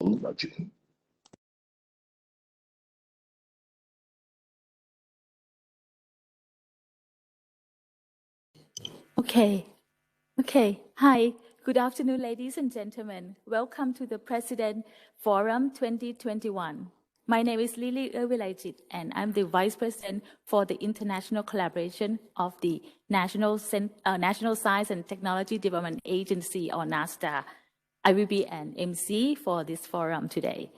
budget. Okay. Hi. Good afternoon, ladies and gentlemen. Welcome to the President Forum 2021. My name is Lily Ervilajit, and I'm the Vice President for the International Collaboration of the National Science and Technology Development Agency, or NASDA. I will be an MC for this forum today.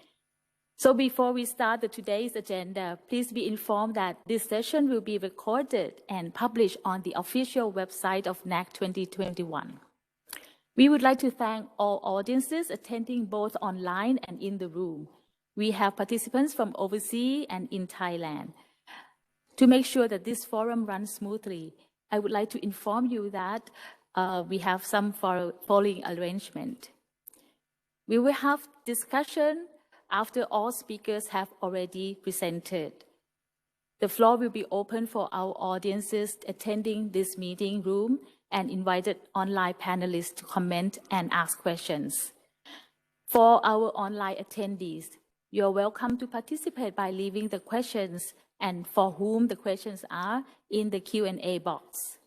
So before we start today's agenda, please be informed that this session will be recorded and published on the official website of NAC 2021. We would like to thank all audiences attending both online and in the room. We have participants from overseas and in Thailand. To make sure that this forum runs smoothly, I would like to inform you that we have some following arrangement. We will have discussion after all speakers have already presented. The floor will be open for our audiences attending this meeting room and invited online panelists to comment and ask questions. For our online attendees, you're welcome to participate by leaving the questions and for whom the questions are in the Q&A box.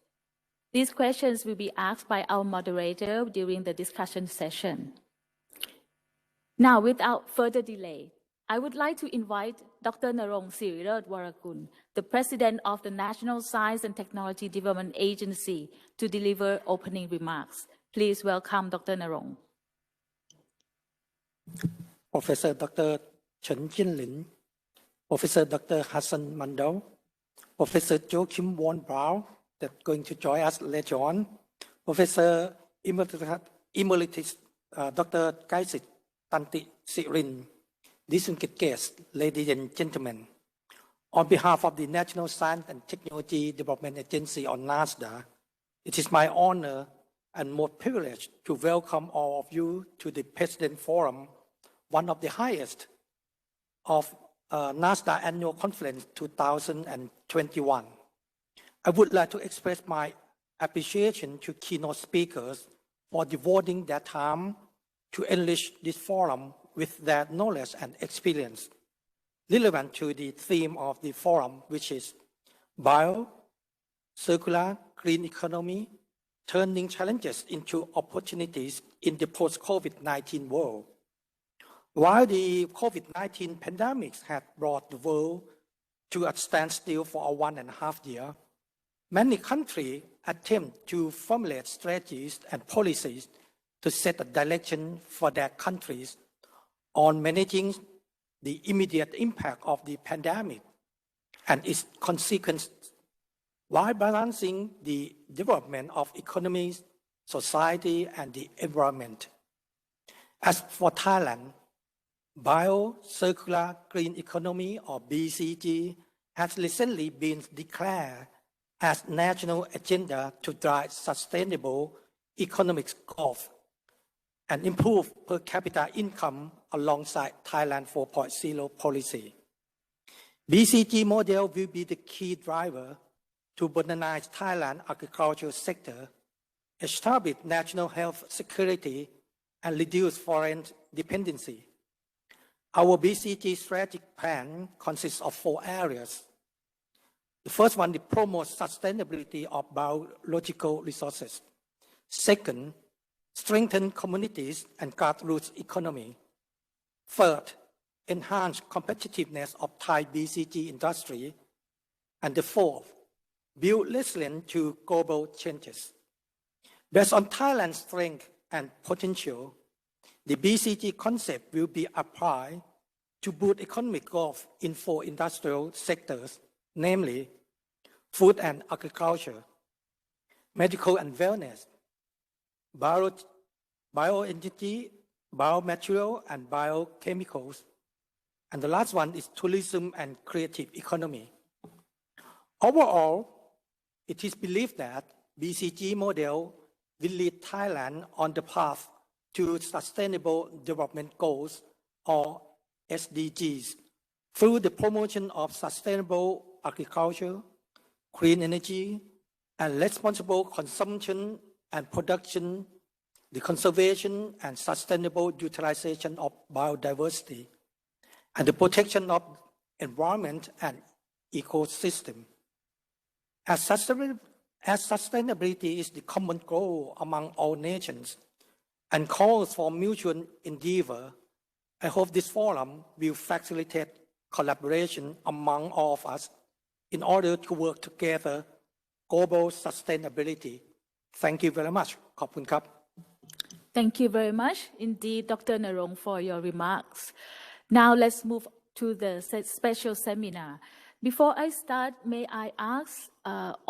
These questions will be asked by our moderator during the discussion session. Now, without further delay, I would like to invite Dr. Narong Sirirat-Warakul, the President of the National Science and Technology Development Agency, to deliver opening remarks. Please welcome Dr. Narong. Professor Dr. Chen-Jen, Professor Dr. Hasan Mandal, Professor Joachim Braun, that's going to join us later on, Professor Emeritus Dr. Kraisid, Tontisirin, distinguished guests, ladies and gentlemen. On behalf of the National Science and Technology Development Agency, or NASDA, it is my honor and more privilege to welcome all of you to the President Forum, one of the highest of NASDA Annual Conference 2021. I would like to express my appreciation to keynote speakers for devoting their time to enrich this forum with their knowledge and experience relevant to the theme of the forum, which is bio, circular, green economy, turning challenges into opportunities in the post-COVID-19 world. While the COVID-19 pandemic had brought the world to a standstill for 1.5 years, many countries attempt to formulate strategies and policies to set a direction for their countries on managing the immediate impact of the pandemic and its consequences, while balancing the development of economies, society, and the environment. As for Thailand, Bio, Circular, Green Economy, or BCG, has recently been declared as national agenda to drive sustainable economic growth and improve per capita income alongside Thailand 4.0 policy. BCG model will be the key driver to modernize Thailand agricultural sector, establish national health security, and reduce foreign dependency. Our BCG strategic plan consists of 4 areas. The first one, to promote sustainability of biological resources. Second, strengthen communities and grassroots economy. Third, enhance competitiveness of Thai BCG industry. And the fourth, build resilience to global changes. Based on Thailand's strength and potential, the BCG concept will be applied to boost economic growth in 4 industrial sectors, namely food and agriculture, medical and wellness, bioenergy, biomaterial, and biochemicals. And the last one is tourism and creative economy. Overall, it is believed that BCG model will lead Thailand on the path to Sustainable Development Goals, or SDGs, through the promotion of sustainable agriculture, clean energy, and responsible consumption and production, the conservation and sustainable utilization of biodiversity, and the protection of environment and ecosystem. As sustainability is the common goal among all nations and calls for mutual endeavor, I hope this forum will facilitate collaboration among all of us in order to work together global sustainability. Thank you very much. ขอบคุณครับ Thank you very much indeed, Dr. Narong, for your remarks. Now let's move to the special seminar. Before I start, may I ask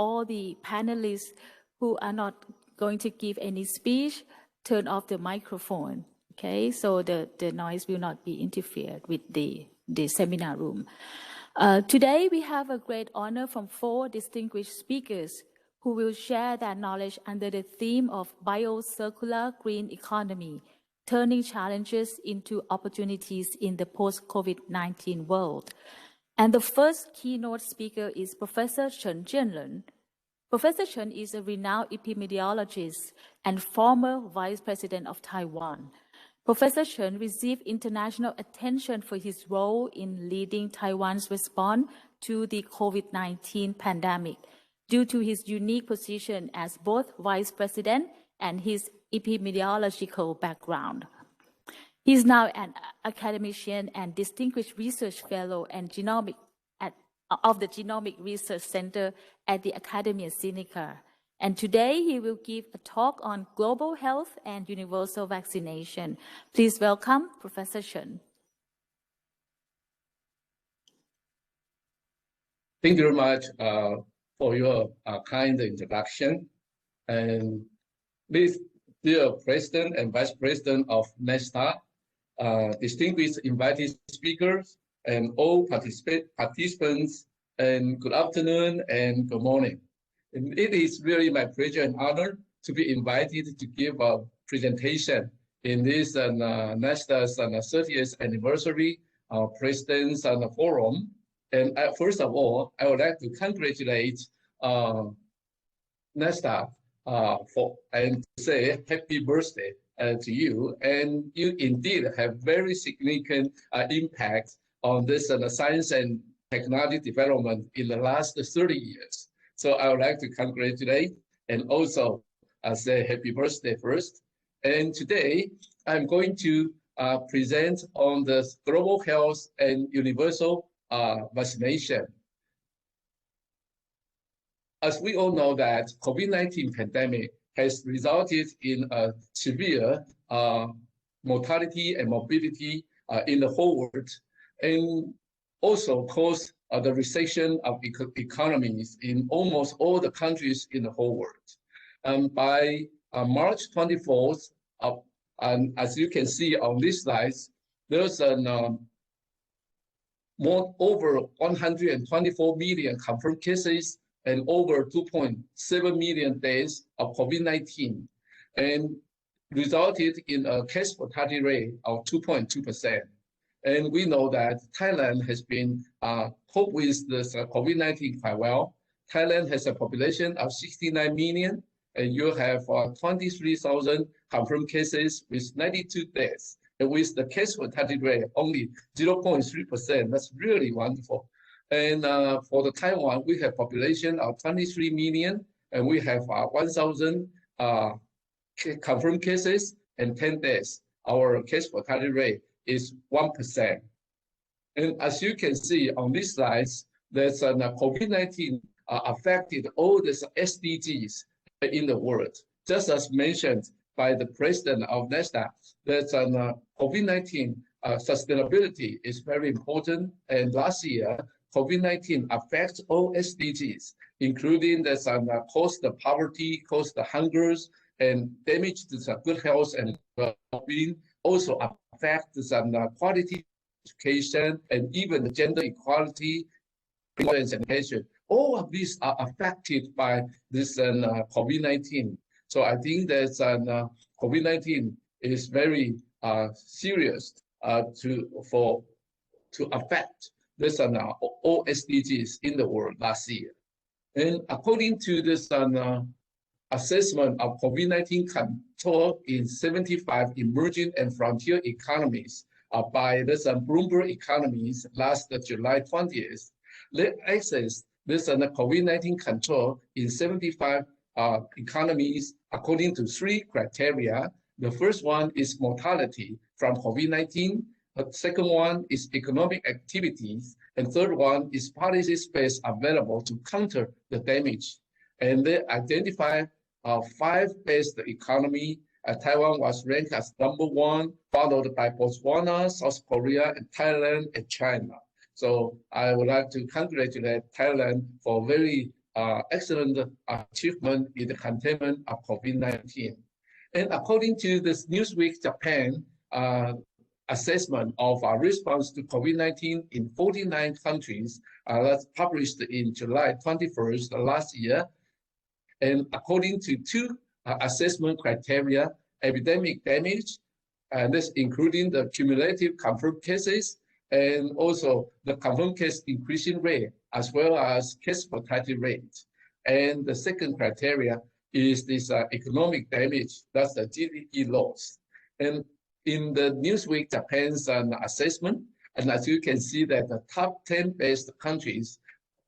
all the panelists who are not going to give any speech, turn off the microphone, okay? So the noise will not be interfered with the seminar room. Today, we have a great honor from 4 distinguished speakers who will share their knowledge under the theme of Bio-Circular Green Economy, turning challenges into opportunities in the post-COVID-19 world. And the first keynote speaker is Professor Chien-Jen. Professor Chen is a renowned epidemiologist and former Vice President of Taiwan. Professor Chen received international attention for his role in leading Taiwan's response to the COVID-19 pandemic due to his unique position as both Vice President and his epidemiological background. He is now an academician and distinguished research fellow and of the Genomic Research Center at the Academia Sinica. And today he will give a talk on global health and universal vaccination. Please welcome Professor Chen. Thank you very much for your kind introduction. And please, dear President and Vice President of NESTA, distinguished invited speakers, and all participants, and good afternoon and good morning. And it is really my pleasure and honor to be invited to give a presentation in this NESTA's 30th anniversary President's Forum. And first of all, I would like to congratulate NESTA and say happy birthday to you. And you indeed have very significant impact on this science and technology development in the last 30 years. So I would like to congratulate and also say happy birthday first. And today I'm going to present on the global health and universal vaccination. As we all know that COVID-19 pandemic has resulted in a severe mortality and morbidity in the whole world, and also caused the recession of economies in almost all the countries in the whole world. By March 24th, and as you can see on these slides, there's over 124 million confirmed cases and over 2.7 million deaths of COVID-19, and resulted in a case fatality rate of 2.2%. And we know that Thailand has been coped with this COVID-19 quite well. Thailand has a population of 69 million, and you have 23,000 confirmed cases with 92 deaths. And with the case fatality rate only 0.3%, that's really wonderful. And for the Taiwan, we have population of 23 million, and we have 1,000 confirmed cases and 10 deaths. Our case fatality rate is 1%. And as you can see on these slides, there's COVID-19 affected all these SDGs in the world. Just as mentioned by the president of NESTA, that COVID-19 sustainability is very important. And last year, COVID-19 affects all SDGs, including the caused the poverty, caused the hungers, and damage to the good health and well-being, also affect the quality education and even the gender equality and education. All of these are affected by this COVID-19. So I think that COVID-19 is very serious to affect this all SDGs in the world last year. And according to this assessment of COVID-19 control in 75 emerging and frontier economies by this Bloomberg Economies last July 20th. They assessed this COVID-19 control in 75 economies according to 3 criteria. The first one is mortality from COVID-19. The second one is economic activities. And third one is policy space available to counter the damage. And they identify 5 best economy. Taiwan was ranked as #1, followed by Botswana, South Korea, and Thailand, and China. So I would like to congratulate Thailand for very excellent achievement in the containment of COVID-19. And according to this Newsweek Japan assessment of our response to COVID-19 in 49 countries, that's published in July 21st last year. And according to 2 assessment criteria, epidemic damage, and this including the cumulative confirmed cases, and also the confirmed case increasing rate, as well as case fatality rate. And the second criteria is this economic damage, that's the GDP loss. And in the Newsweek Japan's assessment, and as you can see that the top 10 best countries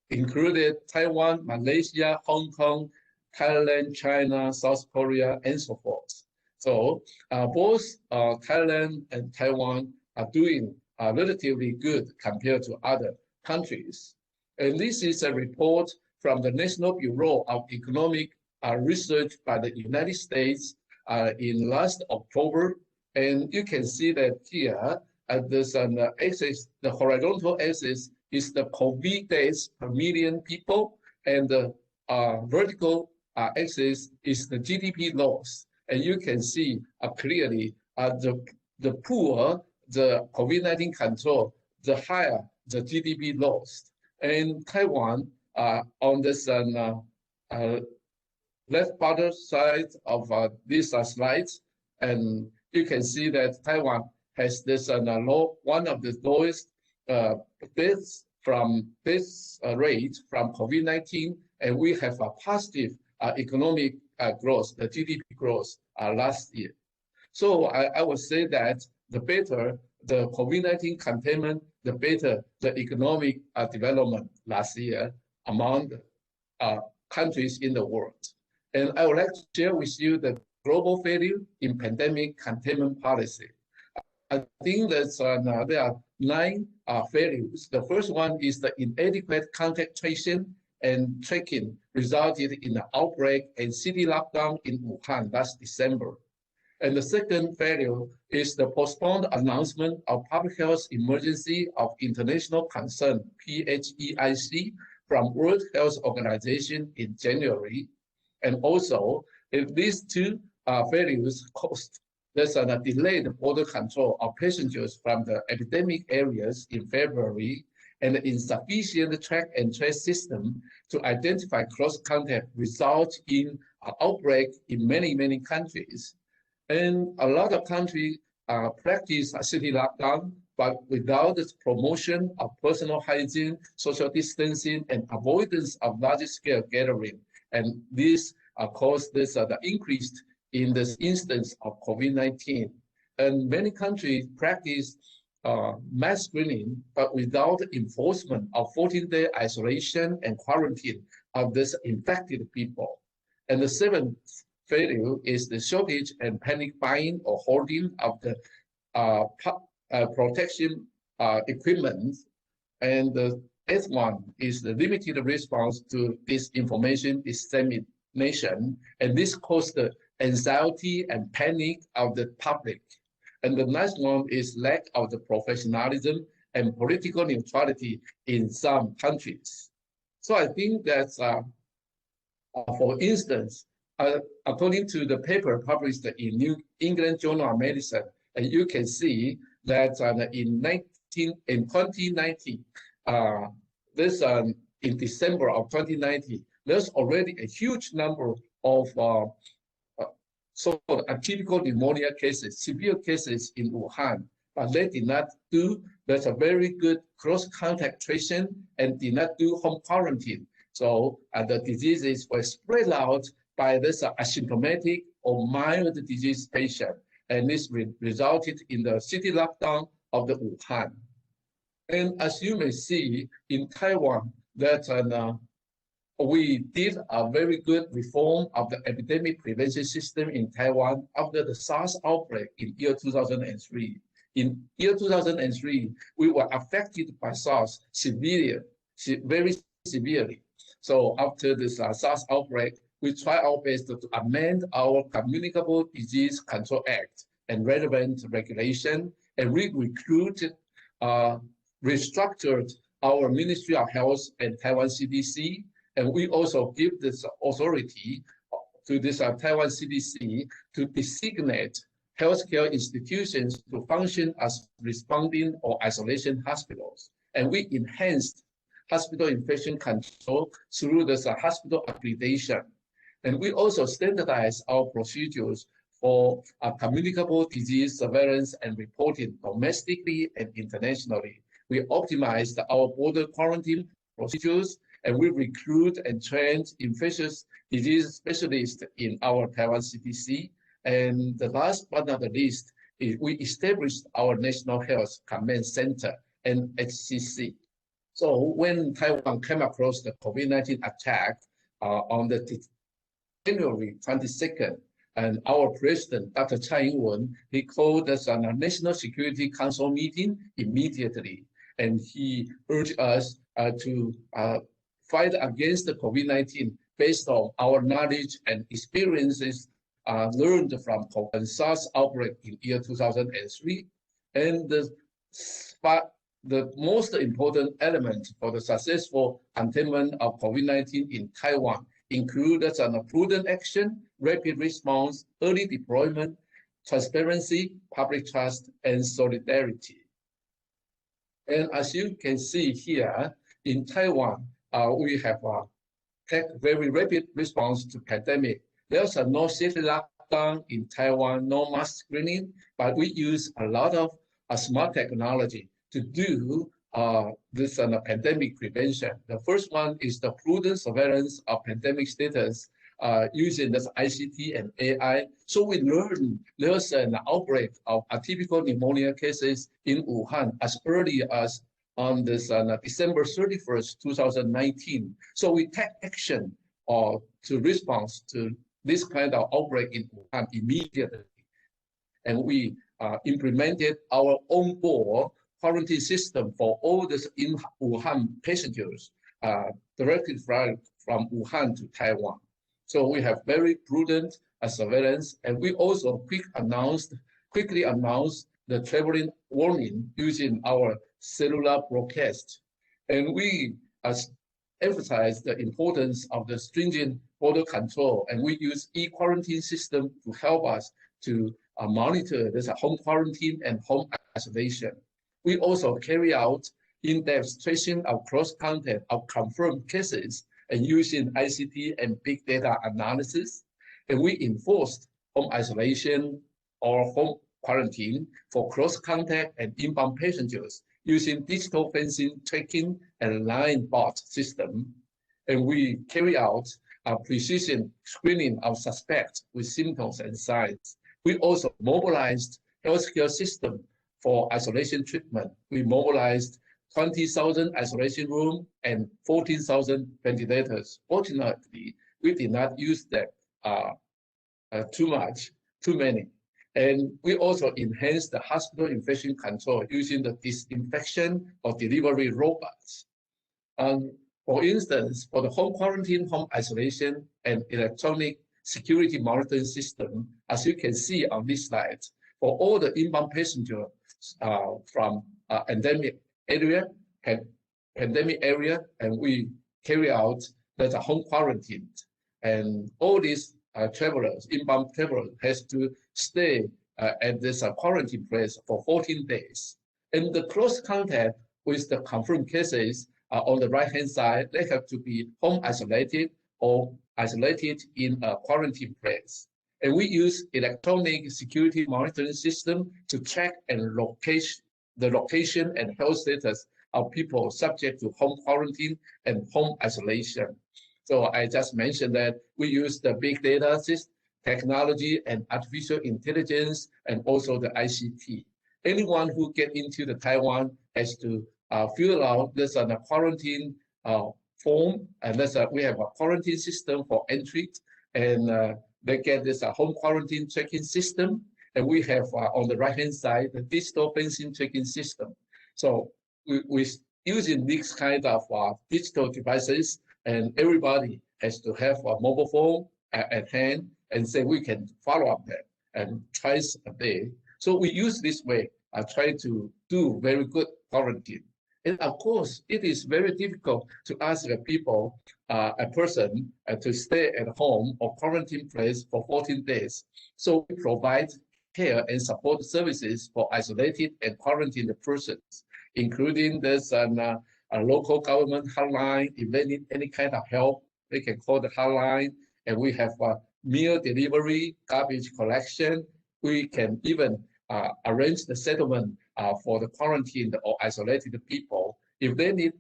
included Taiwan, Malaysia, Hong Kong, Thailand, China, South Korea, and so forth. So both Thailand and Taiwan are doing relatively good compared to other countries. And this is a report from the National Bureau of Economic Research by the United States in last October. And you can see that here, there's an axis, the horizontal axis is the COVID days per million people, and the vertical axis is the GDP loss. And you can see clearly the poorer the COVID-19 control, the higher the GDP loss. And Taiwan, on this left bottom side of these slides, and you can see that Taiwan has this one of the lowest deaths from this rate from COVID-19, and we have a positive economic growth, the GDP growth last year. So I would say that the better the COVID-19 containment, the better the economic development last year among the countries in the world. And I would like to share with you the global failure in pandemic containment policy. I think that there are 9 failures. The first one is the inadequate contact tracing and tracking resulted in an outbreak and city lockdown in Wuhan last December. And the second failure is the postponed announcement of public health emergency of international concern, PHEIC, from World Health Organization in January. And also, if these 2 failures caused there's a delayed border control of passengers from the epidemic areas in February, and insufficient track and trace system to identify close contact result in an outbreak in many, many countries. And a lot of countries practice a city lockdown, but without the promotion of personal hygiene, social distancing, and avoidance of large-scale gathering. And this caused this the increase in this instance of COVID-19. And many countries practice mass screening, but without enforcement of 14-day isolation and quarantine of these infected people. And the 7th failure is the shortage and panic buying or hoarding of the protection equipment. And the 8th one is the limited response to disinformation dissemination. And this caused the anxiety and panic of the public. And the 9th one is lack of the professionalism and political neutrality in some countries. So I think that, for instance, according to the paper published in New England Journal of Medicine, you can see that in 2019, in December of 2019, there's already a huge number of so-called atypical pneumonia cases, severe cases in Wuhan, but they did not do, there's a very good cross-contact tracing and did not do home quarantine. So the diseases were spread out by this asymptomatic or mild disease patient, and this resulted in the city lockdown of the Wuhan. And as you may see in Taiwan, that we did a very good reform of the epidemic prevention system in Taiwan after the SARS outbreak in year 2003. In year 2003, we were affected by SARS very severely. So after this SARS outbreak, we try our best to amend our Communicable Disease Control Act and relevant regulation, and we recruited, restructured our Ministry of Health and Taiwan CDC, and we also give this authority to this Taiwan CDC to designate healthcare institutions to function as responding or isolation hospitals. And we enhanced hospital infection control through this hospital accreditation. And we also standardized our procedures for communicable disease surveillance and reporting domestically and internationally. We optimized our border quarantine procedures, and we recruit and train infectious disease specialists in our Taiwan CDC. And the last but not the least is we established our National Health Command Center, NHCC. So when Taiwan came across the COVID-19 attack on the January 22nd, and our president, Dr. Chen, he called us on a National Security Council meeting immediately. And he urged us to fight against the COVID-19 based on our knowledge and experiences learned from the SARS outbreak in year 2003. And the most important element for the successful containment of COVID-19 in Taiwan included prudent action, rapid response, early deployment, transparency, public trust, and solidarity. And as you can see here, in Taiwan, we have taken very rapid response to pandemic. There's no city lockdown in Taiwan, no mass screening, but we use a lot of smart technology to do this pandemic prevention. The first one is the prudent surveillance of pandemic status using this ICT and AI. So we learned there's an outbreak of atypical pneumonia cases in Wuhan as early as on this December 31st, 2019. So we take action to respond to this kind of outbreak in Wuhan immediately. And we implemented our onboard quarantine system for all the in Wuhan passengers directly from Wuhan to Taiwan. So we have very prudent surveillance, and we also quickly announced the traveling warning using our cellular broadcast. And we emphasize the importance of the stringent border control, and we use e-quarantine system to help us to monitor this home quarantine and home isolation. We also carry out in-depth tracing of cross-contact of confirmed cases and using ICT and big data analysis. And we enforced home isolation or home quarantine for cross-contact and inbound passengers using digital fencing tracking and line bot system. And we carry out a precision screening of suspects with symptoms and signs. We also mobilized healthcare system for isolation treatment. We mobilized 20,000 isolation rooms and 14,000 ventilators. Fortunately, we did not use that too many. And we also enhanced the hospital infection control using the disinfection or delivery robots. For instance, for the home quarantine, home isolation, and electronic security monitoring system, as you can see on this slide, for all the inbound passengers from endemic area, and we carry out the home quarantine. And all these travelers, inbound travelers, has to stay at this quarantine place for 14 days. And the close contact with the confirmed cases on the right-hand side, they have to be home isolated or isolated in a quarantine place. And we use electronic security monitoring system to track and locate the location and health status of people subject to home quarantine and home isolation. So I just mentioned that we use the big data technology and artificial intelligence and also the ICT. Anyone who get into the Taiwan has to fill out this on a quarantine form, and we have a quarantine system for entry, and they get this home quarantine check-in system, and we have on the right-hand side the digital fencing check-in system. So we using these kind of digital devices, and everybody has to have a mobile phone at hand, and say we can follow up them and twice a day. So we use this way. I try to do very good quarantine. And of course, it is very difficult to ask the people, a person to stay at home or quarantine place for 14 days. So we provide care and support services for isolated and quarantined persons, including this a local government hotline. If they need any kind of help, they can call the hotline. And we have meal delivery, garbage collection. We can even arrange the settlement for the quarantined or isolated people. If they need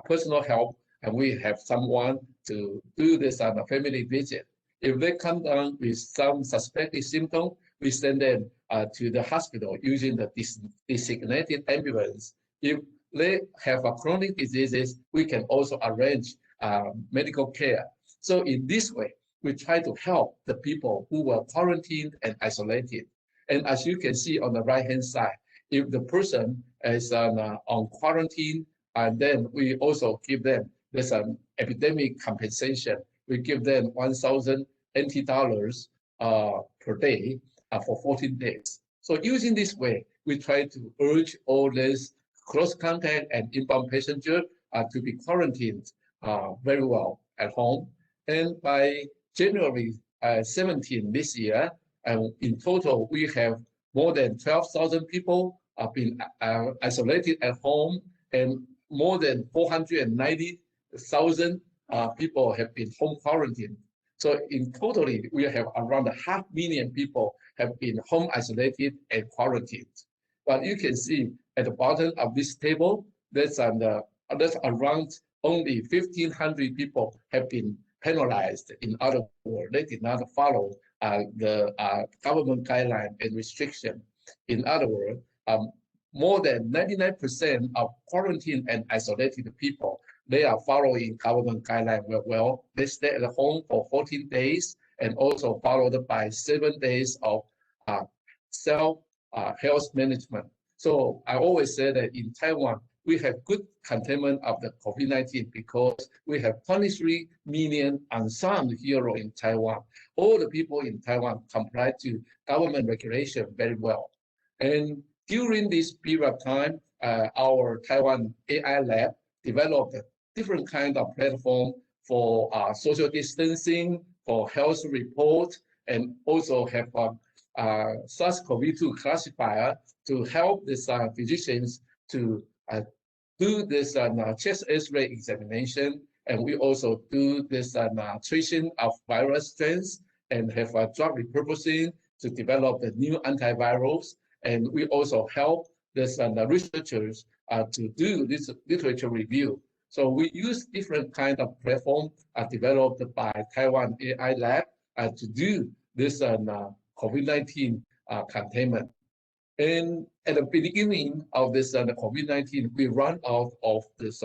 personal help, and we have someone to do this on a family visit. If they come down with some suspected symptom, we send them to the hospital using the designated ambulance. If they have a chronic diseases, we can also arrange medical care. So in this way, we try to help the people who were quarantined and isolated. And as you can see on the right-hand side, if the person is on quarantine, and then we also give them this epidemic compensation. We give them 1,000 NT dollars per day for 14 days. So using this way, we try to urge all these close contact and inbound passenger to be quarantined very well at home. And by January 17 this year, in total, we have more than 12,000 people have been isolated at home, and more than 490,000 people have been home quarantined. So in totally, we have around 500,000 people have been home isolated and quarantined. But you can see at the bottom of this table, that's around only 1,500 people have been penalized. In other words, they did not follow the government guideline and restriction. In other words, more than 99% of quarantined and isolated people, they are following government guideline well. They stay at home for 14 days and also followed by 7 days of self-health management. So I always say that in Taiwan, we have good containment of the COVID-19 because we have 23 million unsung heroes in Taiwan. All the people in Taiwan comply to government regulation very well. And during this period of time, our Taiwan AI lab developed a different kind of platform for social distancing, for health report, and also have SARS-CoV-2 classifier to help these physicians to do this chest X-ray examination, and we also do this tracing of virus strains and have a drug repurposing to develop the new antivirals. And we also help this researchers to do this literature review. So we use different kind of platform developed by Taiwan AI Lab to do this COVID-19 containment. And at the beginning of this COVID-19, we run out of this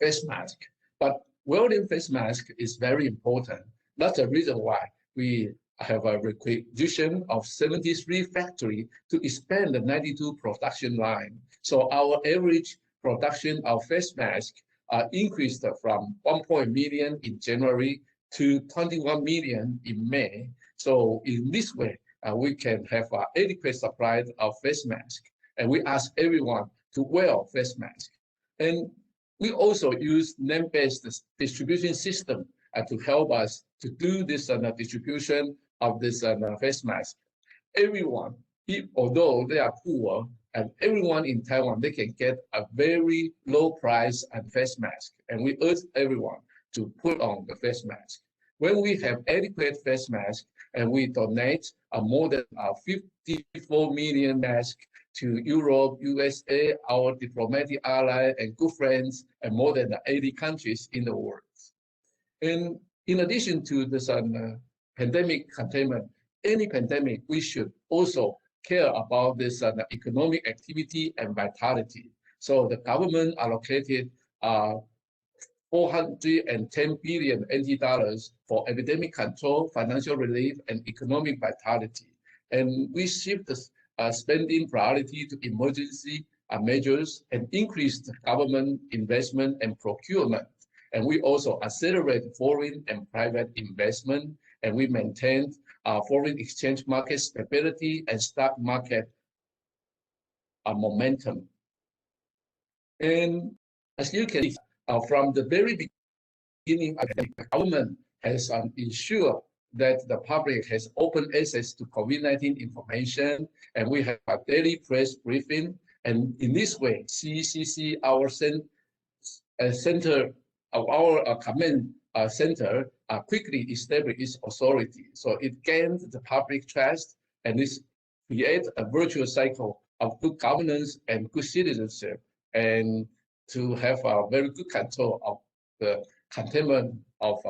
face mask. But wearing face mask is very important. That's the reason why we have a requisition of 73 factories to expand the 92 production line. So our average production of face mask increased from 1 million in January to 21 million in May. So in this way, we can have an adequate supply of face mask, and we ask everyone to wear face mask. And we also use name-based distribution system to help us to do this distribution of this face mask. Everyone, although they are poor, and everyone in Taiwan, they can get a very low price and face mask. And we urge everyone to put on the face mask. When we have adequate face mask, and we donate more than 54 million masks to Europe, USA, our diplomatic ally and good friends, and more than 80 countries in the world. And in addition to this pandemic containment, any pandemic, we should also care about this economic activity and vitality. So the government allocated 410 billion NT dollars for epidemic control, financial relief, and economic vitality. And we shift the spending priority to emergency measures and increased government investment and procurement. And we also accelerate foreign and private investment, and we maintained foreign exchange market stability and stock market momentum. And as you can see, from the very beginning, the government has ensured that the public has open access to COVID-19 information, and we have a daily press briefing. And in this way, CCC, our center of our command center, quickly established its authority. So it gained the public trust, and this creates a virtuous cycle of good governance and good citizenship, and to have a very good control of the containment of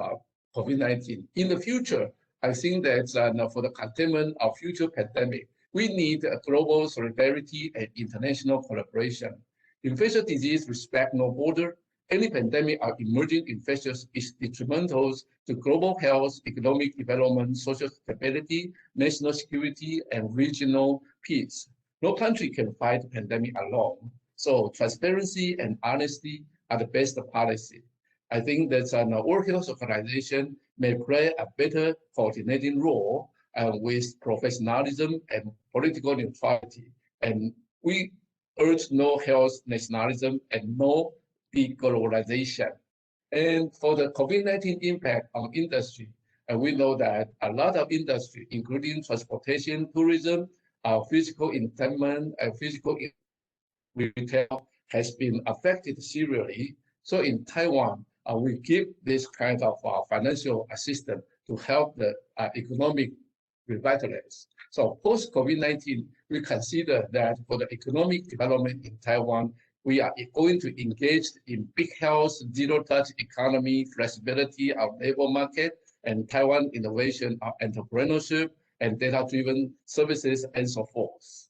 COVID-19. In the future, I think that for the containment of future pandemic, we need a global solidarity and international collaboration. Infectious disease respect no border. Any pandemic or emerging infectious is detrimental to global health, economic development, social stability, national security, and regional peace. No country can fight the pandemic alone. So transparency and honesty are the best policy. I think that the World Health Organization may play a better coordinating role with professionalism and political neutrality. And we urge no health nationalism and no deglobalization. And for the COVID-19 impact on industry, we know that a lot of industry, including transportation, tourism, physical entertainment, and physical retail, has been affected severely. So in Taiwan, we give this kind of financial assistance to help the economic revitalize. So post-COVID-19, we consider that for the economic development in Taiwan, we are going to engage in big health, zero-touch economy, flexibility of labor market, and Taiwan innovation of entrepreneurship and data-driven services and so forth.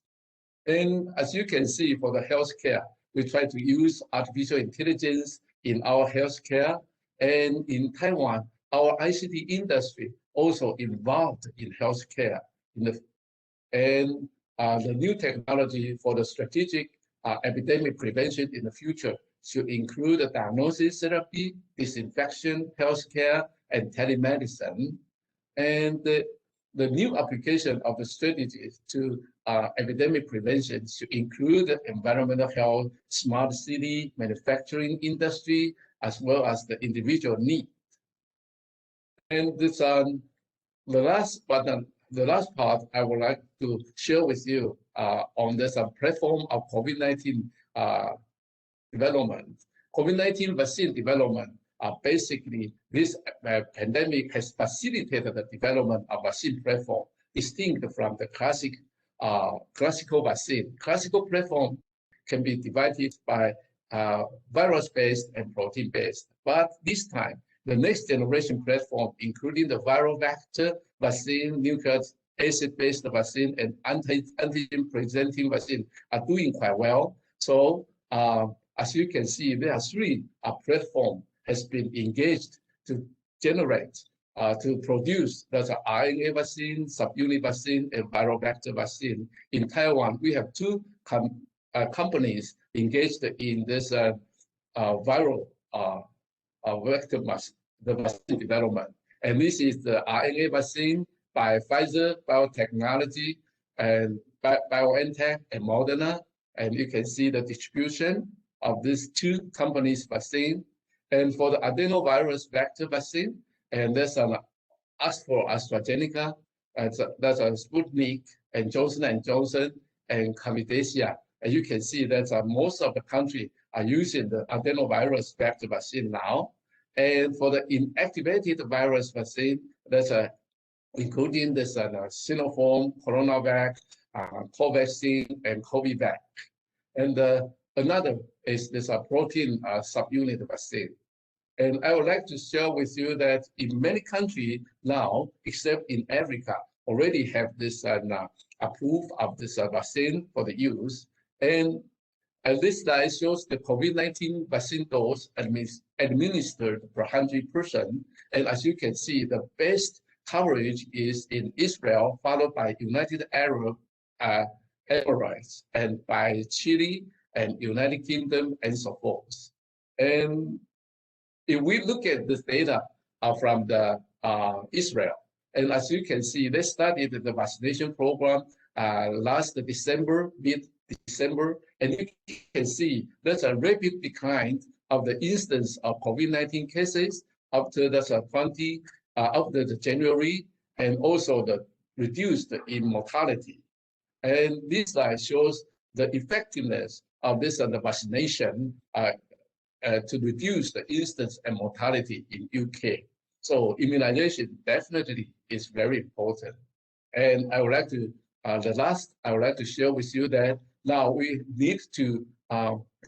And as you can see, for the healthcare, we try to use artificial intelligence in our healthcare. And in Taiwan, our ICT industry also involved in healthcare. And the new technology for the strategic epidemic prevention in the future should include the diagnosis therapy, disinfection, healthcare, and telemedicine. And the new application of the strategies to epidemic prevention should include environmental health, smart city, manufacturing industry, as well as the individual need. And this the last part I would like to share with you on this platform of COVID-19 development. COVID-19 vaccine development. Basically, this pandemic has facilitated the development of vaccine platform, distinct from the classical vaccine. Classical platform can be divided by virus-based and protein-based. But this time, the next generation platform, including the viral vector vaccine, nucleic acid-based vaccine, and antigen-presenting vaccine, are doing quite well. So, as you can see, there are three platforms has been engaged to generate, to produce that's RNA vaccine, subunit vaccine, and viral vector vaccine. In Taiwan, we have two companies engaged in this viral vector vaccine development. And this is the RNA vaccine by Pfizer Biotechnology and BioNTech and Moderna. And you can see the distribution of these two companies' vaccine. And for the adenovirus vector vaccine, and there's an AstraZeneca, that's a Sputnik, and Johnson & Johnson, and Covidesia. And you can see that most of the countries are using the adenovirus vector vaccine now. And for the inactivated virus vaccine, that's including this Sinopharm, CoronaVac, Covaxin, and CoviVac. And another is this protein subunit vaccine. And I would like to share with you that in many countries now, except in Africa, already have this approved of this vaccine for the use. And this slide shows the COVID-19 vaccine dose administered per 100%. And as you can see, the best coverage is in Israel, followed by United Arab Emirates, and by Chile and United Kingdom, and so forth. And if we look at this data from the Israel, and as you can see, they started the vaccination program last December, mid-December, and you can see there's a rapid decline of the instance of COVID-19 cases after after the January, and also the reduced in mortality. And this slide shows the effectiveness of this vaccination to reduce the instance and mortality in UK. So immunization definitely is very important. And I would like to, I would like to share with you that now we need to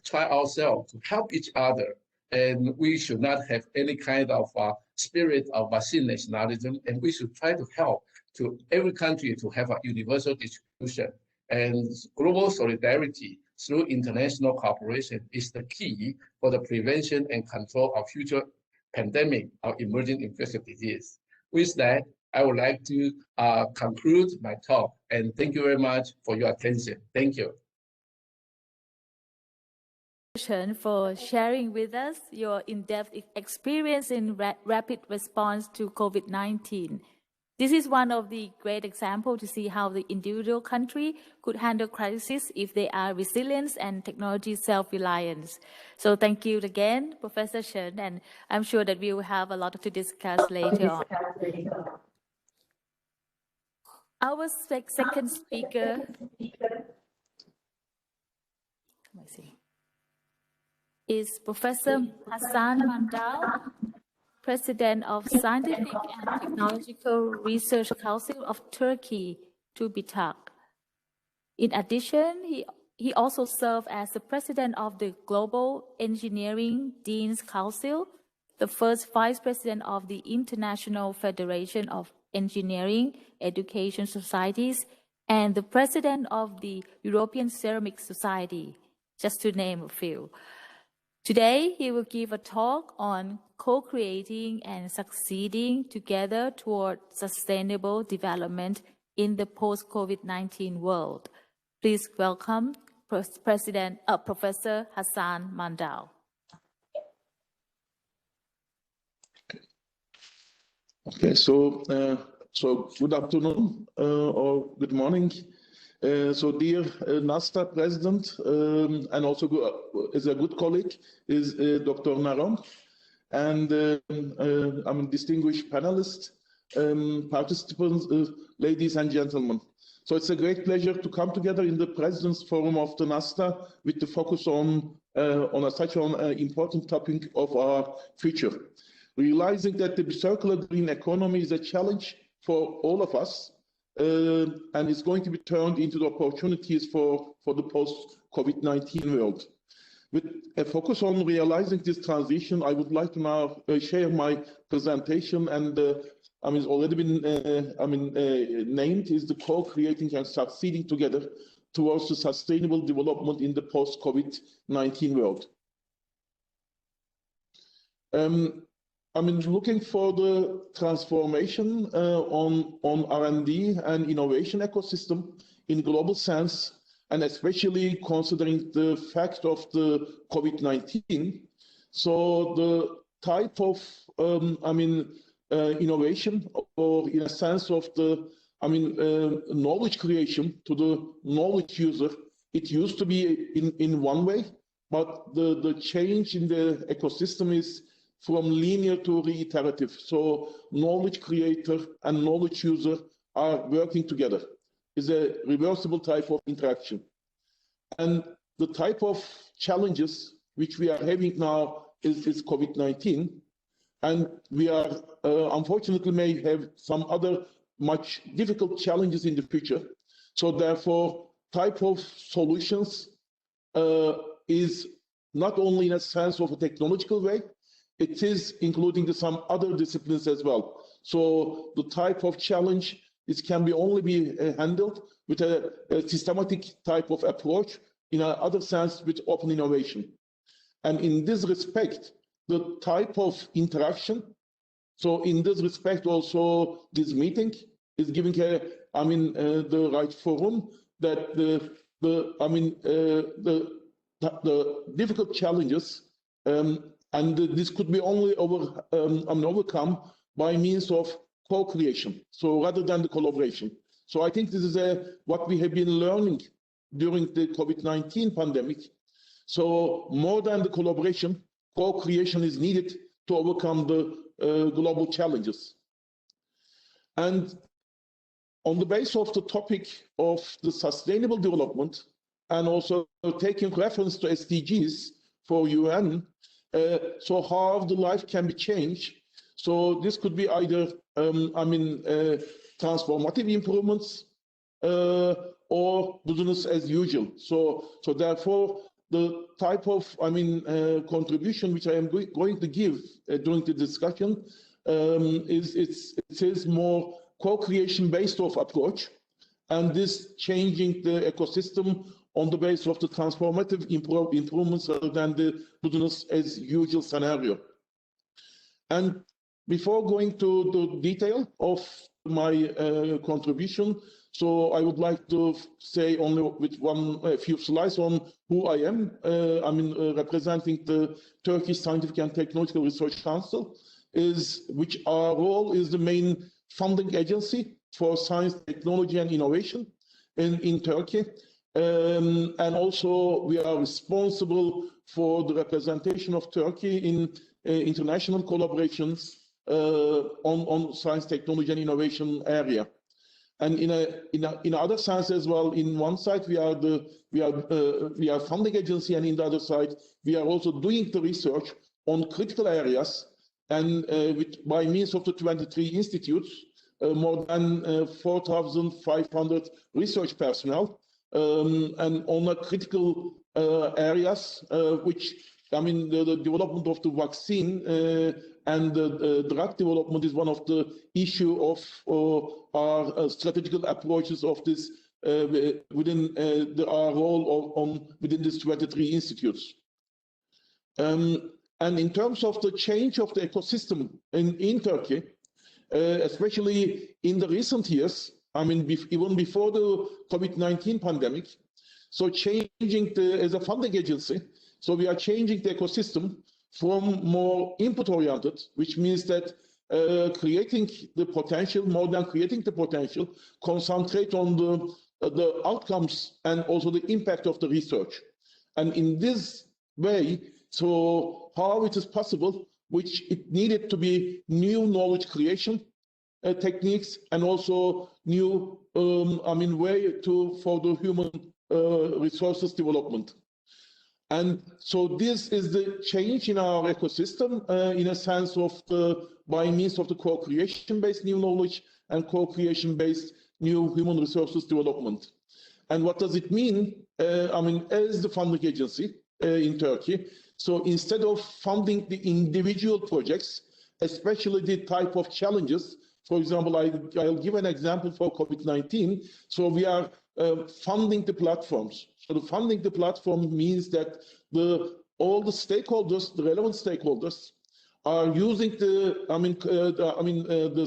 try ourselves to help each other. And we should not have any kind of spirit of vaccine nationalism, and we should try to help to every country to have a universal distribution. And global solidarity through international cooperation is the key for the prevention and control of future pandemic or emerging infectious disease. With that, I would like to conclude my talk, and thank you very much for your attention. Thank you. Chen, for sharing with us your in-depth experience in rapid response to COVID-19. This is one of the great examples to see how the individual country could handle crisis if they are resilient and technology self-reliant. So thank you again, Professor Chen, and I'm sure that we will have a lot to discuss later on. Our second speaker is Professor Hasan Mandal, President of Scientific and Technological Research Council of Turkey, TÜBITAK. In addition, he also served as the President of the Global Engineering Deans Council, the first Vice President of the International Federation of Engineering Education Societies, and the President of the European Ceramic Society, just to name a few. Today, he will give a talk on co-creating and succeeding together toward sustainable development in the post-COVID-19 world. Please welcome Professor Hasan Mandal. Okay, so good afternoon or good morning. So dear NASTA President, and also is a good colleague, is Dr. Naron, and I'm a distinguished panelist, participants, ladies and gentlemen. So it's a great pleasure to come together in the President's Forum of the NASTA with the focus on such an important topic of our future. Realizing that the circular green economy is a challenge for all of us, and it's going to be turned into the opportunities for the post-COVID-19 world. With a focus on realizing this transition, I would like to now share my presentation, and it's already been named is the co-creating and succeeding together towards the sustainable development in the post-COVID-19 world. Looking for the transformation on R&D and innovation ecosystem in global sense, and especially considering the fact of the COVID-19. So the type of innovation, or in a sense of the knowledge creation to the knowledge user, it used to be in one way, but the change in the ecosystem is from linear to reiterative. So knowledge creator and knowledge user are working together. It's a reversible type of interaction. And the type of challenges which we are having now is COVID-19. And we are, unfortunately, may have some other much difficult challenges in the future. So therefore, type of solutions is not only in a sense of a technological way, it is including some other disciplines as well. So the type of challenge, this can be only be handled with a systematic type of approach, in another sense with open innovation. And in this respect, the type of interaction, so in this respect also this meeting is giving the right forum that the difficult challenges and this could be only overcome by means of co-creation, so rather than the collaboration. So I think this is what we have been learning during the COVID-19 pandemic. So more than the collaboration, co-creation is needed to overcome the global challenges. And on the basis of the topic of the sustainable development, and also taking reference to SDGs for UN, so how the life can be changed. So this could be either, transformative improvements or business as usual. So therefore, the type of, contribution which I am going to give during the discussion is more co-creation based of approach, and this changing the ecosystem on the basis of the transformative improvements rather than the business as usual scenario. And before going to the detail of my contribution, so I would like to say only with a few slides on who I am. Representing the Turkish Scientific and Technological Research Council, which our role is the main funding agency for science, technology, and innovation in Turkey. And also we are responsible for the representation of Turkey in international collaborations on science, technology, and innovation area. And in other sense as well, in one side we are funding agency, and in the other side we are also doing the research on critical areas, and by means of the 23 institutes, more than 4,500 research personnel, and on the critical areas, which the development of the vaccine and the drug development is one of the issue of our strategical approaches of this within our role within these 23 institutes. And in terms of the change of the ecosystem in Turkey, especially in the recent years, even before the COVID-19 pandemic, so changing as a funding agency, so we are changing the ecosystem from more input-oriented, which means that creating the potential, more than creating the potential, concentrate on the outcomes and also the impact of the research. And in this way, so how it is possible, which it needed to be new knowledge creation techniques, and also new way for the human resources development. And so this is the change in our ecosystem in a sense of by means of the co-creation based new knowledge and co-creation based new human resources development. And what does it mean? As the funding agency in Turkey, so instead of funding the individual projects, especially the type of challenges, for example, I'll give an example for COVID-19. So we are funding the platforms. So the funding the platform means that all the stakeholders, the relevant stakeholders, are using the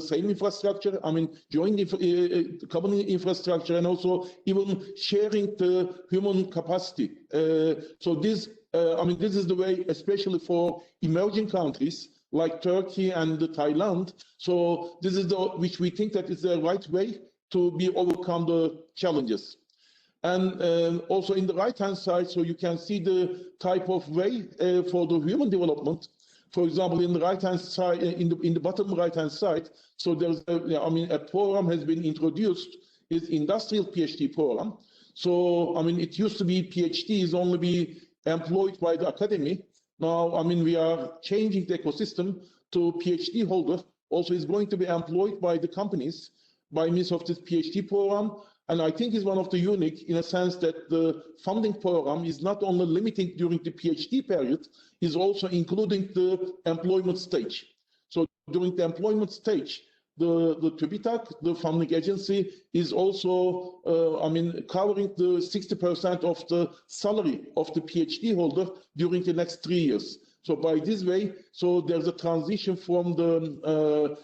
same infrastructure, joint common infrastructure, and also even sharing the human capacity. So this, this is the way, especially for emerging countries like Turkey and Thailand. So this is which we think that is the right way to overcome the challenges. And also in the right-hand side, so you can see the type of way for the human development. For example, in the right-hand side, in the bottom right-hand side, so there's a program has been introduced, is industrial PhD program. So it used to be PhDs only be employed by the academy. Now we are changing the ecosystem to PhD holder also is going to be employed by the companies by means of this PhD program. And I think it's one of the unique in a sense that the funding program is not only limiting during the PhD period, is also including the employment stage. So during the employment stage, the TÜBITAK, the funding agency, is also, covering the 60% of the salary of the PhD holder during the next 3 years. So by this way, so there's a transition from the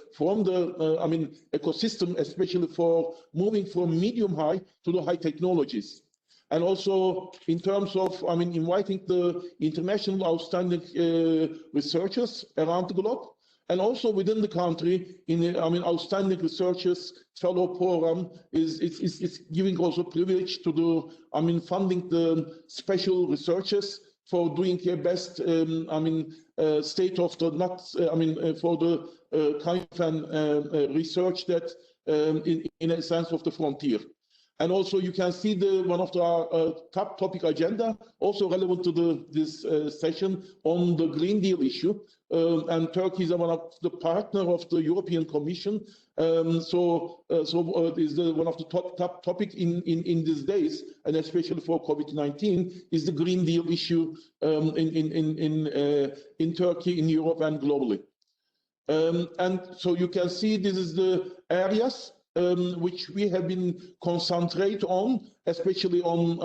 ecosystem, especially for moving from medium high to the high technologies. And also in terms of, inviting the international outstanding researchers around the globe, and also within the country, outstanding researchers fellow program is giving also privilege to the, funding the special researchers for doing their best, state of the for the kind of research that in a sense of the frontier. And also you can see one of the top topic agenda, also relevant to this session on the Green Deal issue. And Turkey is one of the partner of the European Commission. Is one of the top topic in these days, and especially for COVID-19, is the Green Deal issue in Turkey, in Europe, and globally. And so you can see this is the areas which we have been concentrate on, especially on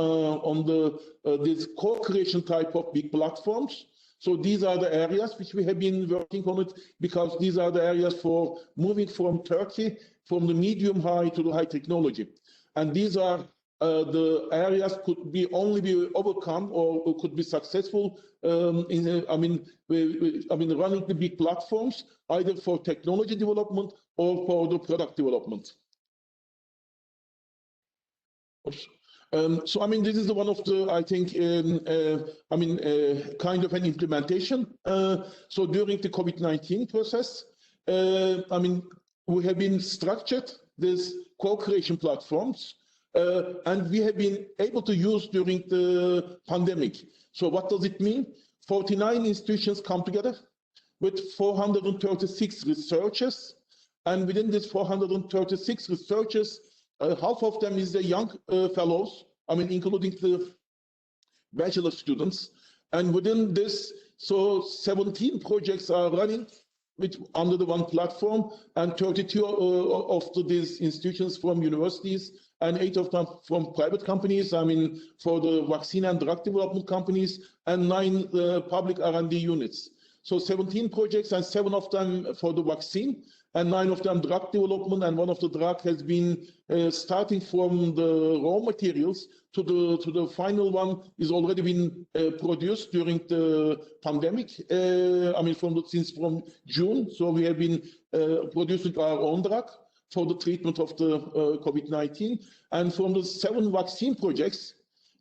this co-creation type of big platforms. So these are the areas which we have been working on it, because these are the areas for moving from Turkey, from the medium high to the high technology. And these are the areas could be only be overcome or could be successful running the big platforms, either for technology development or for the product development. So this is one of the, I think, kind of an implementation. So during the COVID-19 process, we have been structured these co-creation platforms, and we have been able to use during the pandemic. So what does it mean? 49 institutions come together with 436 researchers, and within these 436 researchers, half of them is the young fellows, including the bachelor students. And within this, so 17 projects are running under the one platform, and 32 of these institutions from universities, and 8 of them from private companies, for the vaccine and drug development companies, and 9 public R&D units. So 17 projects, and 7 of them for the vaccine, and 9 of them drug development, and one of the drug has been starting from the raw materials to the final one is already been produced during the pandemic. From June, so we have been producing our own drug for the treatment of the COVID-19, and from the 7 vaccine projects.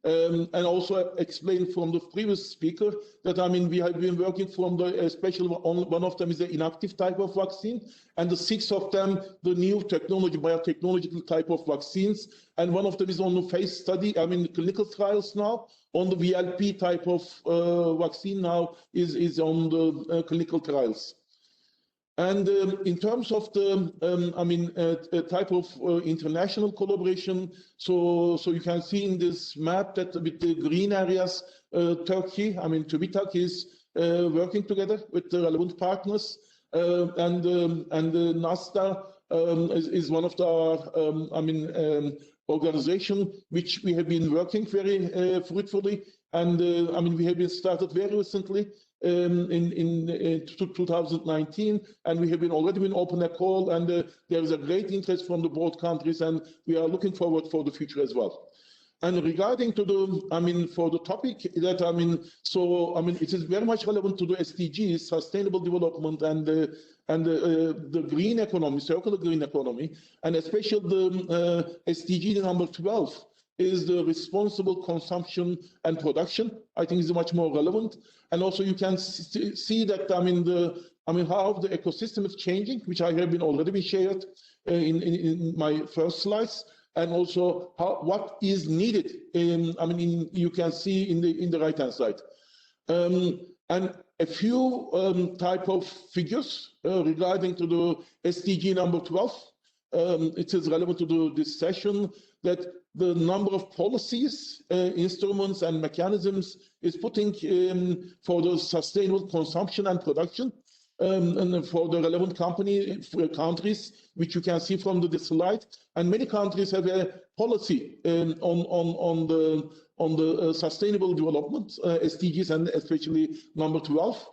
And also explained from the previous speaker that we have been working from the especially one of them is the inactive type of vaccine, and the 6 of them the new technology, biotechnological type of vaccines, and one of them is on the phase study, clinical trials now on the VLP type of vaccine now is on the clinical trials. And in terms of the type of international collaboration, so you can see in this map that with the green areas, Turkey, TÜBITAK is working together with the relevant partners, and the NASTA is one of the organization which we have been working very fruitfully, and we have been started very recently. In 2019, and we have already been open a call, and there is a great interest from the both countries, and we are looking forward for the future as well. And regarding to the, for the topic that, it is very much relevant to the SDGs, sustainable development, and the green economy, circular green economy, and especially the SDG number 12 is the responsible consumption and production. I think is much more relevant. And also you can see that, how the ecosystem is changing, which I have already been shared in my first slides. And also what is needed you can see in the right-hand side. And a few type of figures regarding to the SDG number 12. it is relevant to this session, that the number of policies, instruments, and mechanisms is putting for the sustainable consumption and production, and for the relevant countries, which you can see from the slide. And many countries have a policy on the sustainable development SDGs, and especially number 12.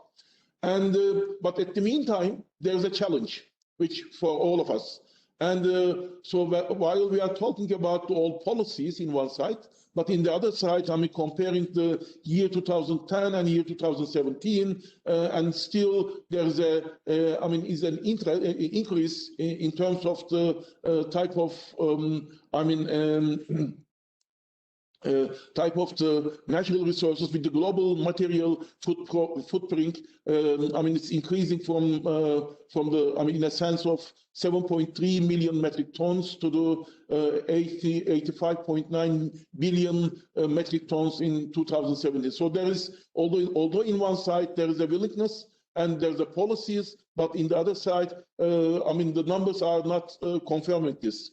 And but at the meantime, there's a challenge, which for all of us. And so while we are talking about all policies in one side, but in the other side, I mean, comparing the year 2010 and year 2017, and still there's is an increase in terms of the type of, type of the natural resources with the global material footprint. It's increasing from the, in a sense of 7.3 million metric tons to the 85.9 billion metric tons in 2017. So there is, although in one side there is a willingness and there's a policies, but in the other side, the numbers are not confirming this.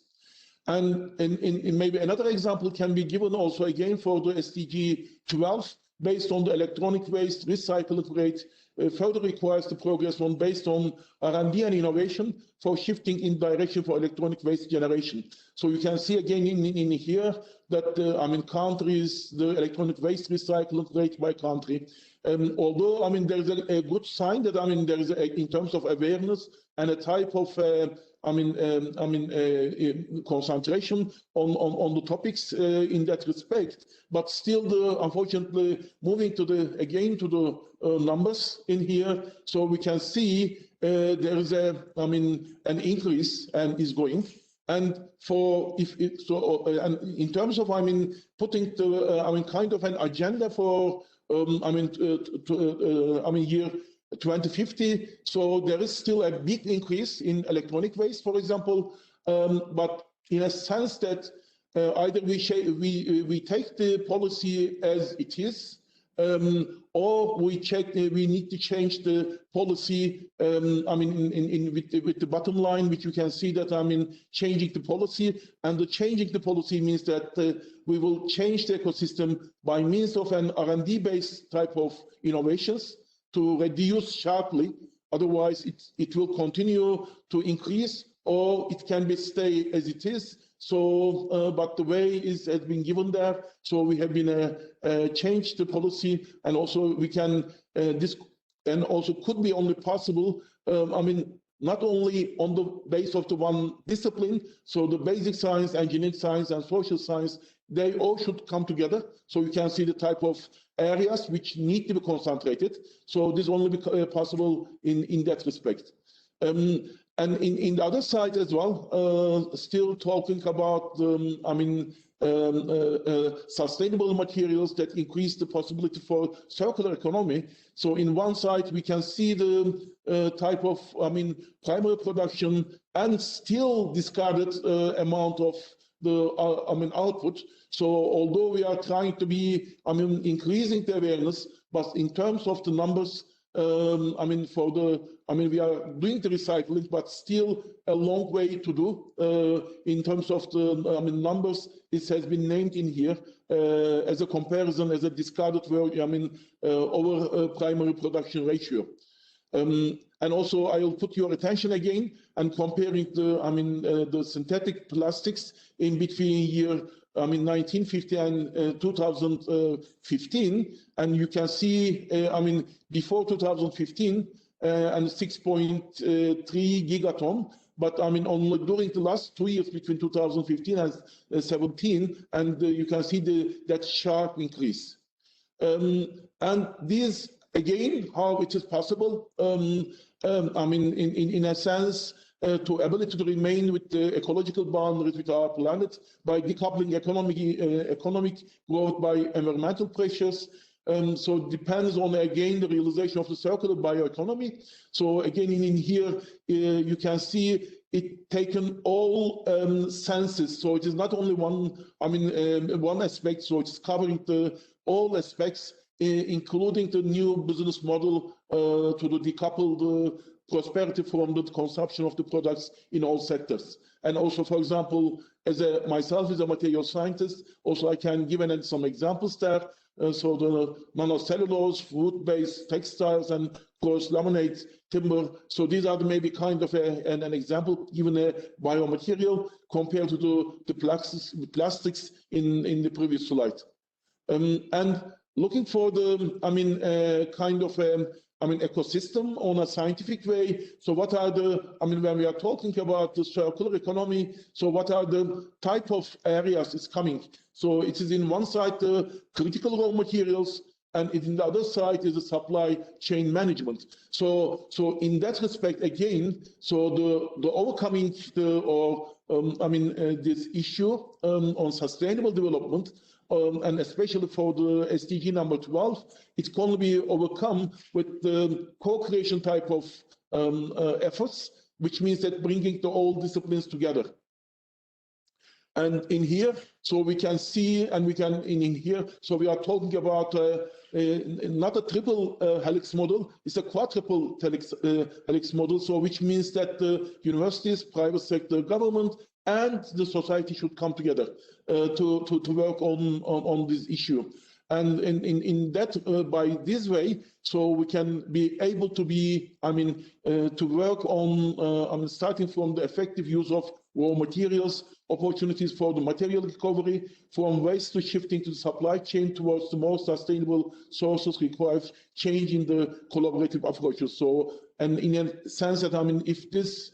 And in maybe another example can be given also again for the SDG 12, based on the electronic waste recycling rate, further requires the progress on based on R&D and innovation for shifting in direction for electronic waste generation. So you can see again in here that countries, the electronic waste recycling rate by country. Although there is a good sign that there is in terms of awareness and a type of concentration on the topics in that respect, but still, unfortunately, moving to the numbers in here, so we can see there is an increase and is going. And for in terms of putting the kind of an agenda for year 2050, so there is still a big increase in electronic waste, for example, but in a sense that either we take the policy as it is, or we need to change the policy. With the bottom line, which you can see that changing the policy, and the changing the policy means that we will change the ecosystem by means of an R&D based type of innovations to reduce sharply. Otherwise, it will continue to increase, or it can be stay as it is. So, but the way has been given there. So we have been changed the policy, and also we can this and also could be only possible. Not only on the base of the one discipline. So the basic science, engineering science, and social science, they all should come together. So you can see the type of areas which need to be concentrated. So this only be possible in that respect. And in the other side as well, still talking about sustainable materials that increase the possibility for circular economy. So in one side we can see the type of primary production and still discarded amount of the output. So although we are trying to be increasing the awareness, but in terms of the numbers, for the we are doing the recycling, but still a long way to do in terms of the numbers. It has been named in here as a comparison, as a discarded value over primary production ratio. And also I will put your attention again and comparing the synthetic plastics in between year 1950 and 2015, and you can see before 2015 and 6.3 gigaton, but only during the last 2 years between 2015 and 17, and you can see that sharp increase. And this again, how it is possible, in a sense, to ability to remain with the ecological boundaries with our planet by decoupling economic growth by environmental pressures. So it depends on, again, the realization of the circular bioeconomy. So again, in here, you can see it taken all senses. So it is not only one, one aspect. So it's covering all aspects, including the new business model to decouple the prosperity from the consumption of the products in all sectors. And also, for example, myself as a material scientist, also I can give some examples there. So the nanocellulose, wood-based textiles, and of course laminate timber. So these are maybe kind of an example, given a biomaterial compared to the plastics in the previous slide. And looking for the, ecosystem on a scientific way. So what are when we are talking about the circular economy, so what are the type of areas it's coming? So it is in one side, the critical raw materials, and in the other side is the supply chain management. So in that respect, again, so the overcoming this issue on sustainable development, and especially for the SDG number 12, it can be overcome with the co-creation type of efforts, which means that bringing the all disciplines together. And in here, so we can see, and we can in here, so we are talking about not a triple helix model, it's a quadruple helix model. So which means that the universities, private sector, government, and the society should come together to work on this issue. And in that, by this way, so we can be able to be, to work on, starting from the effective use of raw materials, opportunities for the material recovery, from waste to shifting to the supply chain towards the more sustainable sources requires change in the collaborative approaches. So, and in a sense that, if this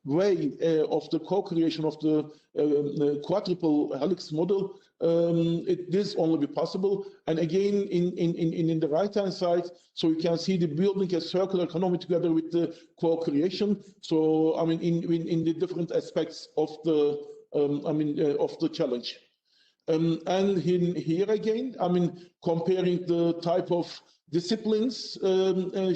way of the co-creation of the quadruple helix model, this only be possible. And again, in the right-hand side, so you can see the building a circular economy together with the co-creation. So, in the different aspects of the, of the challenge. And in here again, comparing the type of disciplines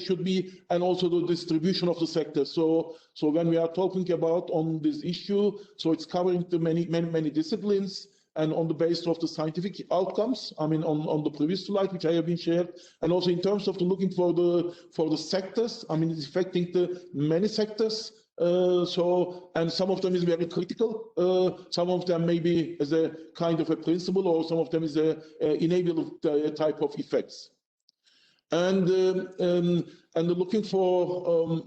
should be, and also the distribution of the sector. So when we are talking about on this issue, so it's covering the many disciplines, and on the basis of the scientific outcomes, on the previous slide, which I have been shared, and also in terms of the looking for the sectors, it's affecting the many sectors. And some of them is very critical. Some of them maybe as a kind of a principle, or some of them is a enable type of effects. And looking for,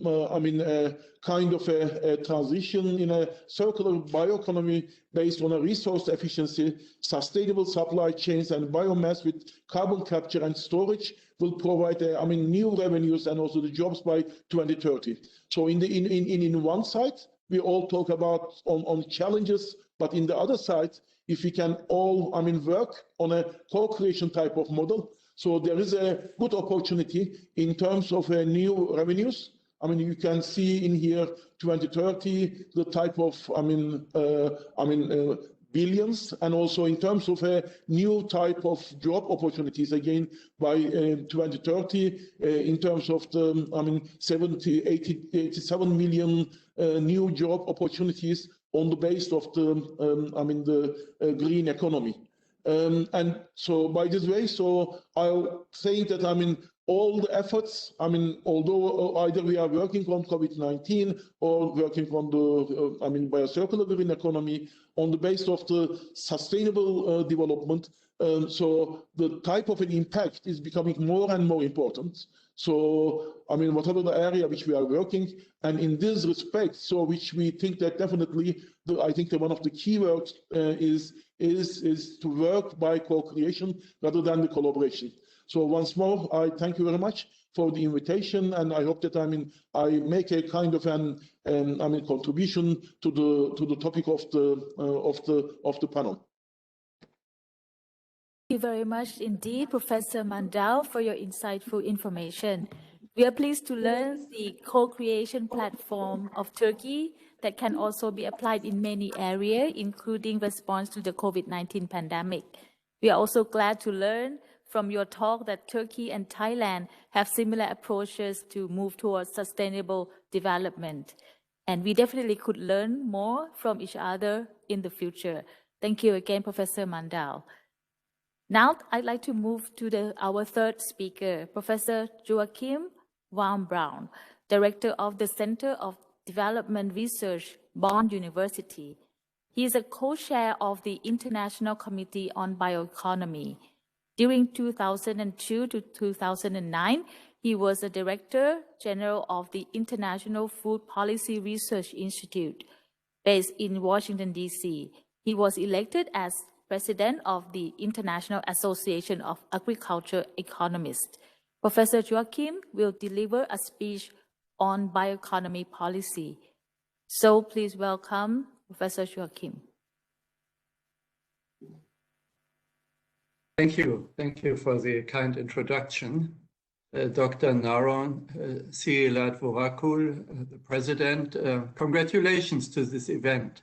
kind of a transition in a circular bioeconomy based on a resource efficiency, sustainable supply chains, and biomass with carbon capture and storage will provide, new revenues and also the jobs by 2030. So in one side, we all talk about on challenges, but in the other side, if we can all, work on a co-creation type of model, so there is a good opportunity in terms of new revenues. You can see in here 2030 the type of billions, and also in terms of a new type of job opportunities again by 2030 in terms of the 87 million new job opportunities on the base of the green economy. And so by this way, so I'll say that all the efforts, although either we are working on COVID-19 or working on the biocircular green economy on the basis of the sustainable development, so the type of an impact is becoming more and more important. So, whatever the area which we are working, and in this respect, so which we think that definitely, I think that one of the key words is to work by co-creation rather than the collaboration. So once more, I thank you very much for the invitation, and I hope that I make a kind of an contribution to the topic of the panel. Thank you very much indeed, Professor Mandal, for your insightful information. We are pleased to learn the co-creation platform of Turkey that can also be applied in many areas, including response to the COVID-19 pandemic. We are also glad to learn from your talk that Turkey and Thailand have similar approaches to move towards sustainable development. And we definitely could learn more from each other in the future. Thank you again, Professor Mandal. Now, I'd like to move to our third speaker, Professor Joachim Braun. Director of the Center of Development Research, Bonn University. He is a co-chair of the International Committee on Bioeconomy. During 2002 to 2009, he was the Director General of the International Food Policy Research Institute, based in Washington, D.C. He was elected as President of the International Association of Agriculture Economists. Professor Joachim will deliver a speech on bioeconomy policy. So please welcome Professor Joachim. Thank you. Thank you for the kind introduction. Dr. Naron Silat-Vorakul, the President, congratulations to this event,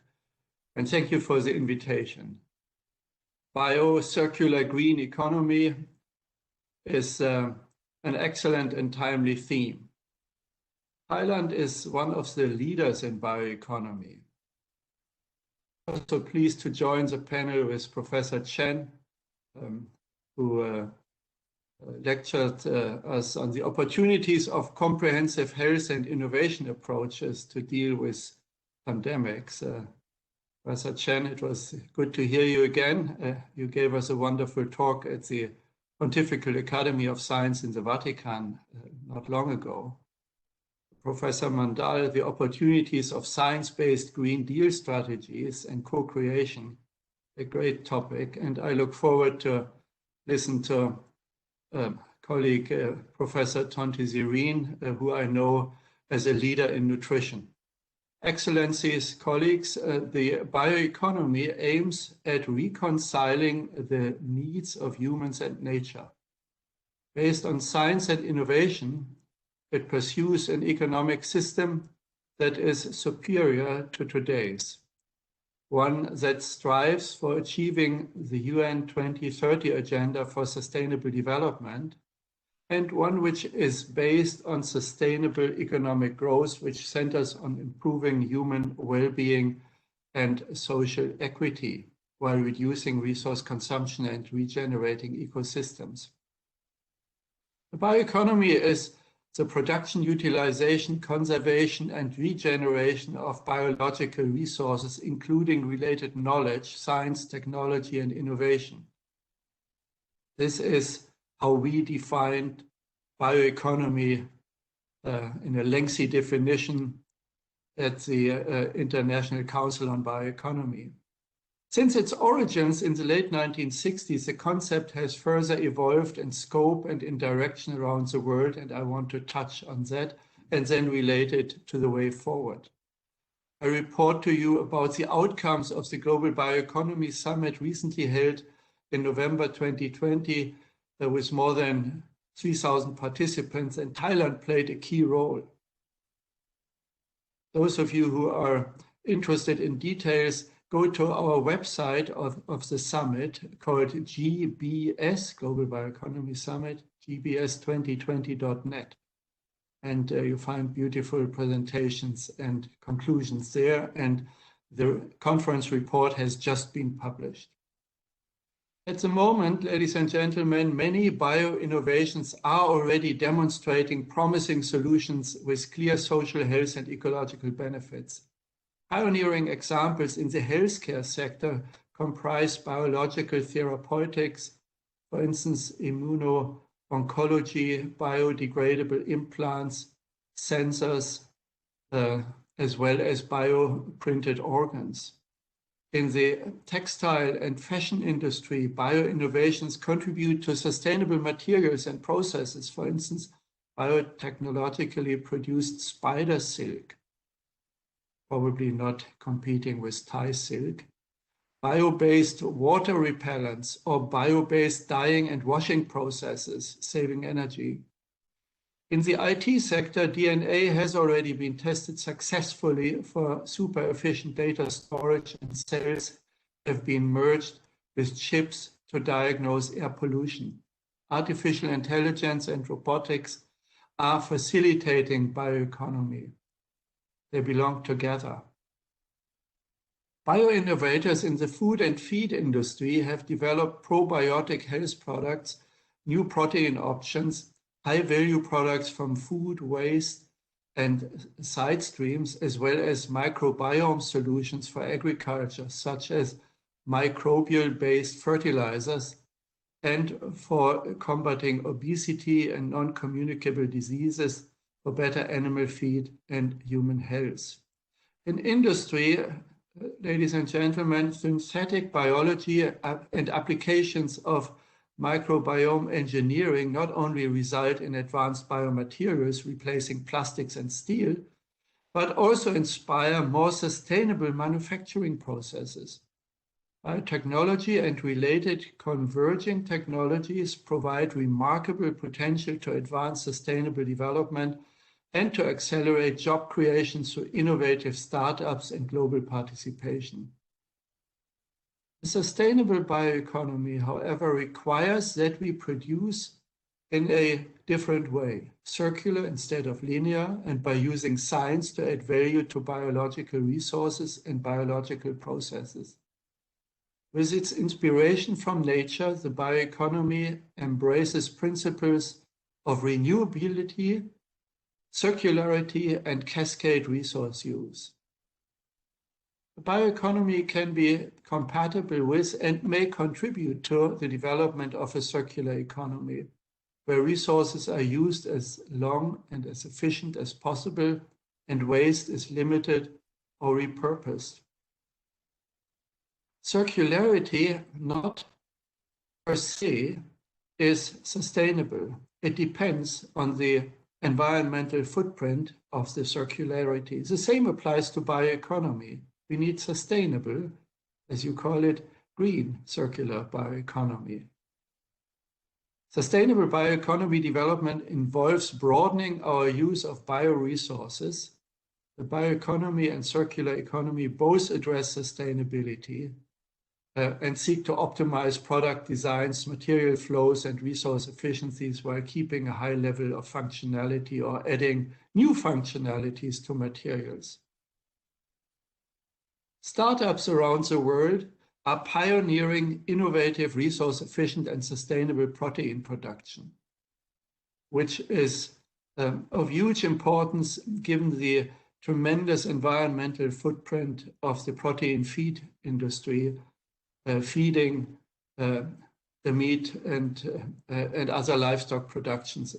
and thank you for the invitation. Bio-circular green economy is an excellent and timely theme. Thailand is one of the leaders in bioeconomy. I'm also pleased to join the panel with Professor Chen, who lectured us on the opportunities of comprehensive health and innovation approaches to deal with pandemics. Professor Chen, it was good to hear you again. You gave us a wonderful talk at the Pontifical Academy of Science in the Vatican not long ago. Professor Mandal, the opportunities of science-based Green Deal strategies and co-creation, a great topic, and I look forward to listen to colleague Professor Tontisirin, who I know as a leader in nutrition. Excellencies, colleagues, the bioeconomy aims at reconciling the needs of humans and nature. Based on science and innovation, it pursues an economic system that is superior to today's, one that strives for achieving the UN 2030 Agenda for Sustainable Development, and one which is based on sustainable economic growth, which centers on improving human well-being and social equity while reducing resource consumption and regenerating ecosystems. The bioeconomy is the production, utilization, conservation, and regeneration of biological resources, including related knowledge, science, technology, and innovation. This is how we defined bioeconomy in a lengthy definition at the International Council on Bioeconomy. Since its origins in the late 1960s, the concept has further evolved in scope and in direction around the world, and I want to touch on that and then relate it to the way forward. I report to you about the outcomes of the Global Bioeconomy Summit recently held in November 2020 with more than 3,000 participants, and Thailand played a key role. Those of you who are interested in details, go to our website of the summit called GBS, Global Bioeconomy Summit, gbs2020.net. And you find beautiful presentations and conclusions there. And the conference report has just been published. At the moment, ladies and gentlemen, many bio-innovations are already demonstrating promising solutions with clear social, health, and ecological benefits. Pioneering examples in the healthcare sector comprise biological therapeutics, for instance, immuno-oncology, biodegradable implants, sensors, as well as bioprinted organs. In the textile and fashion industry, bio-innovations contribute to sustainable materials and processes, for instance, biotechnologically produced spider silk, probably not competing with Thai silk, bio-based water repellents, or bio-based dyeing and washing processes, saving energy. In the IT sector, DNA has already been tested successfully for super efficient data storage, and cells have been merged with chips to diagnose air pollution. Artificial intelligence and robotics are facilitating bioeconomy. They belong together. Bio-innovators in the food and feed industry have developed probiotic health products, new protein options, high-value products from food waste, and side streams, as well as microbiome solutions for agriculture, such as microbial-based fertilizers, and for combating obesity and non-communicable diseases for better animal feed and human health. In industry, ladies and gentlemen, synthetic biology and applications of microbiome engineering not only result in advanced biomaterials replacing plastics and steel, but also inspire more sustainable manufacturing processes. Biotechnology and related converging technologies provide remarkable potential to advance sustainable development and to accelerate job creation through innovative startups and global participation. The sustainable bioeconomy, however, requires that we produce in a different way, circular instead of linear, and by using science to add value to biological resources and biological processes. With its inspiration from nature, the bioeconomy embraces principles of renewability, circularity, and cascade resource use. The bioeconomy can be compatible with and may contribute to the development of a circular economy, where resources are used as long and as efficient as possible, and waste is limited or repurposed. Circularity, not per se, is sustainable. It depends on the environmental footprint of the circularity. The same applies to bioeconomy. We need sustainable, as you call it, green circular bioeconomy. Sustainable bioeconomy development involves broadening our use of bioresources. The bioeconomy and circular economy both address sustainability and seek to optimize product designs, material flows, and resource efficiencies while keeping a high level of functionality or adding new functionalities to materials. Startups around the world are pioneering innovative, resource-efficient, and sustainable protein production, which is of huge importance given the tremendous environmental footprint of the protein feed industry, feeding the meat and other livestock productions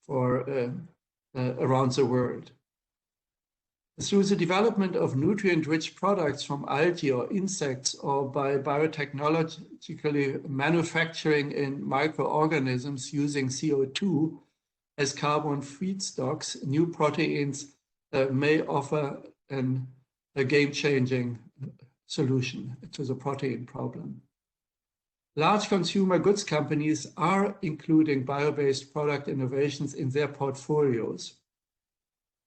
around the world. Through the development of nutrient-rich products from algae or insects, or by biotechnologically manufacturing in microorganisms using CO2 as carbon feedstocks, new proteins may offer a game-changing solution to the protein problem. Large consumer goods companies are including bio-based product innovations in their portfolios,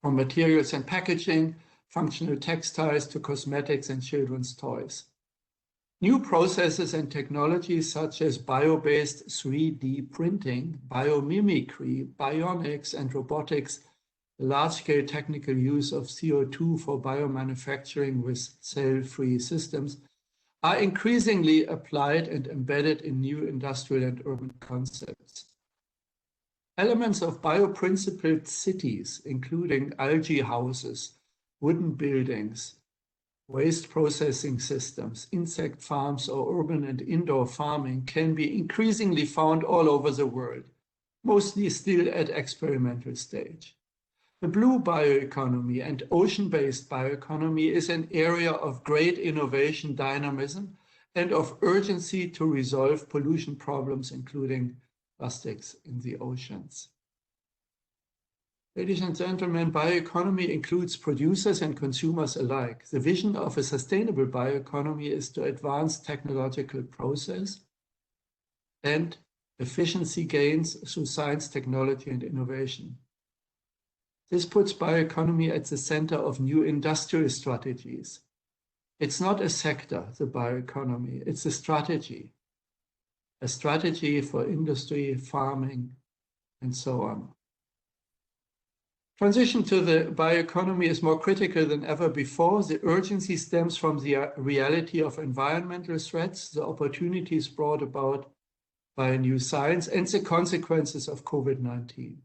from materials and packaging, functional textiles to cosmetics and children's toys. New processes and technologies such as bio-based 3D printing, biomimicry, bionics, and robotics, large-scale technical use of CO2 for biomanufacturing with cell-free systems, are increasingly applied and embedded in new industrial and urban concepts. Elements of bioprincipled cities, including algae houses, wooden buildings, waste processing systems, insect farms, or urban and indoor farming, can be increasingly found all over the world, mostly still at experimental stage. The blue bioeconomy and ocean-based bioeconomy is an area of great innovation, dynamism, and of urgency to resolve pollution problems, including plastics in the oceans. Ladies and gentlemen, bioeconomy includes producers and consumers alike. The vision of a sustainable bioeconomy is to advance technological process and efficiency gains through science, technology, and innovation. This puts bioeconomy at the center of new industrial strategies. It's not a sector, the bioeconomy, it's a strategy for industry, farming, and so on. Transition to the bioeconomy is more critical than ever before. The urgency stems from the reality of environmental threats, the opportunities brought about by new science, and the consequences of COVID-19.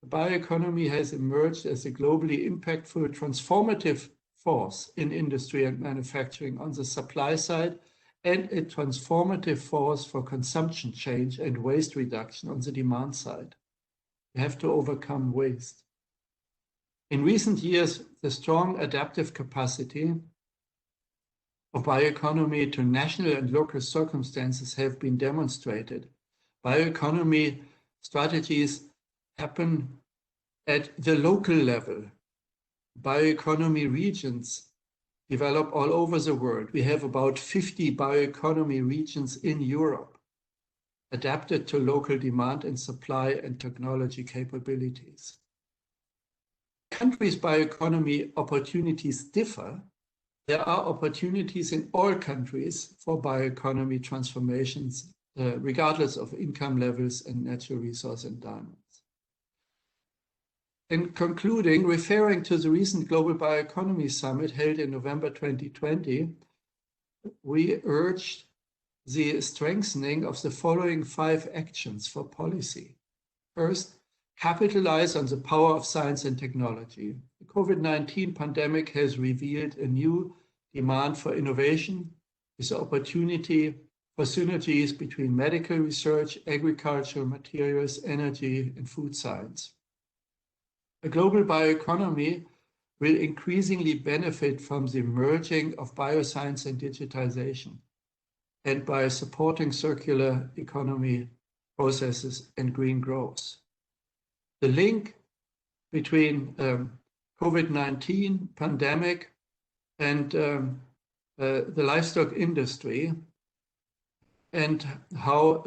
Bioeconomy has emerged as a globally impactful, transformative force in industry and manufacturing on the supply side, and a transformative force for consumption change and waste reduction on the demand side. We have to overcome waste. In recent years, the strong adaptive capacity of bioeconomy to national and local circumstances have been demonstrated. Bioeconomy strategies happen at the local level. Bioeconomy regions develop all over the world. We have about 50 bioeconomy regions in Europe, adapted to local demand and supply and technology capabilities. Countries' bioeconomy opportunities differ. There are opportunities in all countries for bioeconomy transformations, regardless of income levels and natural resource endowments. In concluding, referring to the recent Global Bioeconomy Summit held in November 2020, we urged the strengthening of the following 5 actions for policy. First, capitalize on the power of science and technology. The COVID-19 pandemic has revealed a new demand for innovation with the opportunity for synergies between medical research, agriculture, materials, energy, and food science. A global bioeconomy will increasingly benefit from the merging of bioscience and digitization, and by supporting circular economy processes and green growth. The link between COVID-19 pandemic and the livestock industry, and how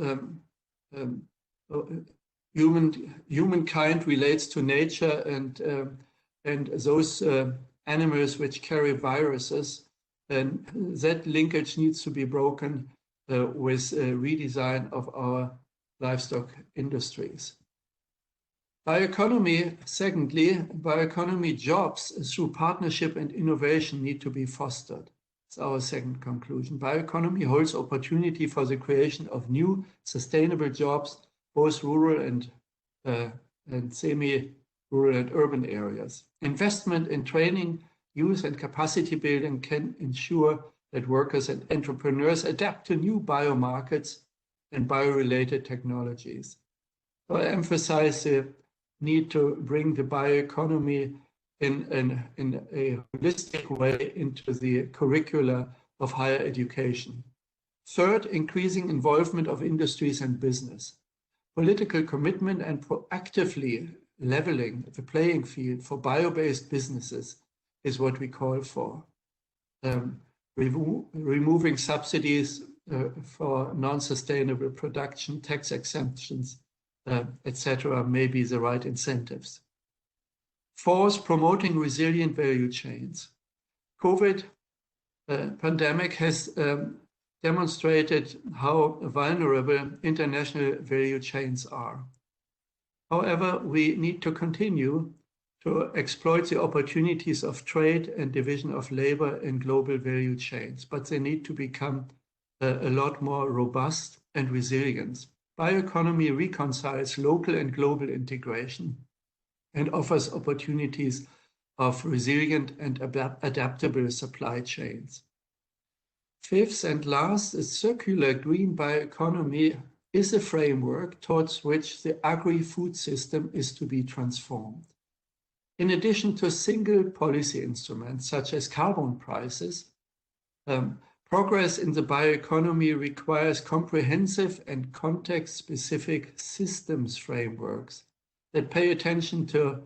humankind relates to nature and those animals which carry viruses, and that linkage needs to be broken with a redesign of our livestock industries. Bioeconomy, secondly, bioeconomy jobs through partnership and innovation need to be fostered. It's our second conclusion. Bioeconomy holds opportunity for the creation of new sustainable jobs, both rural and semi-rural and urban areas. Investment in training, youth, and capacity building can ensure that workers and entrepreneurs adapt to new biomarkets and bio-related technologies. So I emphasize the need to bring the bioeconomy in a holistic way into the curricula of higher education. Third, increasing involvement of industries and business. Political commitment and proactively leveling the playing field for bio-based businesses is what we call for. Removing subsidies for non-sustainable production, tax exemptions, etc., may be the right incentives. Fourth, promoting resilient value chains. COVID pandemic has demonstrated how vulnerable international value chains are. However, we need to continue to exploit the opportunities of trade and division of labor in global value chains, but they need to become a lot more robust and resilient. Bioeconomy reconciles local and global integration and offers opportunities of resilient and adaptable supply chains. Fifth and last, a circular green bioeconomy is a framework towards which the agri-food system is to be transformed. In addition to single policy instruments such as carbon prices, progress in the bioeconomy requires comprehensive and context-specific systems frameworks that pay attention to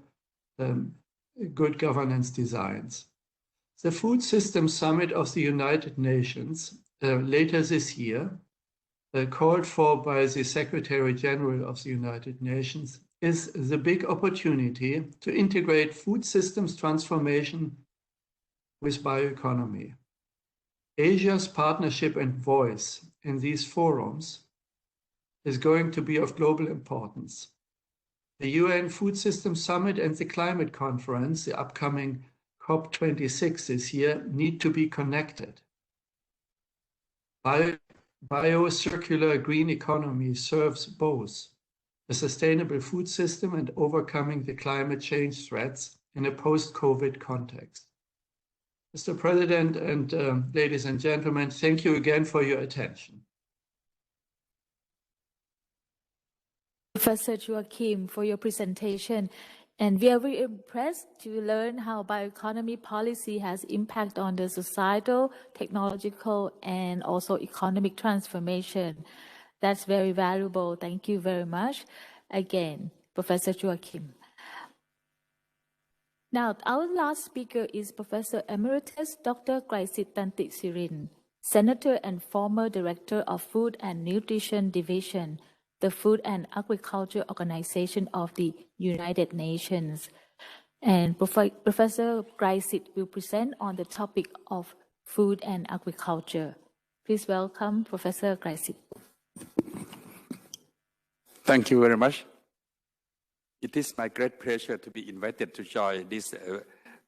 good governance designs. The Food Systems Summit of the United Nations later this year, called for by the Secretary General of the United Nations, is the big opportunity to integrate food systems transformation with bioeconomy. Asia's partnership and voice in these forums is going to be of global importance. The UN Food Systems Summit and the Climate Conference, the upcoming COP26 this year, need to be connected. Bio-circular green economy serves both a sustainable food system, and overcoming the climate change threats in a post-COVID context. Mr. President and ladies and gentlemen, thank you again for your attention. Professor Joachim, for your presentation. And we are very impressed to learn how bioeconomy policy has impact on the societal, technological, and also economic transformation. That's very valuable. Thank you very much. Again, Professor Joachim. Now, our last speaker is Professor Emeritus Dr. Kraisid Tontisirin, Senator and former Director of Food and Nutrition Division, the Food and Agriculture Organization of the United Nations. And Professor Kraisid will present on the topic of food and agriculture. Please welcome Professor Kraisid. Thank you very much. It is my great pleasure to be invited to join this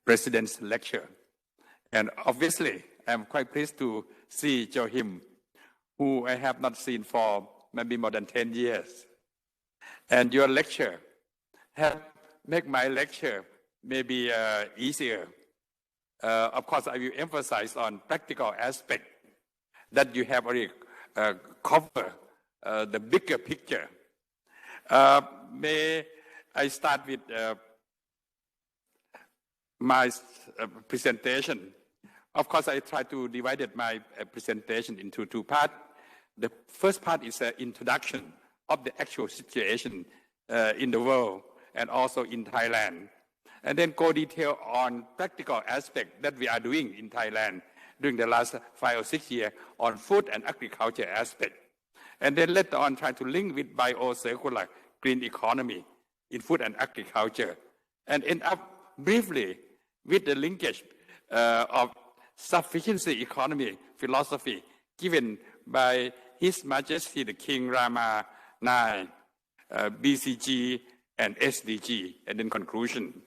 President's lecture. And obviously, I'm quite pleased to see Joachim, who I have not seen for maybe more than 10 years. And your lecture have made my lecture maybe easier. Of course, I will emphasize on practical aspect that you have already covered the bigger picture. May I start with my presentation. Of course, I try to divide my presentation into two parts. The first part is an introduction of the actual situation in the world and also in Thailand. And then go detail on practical aspects that we are doing in Thailand during the last 5 or 6 years on food and agriculture aspect. And then later on try to link with bio-circular green economy in food and agriculture. And end up briefly with the linkage of sufficiency economy philosophy given by His Majesty the King Rama IX, BCG and SDG, and then conclusion.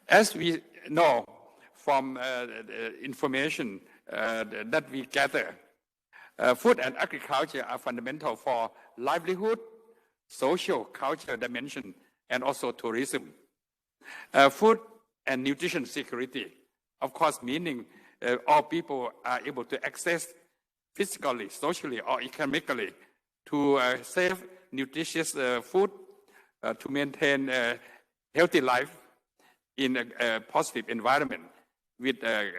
As we know from the information that we gather, food and agriculture are fundamental for livelihood, social, cultural dimension, and also tourism. Food and nutrition security, of course, meaning all people are able to access physically, socially, or economically to safe, nutritious food to maintain a healthy life in a positive environment with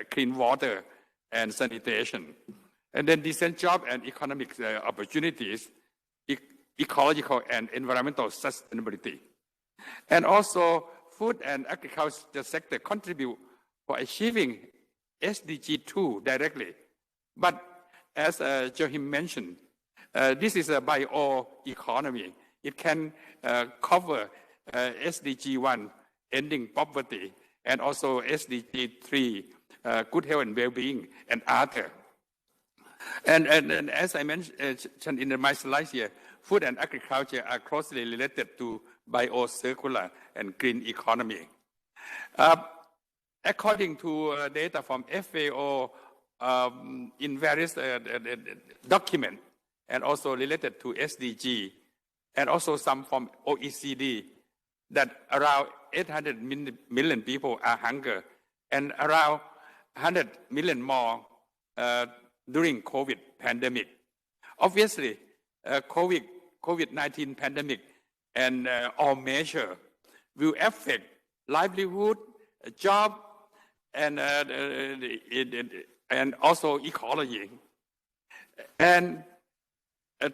clean water and sanitation. And then decent job and economic opportunities, ecological and environmental sustainability. And also food and agriculture sector contribute for achieving SDG 2 directly. But as Joachim mentioned, this is a bioeconomy. It can cover SDG 1, ending poverty, and also SDG 3, good health and well-being, and other. And as I mentioned in my slides here, food and agriculture are closely related to bio-circular and green economy. According to data from FAO in various documents, and also related to SDG, and also some from OECD, that around 800 million people are hungry, and around 100 million more during COVID pandemic. Obviously, COVID-19 pandemic and all measures will affect livelihood, job, and also ecology. And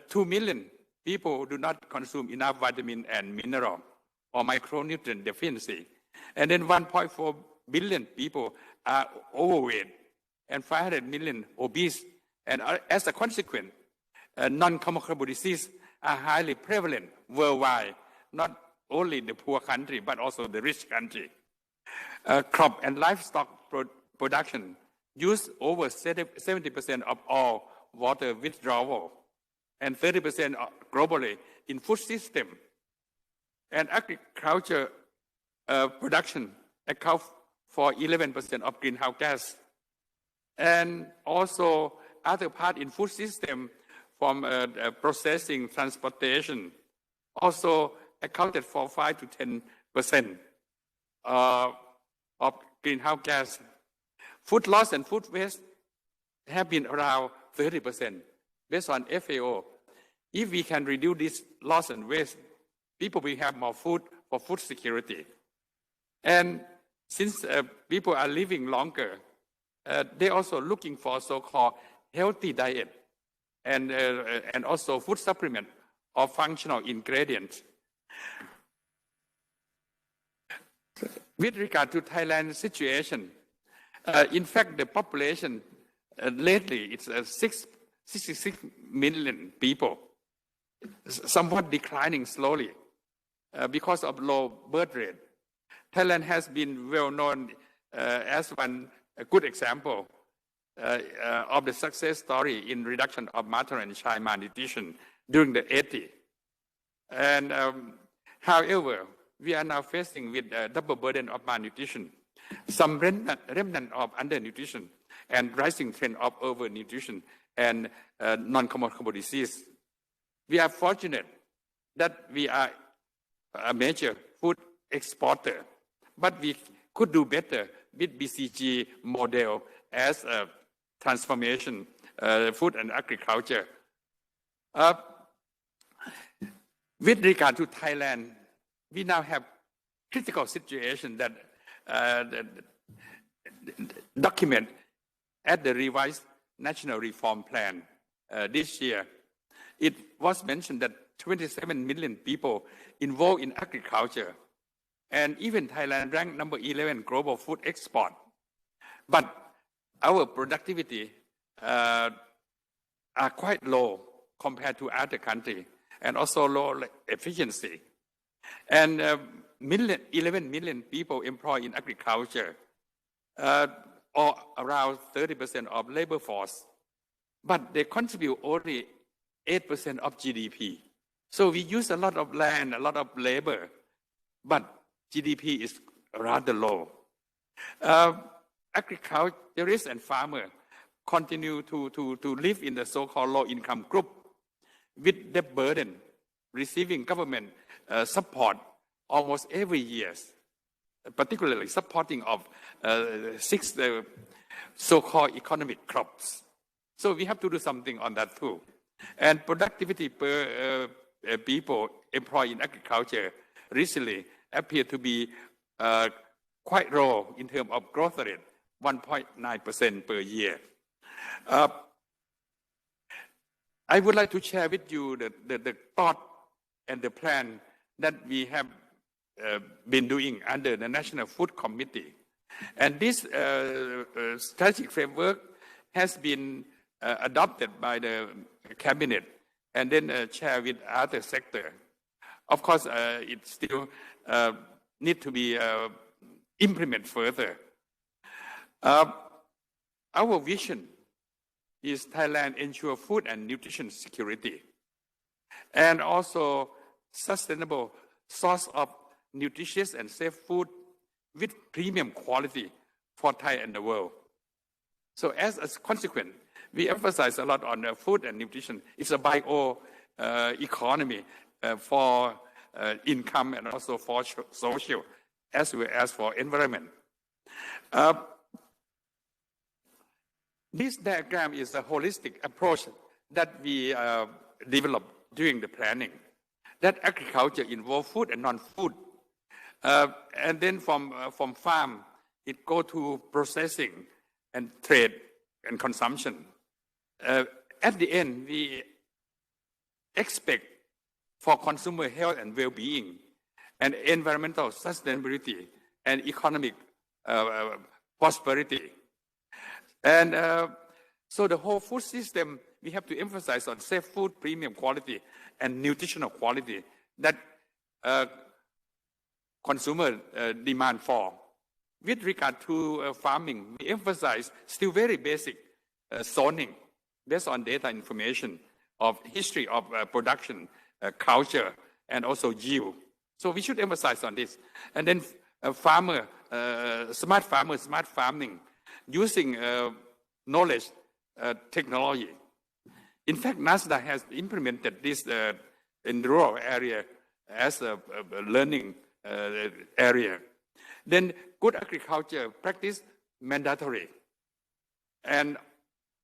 2 million people do not consume enough vitamin and mineral or micronutrient deficiency. And then 1.4 billion people are overweight and 500 million obese. And as a consequence, non-communicable diseases are highly prevalent worldwide, not only in the poor country, but also the rich country. Crop and livestock production use over 70% of all water withdrawal and 30% globally in food system. And agriculture production accounts for 11% of greenhouse gas. And also other part in food system from processing, transportation, also accounted for 5 to 10% of greenhouse gas. Food loss and food waste have been around 30% based on FAO. If we can reduce this loss and waste, people will have more food for food security. And since people are living longer, they're also looking for so-called healthy diet and also food supplement or functional ingredients. With regard to Thailand's situation, in fact, the population lately it's 66 million people, somewhat declining slowly because of low birth rate. Thailand has been well known as one good example of the success story in reduction of maternal and child malnutrition during the 80s. And however, we are now facing with a double burden of malnutrition, some remnant of undernutrition, and rising trend of overnutrition and non-communicable disease. We are fortunate that we are a major food exporter, but we could do better with BCG model as a transformation, food and agriculture. With regard to Thailand, we now have critical situation that document at the revised National Reform Plan this year. It was mentioned that 27 million people involved in agriculture, and even Thailand ranked number 11 global food export. But our productivity are quite low compared to other countries, and also low efficiency. And 11 million people employed in agriculture, or around 30% of labor force, but they contribute only 8% of GDP. So we use a lot of land, a lot of labor, but GDP is rather low. Agriculturists and farmers continue to live in the so-called low-income group with the burden receiving government support almost every year, particularly supporting of 6 so-called economic crops. So we have to do something on that too. And productivity per people employed in agriculture recently appear to be quite low in terms of growth rate, 1.9% per year. I would like to share with you the thought and the plan that we have been doing under the National Food Committee. And this strategic framework has been adopted by the cabinet and then shared with other sectors. Of course, it still needs to be implemented further. Our vision is Thailand ensure food and nutrition security, and also sustainable source of nutritious and safe food with premium quality for Thai and the world. So as a consequence, we emphasize a lot on food and nutrition. It's a bioeconomy for income and also for social, as well as for environment. This diagram is a holistic approach that we developed during the planning. That agriculture involves food and non-food. And then from farm, it go to processing and trade and consumption. At the end, we expect for consumer health and well-being and environmental sustainability and economic prosperity. And so the whole food system, we have to emphasize on safe food, premium quality, and nutritional quality that consumer demand for. With regard to farming, we emphasize still very basic zoning based on data information of history of production, culture, and also yield. So we should emphasize on this. And then smart farming, using knowledge, technology. In fact, NASDAQ has implemented this in rural area as a learning area. Then good agriculture practice mandatory. And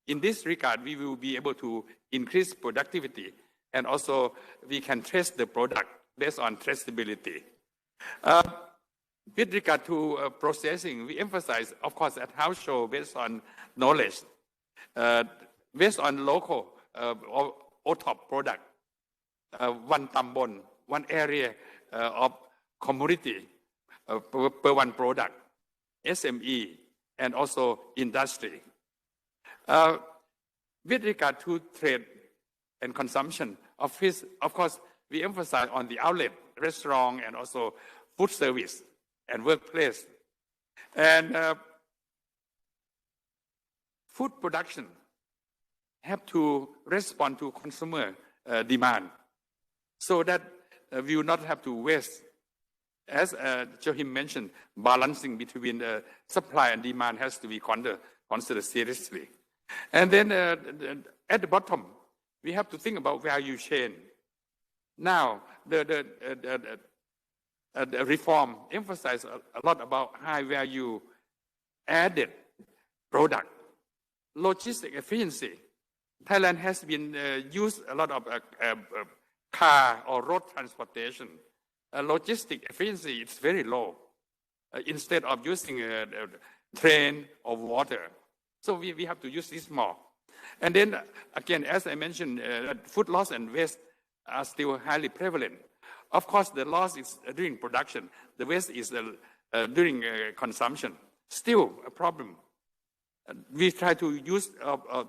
in this regard, we will be able to increase productivity, and also we can trace the product based on traceability. With regard to processing, we emphasize, of course, at house show based on knowledge, based on local or top product, one tambon, one area of community per one product, SME, and also industry. With regard to trade and consumption of fish, of course, we emphasize on the outlet, restaurant, and also food service and workplace. And food production have to respond to consumer demand so that we will not have to waste. As Joachim mentioned, balancing between supply and demand has to be considered seriously. And then at the bottom, we have to think about value chain. Now, the reform emphasizes a lot about high value added product, logistic efficiency. Thailand has been used a lot of car or road transportation. Logistic efficiency is very low instead of using train or water. So we have to use this more. And then again, as I mentioned, food loss and waste are still highly prevalent. Of course, the loss is during production. The waste is during consumption. Still a problem. We try to use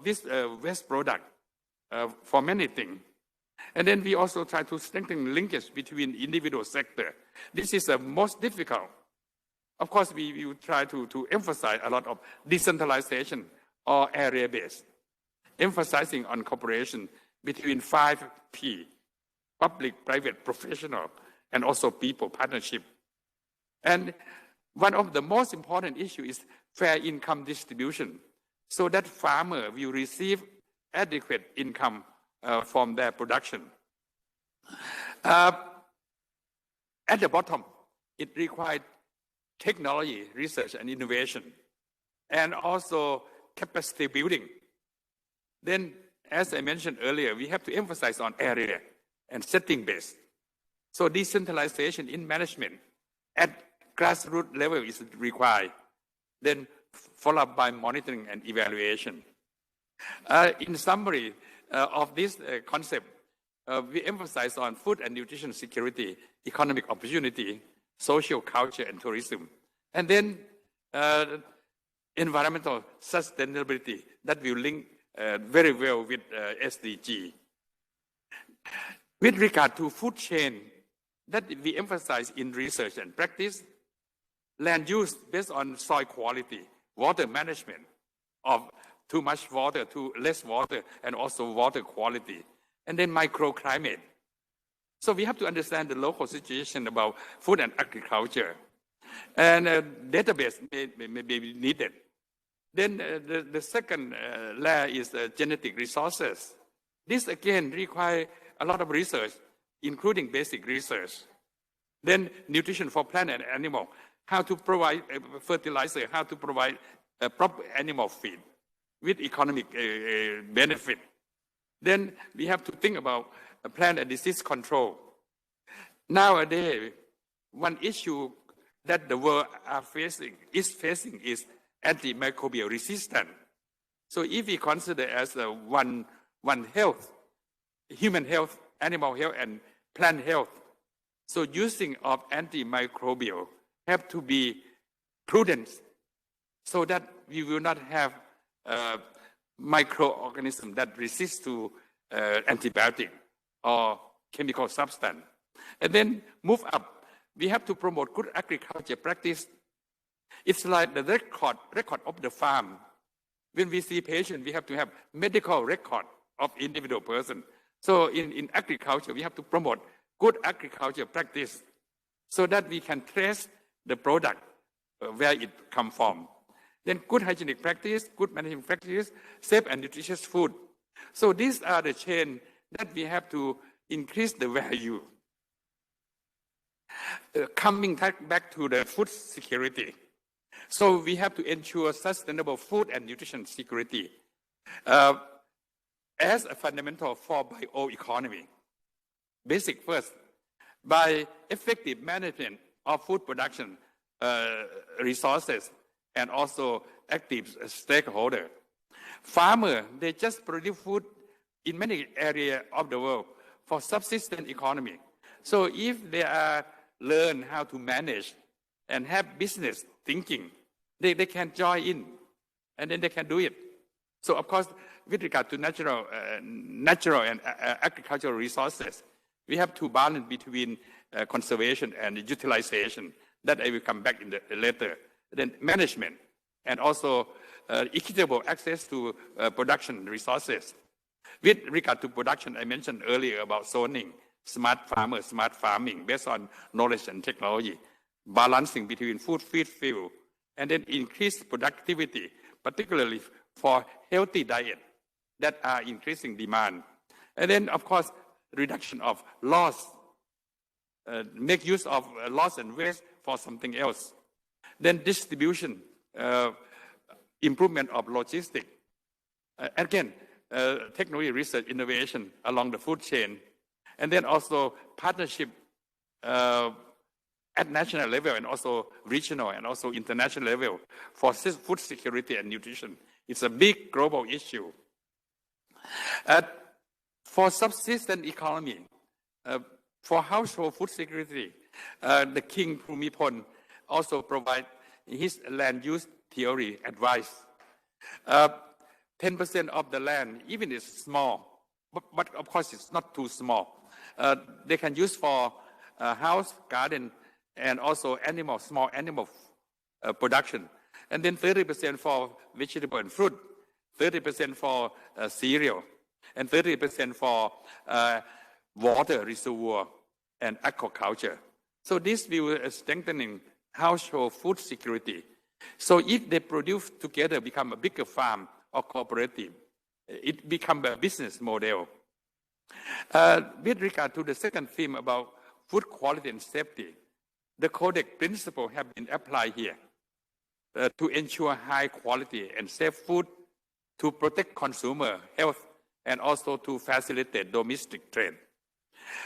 this waste product for many things. And then we also try to strengthen linkage between individual sector. This is the most difficult. Of course, we will try to emphasize a lot of decentralization or area-based, emphasizing on cooperation between 5P, public, private, professional, and also people partnership. And one of the most important issues is fair income distribution, so that farmer will receive adequate income from their production. At the bottom, it requires technology, research, and innovation, and also capacity building. Then, as I mentioned earlier, we have to emphasize on area and setting based. So decentralization in management at grassroots level is required, then followed by monitoring and evaluation. In summary of this concept, we emphasize on food and nutrition security, economic opportunity, social culture, and tourism. And then environmental sustainability that will link very well with SDG. With regard to food chain, that we emphasize in research and practice, land use based on soil quality, water management of too much water, too less water, and also water quality, and then microclimate. So we have to understand the local situation about food and agriculture, and a database may be needed. Then the second layer is genetic resources. This again requires a lot of research, including basic research. Then nutrition for plant and animal, how to provide fertilizer, how to provide proper animal feed with economic benefit. Then we have to think about plant and disease control. Nowadays, one issue that the world is facing is antimicrobial resistance. So if we consider as one health, human health, animal health, and plant health, so using of antimicrobial have to be prudent so that we will not have microorganisms that resist to antibiotic or chemical substance. And then move up, we have to promote good agriculture practice. It's like the record of the farm. When we see patients, we have to have medical record of individual person. So in agriculture, we have to promote good agriculture practice so that we can trace the product where it comes from. Then good hygienic practice, good management practice, safe and nutritious food, So these are the chain that we have to increase the value. Coming back to the food security. So we have to ensure sustainable food and nutrition security as a fundamental for bioeconomy. Basic first, by effective management of food production resources and also active stakeholder. Farmers, they just produce food in many areas of the world for subsistence economy. So if they learn how to manage and have business thinking, they can join in and then they can do it. So of course, with regard to natural and agricultural resources, we have to balance between conservation and utilization. That I will come back in the later. Then management and also equitable access to production resources. With regard to production, I mentioned earlier about zoning, smart farmers, smart farming based on knowledge and technology, balancing between food, feed, fuel, and then increased productivity, particularly for healthy diet that are increasing demand. And then, of course, reduction of loss, make use of loss and waste for something else. Then distribution, improvement of logistics. Again, technology, research, innovation along the food chain. And then also partnership at national level and also regional and also international level for food security and nutrition. It's a big global issue. For subsistence economy, for household food security, the King Bhumibol also provide his land use theory advice. 10% of the land, even is small, but of course it's not too small. They can use for house, garden, and also small animal production. And then 30% for vegetable and fruit, 30% for cereal, and 30% for water reservoir and aquaculture. So this will strengthening household food security. So if they produce together, become a bigger farm or cooperative, it becomes a business model. With regard to the second theme about food quality and safety, the Codex principle have been applied here to ensure high quality and safe food, to protect consumer health, and also to facilitate domestic trade.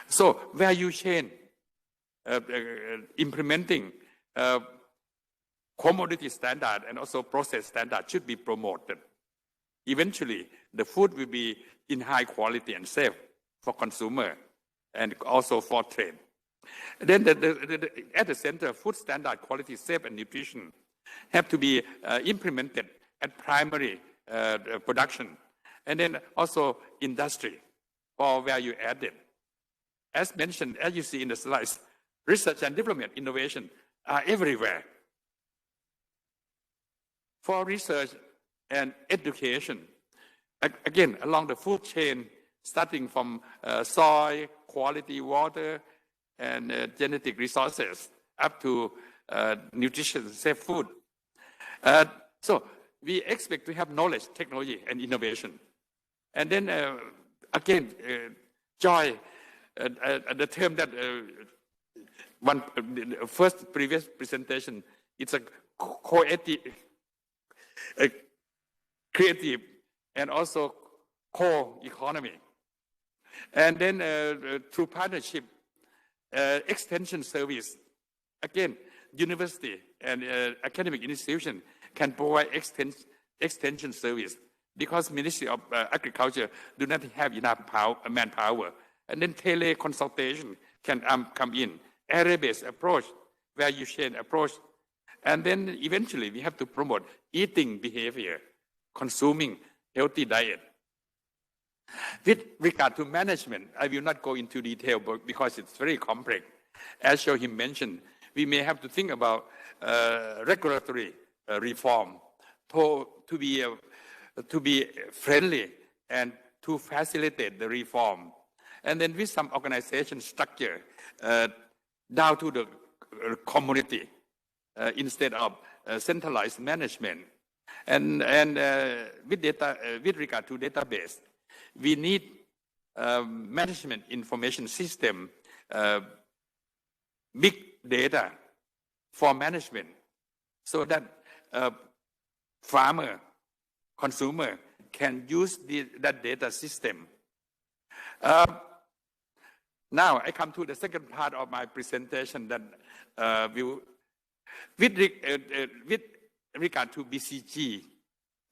So value chain, implementing commodity standard and also process standard should be promoted. Eventually, the food will be in high quality and safe for consumer and also for trade. Then at the center, food standard, quality, safe, and nutrition have to be implemented at primary production, and then also industry for value added. As mentioned, as you see in the slides, research and development innovation are everywhere. For research and education, again, along the food chain, starting from soil, quality water, and genetic resources, up to nutrition, safe food. So we expect to have knowledge, technology, and innovation. And then, again, joy, the term that first previous presentation, it's a creative and also core economy. And then through partnership, extension service, again, university and academic institution can provide extension service because Ministry of Agriculture do not have enough manpower. And then tele-consultation can come in, area-based approach, value chain approach. And then eventually we have to promote eating behavior, consuming healthy diet. With regard to management, I will not go into detail because it's very complex. As Joachim mentioned, we may have to think about regulatory reform to be friendly and to facilitate the reform. And then with some organization structure down to the community instead of centralized management. And with regard to database, we need management information system, big data for management, so that farmer, consumer can use that data system. Now I come to the second part of my presentation that with regard to BCG,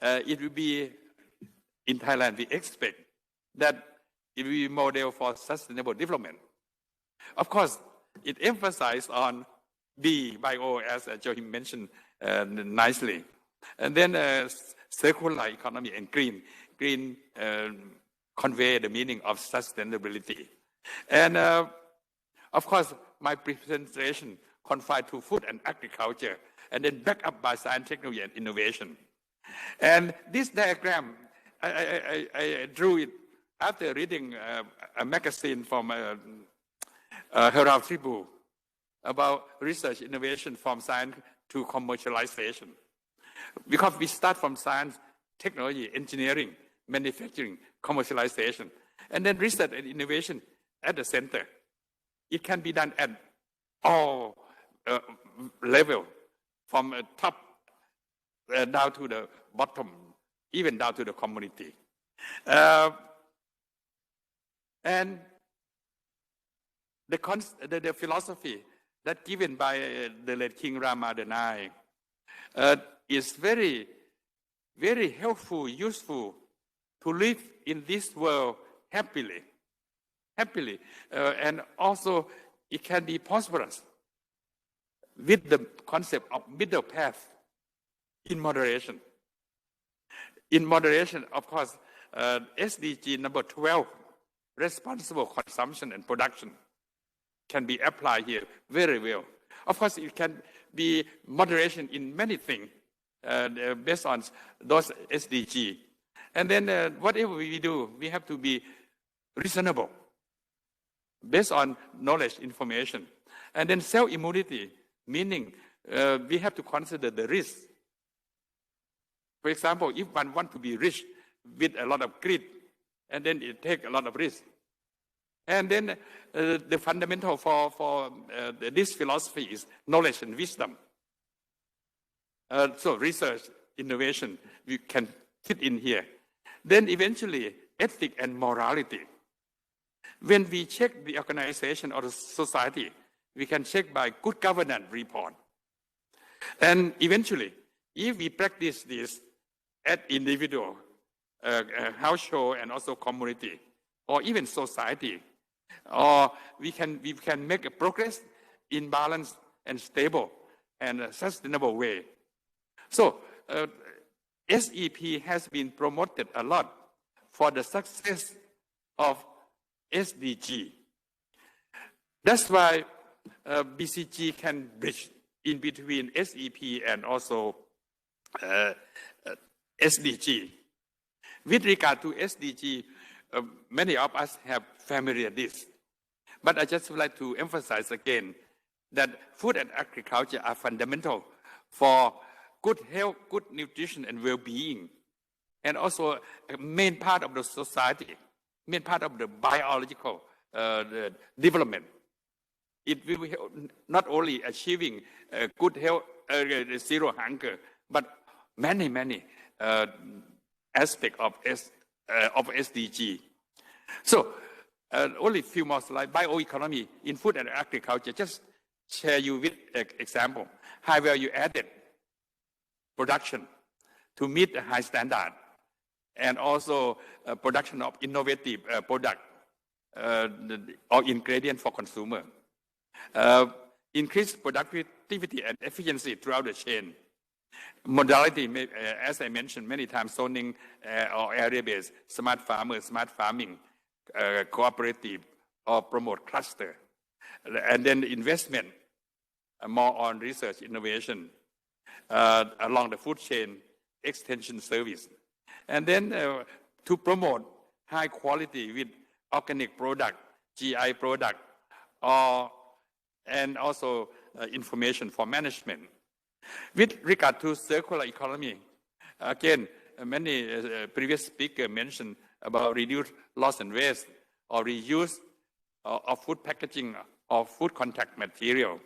it will be in Thailand. We expect that it will be a model for sustainable development. Of course, it emphasizes on bio, as Joachim mentioned nicely, and then circular economy and green convey the meaning of sustainability. And of course, my presentation confined to food and agriculture, and then backed up by science, technology, and innovation. And this diagram, I drew it after reading a magazine from Herald Tribune about research innovation from science to commercialization. Because we start from science, technology, engineering, manufacturing, commercialization, and then research and innovation at the center. It can be done at all level, from top down to the bottom, even down to the community. And the philosophy that given by the late King Rama IX is very, very helpful, useful to live in this world happily, and also it can be prosperous with the concept of middle path in moderation. In moderation, of course, SDG number 12, responsible consumption and production, can be applied here very well. Of course, it can be moderation in many things based on those SDG. And then whatever we do, we have to be reasonable based on knowledge, information. And then self-immunity, meaning we have to consider the risk. For example, if one wants to be rich with a lot of greed, and then it takes a lot of risk. And then the fundamental for this philosophy is knowledge and wisdom. So research, innovation, we can fit in here. Then eventually, ethics and morality. When we check the organization or the society, we can check by good governance report. And eventually, if we practice this at individual, household, and also community, or even society, or we can make a progress in balanced and stable and sustainable way. So SEP has been promoted a lot for the success of SDG. That's why BCG can bridge in between SEP and also SDG. With regard to SDG, many of us have familiar this, but I just would like to emphasize again that food and agriculture are fundamental for good health, good nutrition, and well-being, and also a main part of the society, main part of the biological development. It will help not only achieving good health, zero hunger, but many aspects of SDG. So only a few more slides. Bioeconomy in food and agriculture. Just share you with an example. High value added production to meet a high standard, and also production of innovative product or ingredient for consumer. Increase productivity and efficiency throughout the chain. Modality, as I mentioned many times, zoning or area-based, smart farmers, smart farming, cooperative, or promote cluster. And then investment, more on research, innovation, along the food chain, extension service. And then to promote high quality with organic product, GI product, and also information for management. With regard to circular economy, again, many previous speakers mentioned about reduce loss and waste or reuse of food packaging or food contact material,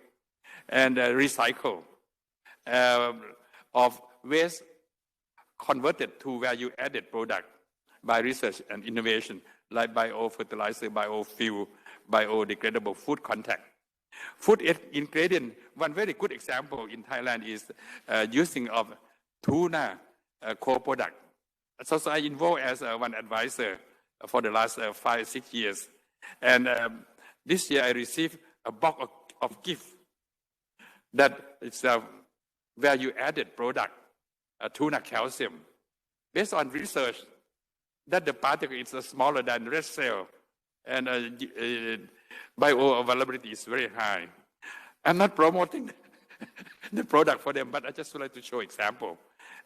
and recycle of waste converted to value-added product by research and innovation like biofertilizer, biofuel, biodegradable food contact. Food ingredient, one very good example in Thailand is using of tuna co-product. So I involved as one advisor for the last 5-6 years. And this year I received a box of gift that it's a value-added product, tuna calcium, based on research that the particle is smaller than red cell and bioavailability is very high. I'm not promoting the product for them, but I just would like to show example.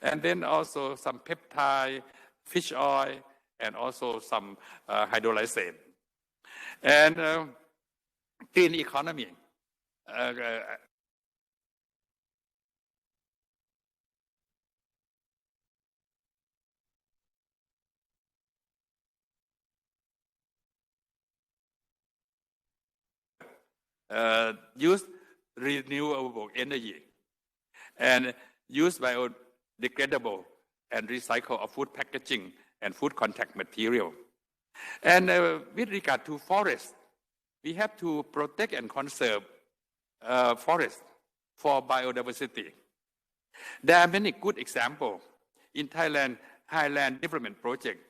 And then also some peptide, fish oil, and also some hydrolysate. And clean economy. Use renewable energy and use biodegradable and recycle of food packaging and food contact material. And with regard to forest, we have to protect and conserve forest for biodiversity. There are many good examples in Thailand, Highland Development Project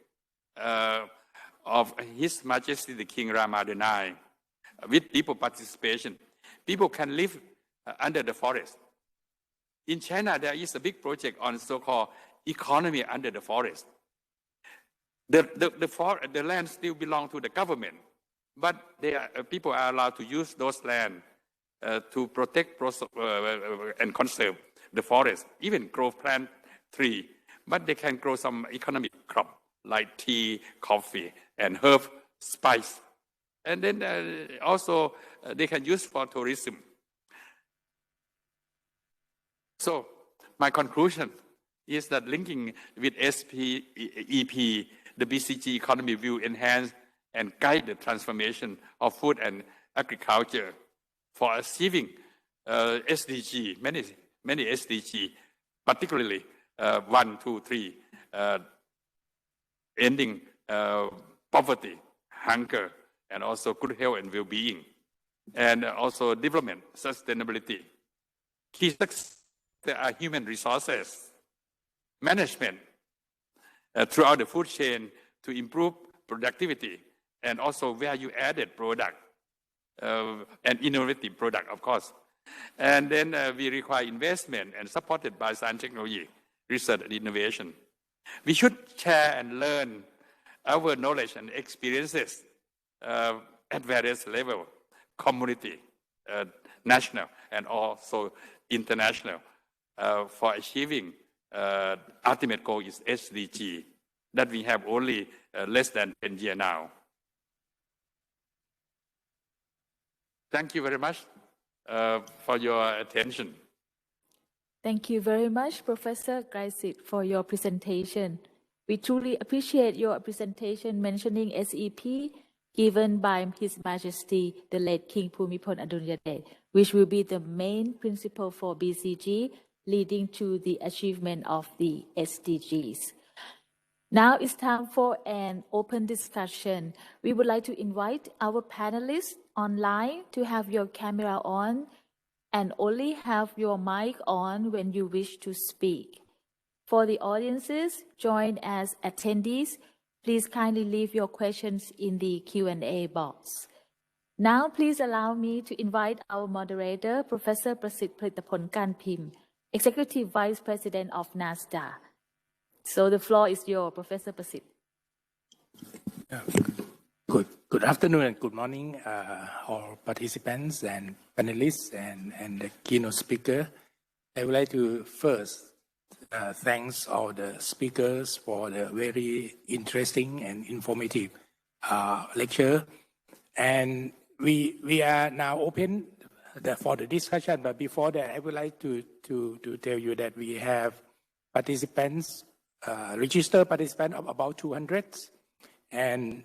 of His Majesty the King Rama IX. With people participation, people can live under the forest. In China, there is a big project on so-called economy under the forest. The land still belongs to the government, but people are allowed to use those land to protect and conserve the forest, even grow plant tree, but they can grow some economic crop like tea, coffee, and herb, spice. And then also they can use for tourism. So my conclusion is that linking with SPEP, the BCG economy will enhance and guide the transformation of food and agriculture for achieving SDG, many SDG, particularly 1, 2, 3, ending poverty, hunger, and also good health and well-being, and also development, sustainability. Key success are human resources, management throughout the food chain to improve productivity, and also value-added product and innovative product, of course. And then we require investment and supported by science, technology, research, and innovation. We should share and learn our knowledge and experiences at various levels, community, national, and also international, for achieving ultimate goal is SDG, that we have only less than 10 years now. Thank you very much for your attention. Thank you very much, Professor Kraisid, for your presentation. We truly appreciate your presentation mentioning SEP given by His Majesty the late King Bhumibol Adulyadej, which will be the main principle for BCG, leading to the achievement of the SDGs. Now it's time for an open discussion. We would like to invite our panelists online to have your camera on and only have your mic on when you wish to speak. For the audiences joined as attendees, please kindly leave your questions in the Q&A box. Now, please allow me to invite our moderator, Professor Prasid Pritapon Kanpim, Executive Vice President of NASDA. So the floor is yours, Professor Prasid. Good afternoon and good morning, all participants and panelists and the keynote speaker. I would like to first thanks all the speakers for the very interesting and informative lecture. And we are now open for the discussion. But before that, I would like to tell you that we have participants, registered participants of about 200. and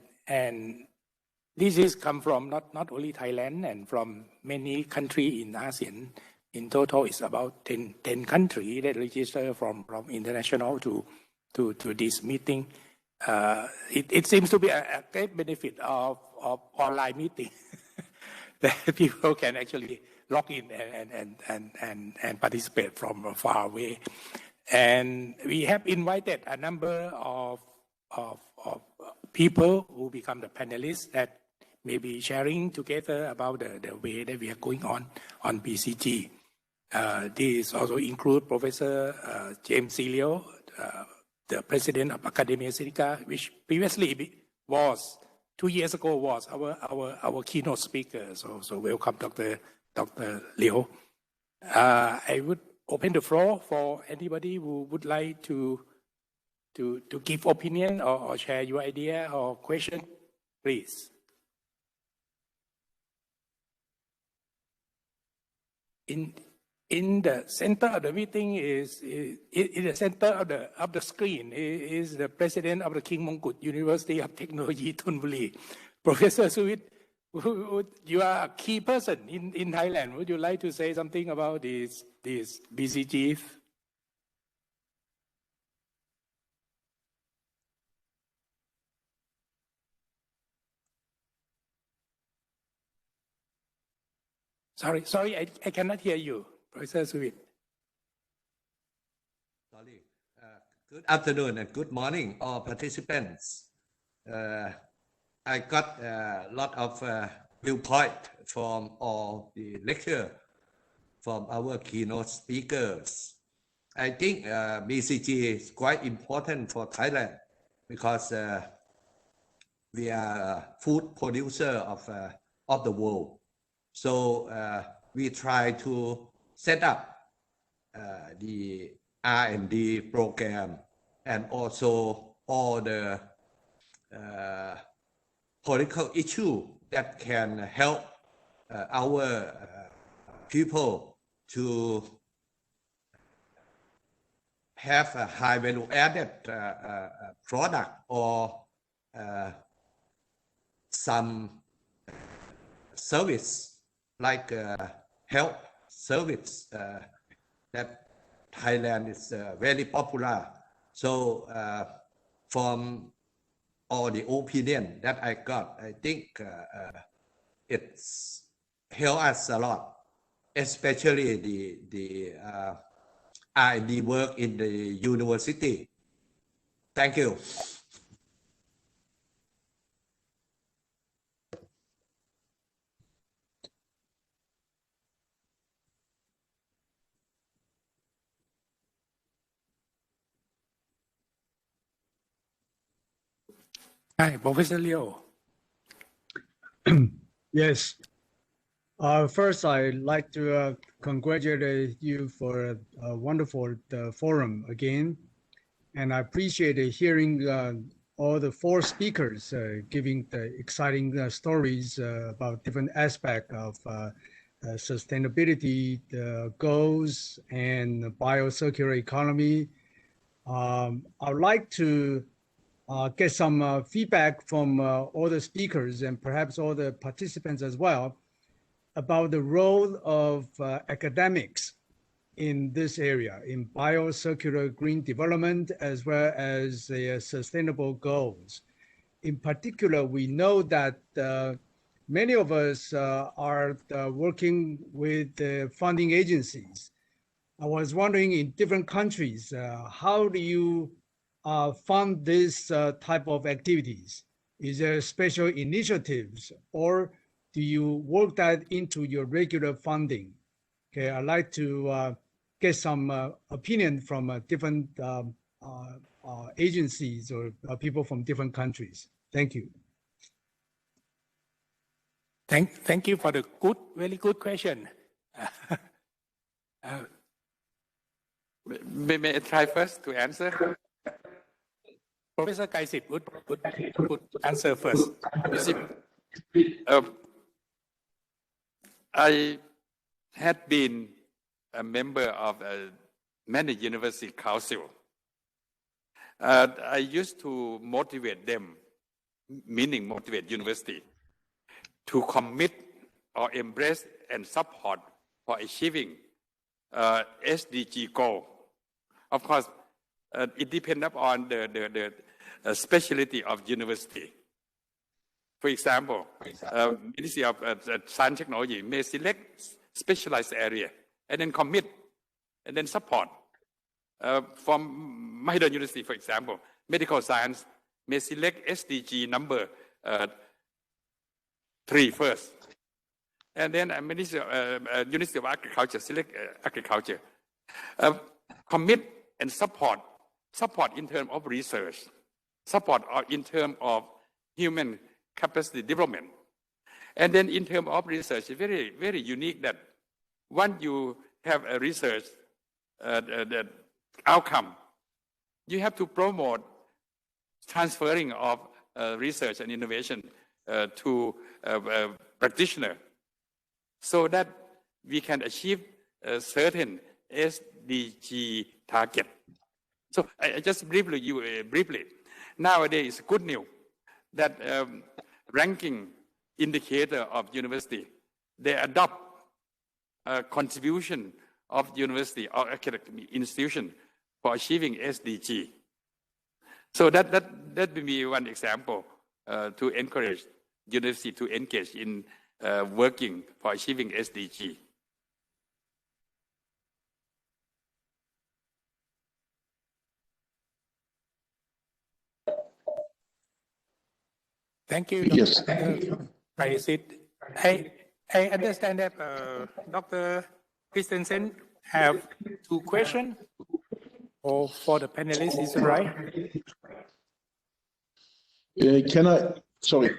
this is come from not only Thailand and from many countries in ASEAN. In total, it's about 10 countries that register from international to this meeting. It seems to be a great benefit of online meeting that people can actually log in and participate from far away. And we have invited a number of people who become the panelists that may be sharing together about the way that we are going on BCG. These also include Professor James Silio, the president of Academia Sinica, which previously was 2 years ago was our keynote speaker. So welcome, Dr. Liu. I would open the floor for anybody who would like to give opinion or share your idea or question, please. In the center of the meeting in the center of the screen is the president of the King Mongkut University of Technology, Thonburi, Professor Suwit. You are a key person in Thailand. Would you like to say something about these BCGs? Sorry, I cannot hear you, Professor Suwit. Sorry. Good afternoon and good morning, all participants. I got a lot of viewpoint from all the lecture from our keynote speakers. I think BCG is quite important for Thailand because we are a food producer of the world. So we try to set up the R&D program and also all the political issue that can help our people to have a high value added product or some service like health service that Thailand is very popular. So from all the opinion that I got, I think it's helped us a lot, especially the R&D work in the university. Thank you. Hi, Professor Liu. Yes. First, I'd like to congratulate you for a wonderful forum again. And I appreciate hearing all the 4 speakers giving the exciting stories about different aspects of sustainability, the goals, and biocircular economy. I would like to get some feedback from all the speakers and perhaps all the participants as well about the role of academics in this area, in biocircular green development, as well as the sustainable goals. In particular, we know that many of us are working with the funding agencies. I was wondering, in different countries, how do you fund this type of activities? Is there special initiatives, or do you work that into your regular funding? Okay, I'd like to get some opinion from different agencies or people from different countries. Thank you. Thank you for the very good question. May I try first to answer? Professor Kraisid would answer first. I had been a member of many university council. I used to motivate them meaning motivate university to commit or embrace and support for achieving SDG goal. Of course, it depends upon the specialty of university. For example, Ministry of Science and Technology may select specialized area and then commit and then support. From Mahidol University, for example, medical science may select SDG number 3 first. And then University of Agriculture select agriculture. Commit and support in terms of research, support in terms of human capacity development. And then in terms of research, it's very, very unique that once you have a research that outcome, you have to promote transferring of research and innovation to practitioner so that we can achieve a certain SDG target. So I just briefly. Nowadays, good news that ranking indicator of university, they adopt a contribution of university or academic institution for achieving SDG. So that will be one example to encourage university to engage in working for achieving SDG. Thank you, Yes. Dr. Kraisid. I understand that Dr. Christensen have 2 questions for the panelists, is that right? Sorry.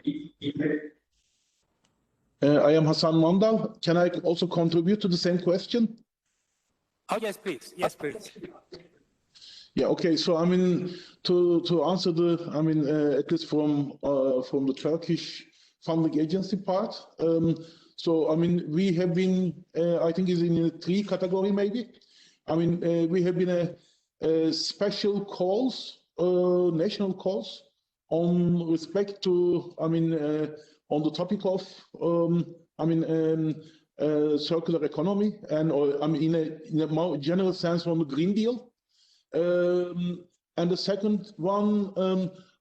I am Hasan Mandal. Can I also contribute to the same question? Oh, yes, please. Yes, please. Yeah, okay. So, I mean, to answer at least from the Turkish funding agency part. So, I mean, we have been, I think is in 3 category maybe. I mean, we have been special calls, national calls on respect to, on the topic of, circular economy and, in a more general sense on the Green Deal. And the second one,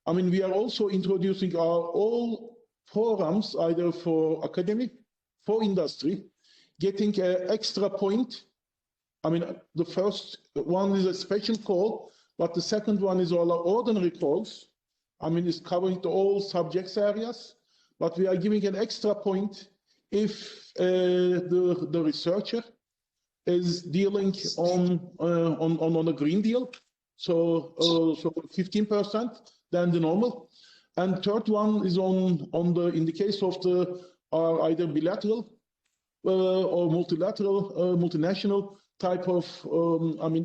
we are also introducing our all forums, either for academic, for industry, getting an extra point. The first one is a special call, but the second one is all our ordinary calls. It's covering all subjects areas, but we are giving an extra point if the researcher is dealing on a Green Deal, so 15% than the normal. And third one is on the in the case of the either bilateral or multilateral, multinational type of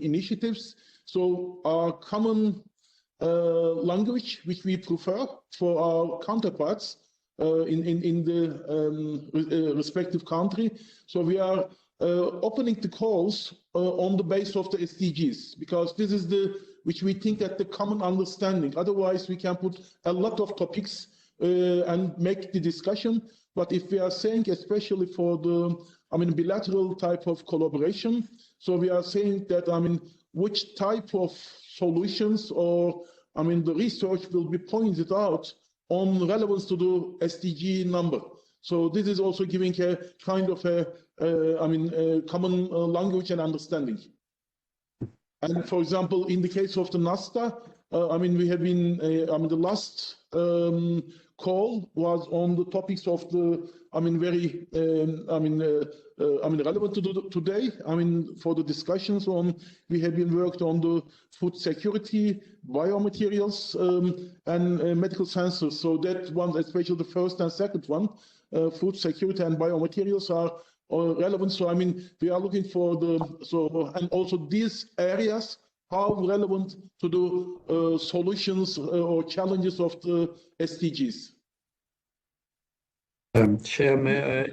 initiatives. So our common language, which we prefer for our counterparts in the respective country. So we are opening the calls on the base of the SDGs, because this is which we think at the common understanding. Otherwise, we can put a lot of topics and make the discussion. But if we are saying, especially for the bilateral type of collaboration, so we are saying that which type of solutions or the research will be pointed out on relevance to the SDG number. So this is also giving a kind of a common language and understanding. And for example, in the case of the NASTA, we have been, the last call was on the topics of the, very, relevant to today. For the discussions on, we have been worked on the food security, biomaterials, and medical sciences. So that one, especially the first and second one, food security and biomaterials are relevant. So we are looking for and also these areas are relevant to the solutions or challenges of the SDGs. Chair, may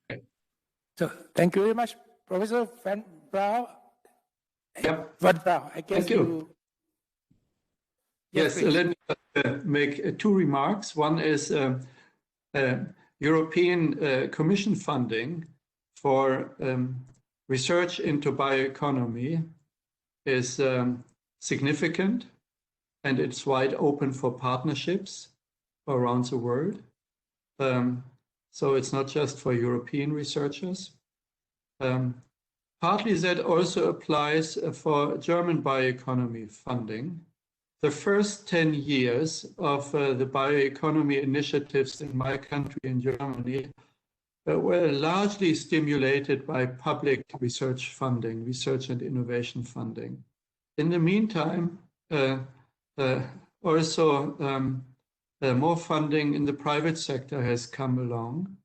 I? So thank you very much, Professor Van Braun. Yep. Van Braun, I guess Thank you. Yes, please. let me make two remarks. One is European Commission funding for research into bioeconomy is significant, and it's wide open for partnerships around the world. So it's not just for European researchers. Partly that also applies for German bioeconomy funding. The first 10 years of the bioeconomy initiatives in my country, in Germany, were largely stimulated by public research funding, research and innovation funding. In the meantime, also more funding in the private sector has come along.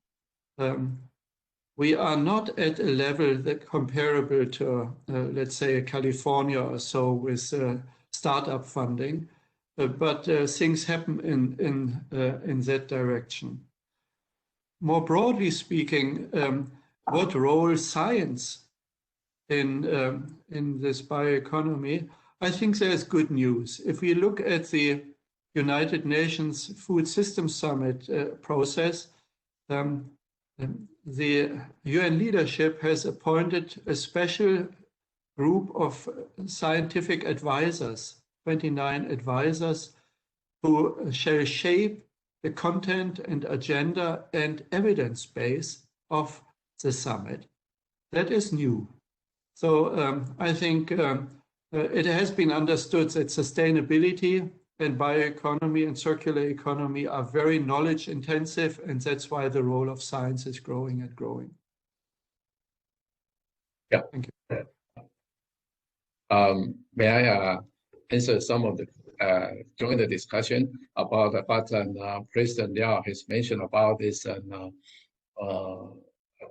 We are not at a level that comparable to, let's say, California or so with startup funding, but things happen in that direction. More broadly speaking, what role science in this bioeconomy? I think there's good news. If we look at the United Nations Food Systems Summit process, the UN leadership has appointed a special group of scientific advisors, 29 advisors, who shall shape the content and agenda and evidence base of the summit. That is new. So I think it has been understood that sustainability and bioeconomy and circular economy are very knowledge intensive, and that's why the role of science is growing and growing. Yeah. Thank you. May I answer some of the join the discussion about what President Liao has mentioned about this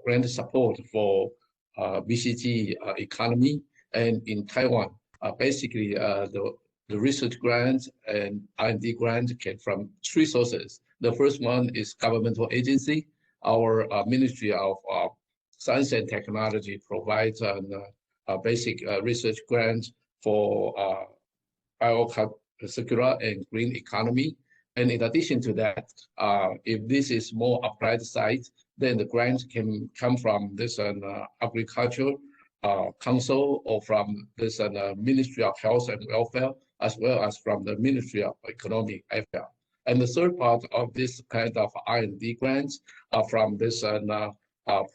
grant support for BCG economy, and in Taiwan, basically the research grant and R&D grant came from three sources. The first one is governmental agency. Our Ministry of Science and Technology provides a basic research grant for circular and green economy. And in addition to that, if this is more applied side, then the grant can come from this agriculture council or from this Ministry of Health and Welfare, as well as from the Ministry of Economic Affairs. And the third part of this kind of R&D grants are from this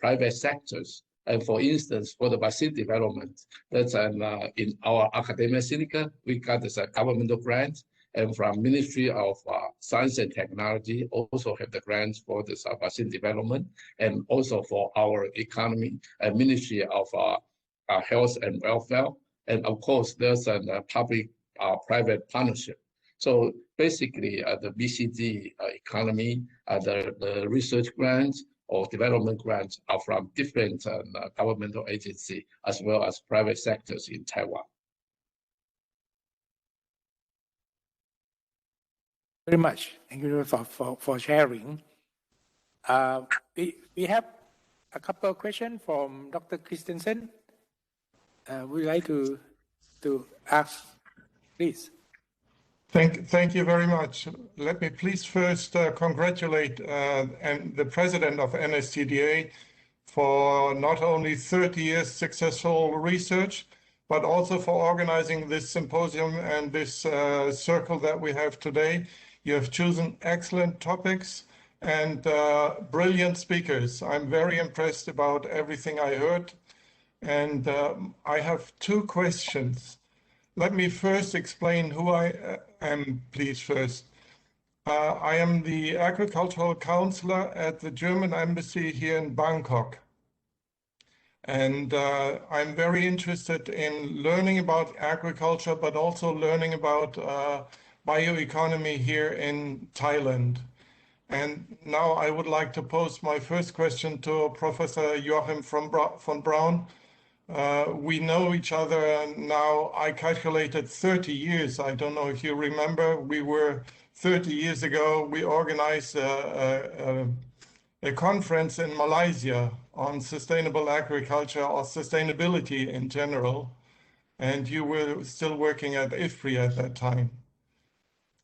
private sectors. And for instance, for the vaccine development, that's in our academia Sinica, we got this governmental grant, and from Ministry of Science and Technology also have the grants for this vaccine development, and also for our economy and Ministry of Health and Welfare. And of course, there's a public-private partnership. So basically, the BCG economy, the research grants or development grants are from different governmental agencies as well as private sectors in Taiwan. Very much. Thank you for sharing. We have a couple of questions from Dr. Christensen. Would you like to ask, please? Thank you very much. Let me please first congratulate the president of NSTDA for not only 30 years successful research, but also for organizing this symposium and this circle that we have today. You have chosen excellent topics and brilliant speakers. I'm very impressed about everything I heard. And I have two questions. Let me first explain who I am, please, first. I am the agricultural counselor at the German embassy here in Bangkok. And I'm very interested in learning about agriculture, but also learning about bioeconomy here in Thailand. And now I would like to pose my first question to Professor Joachim von Braun. We know each other now, I calculated 30 years. I don't know if you remember, we were 30 years ago, we organized a conference in Malaysia on sustainable agriculture or sustainability in general. And you were still working at IFPRI at that time.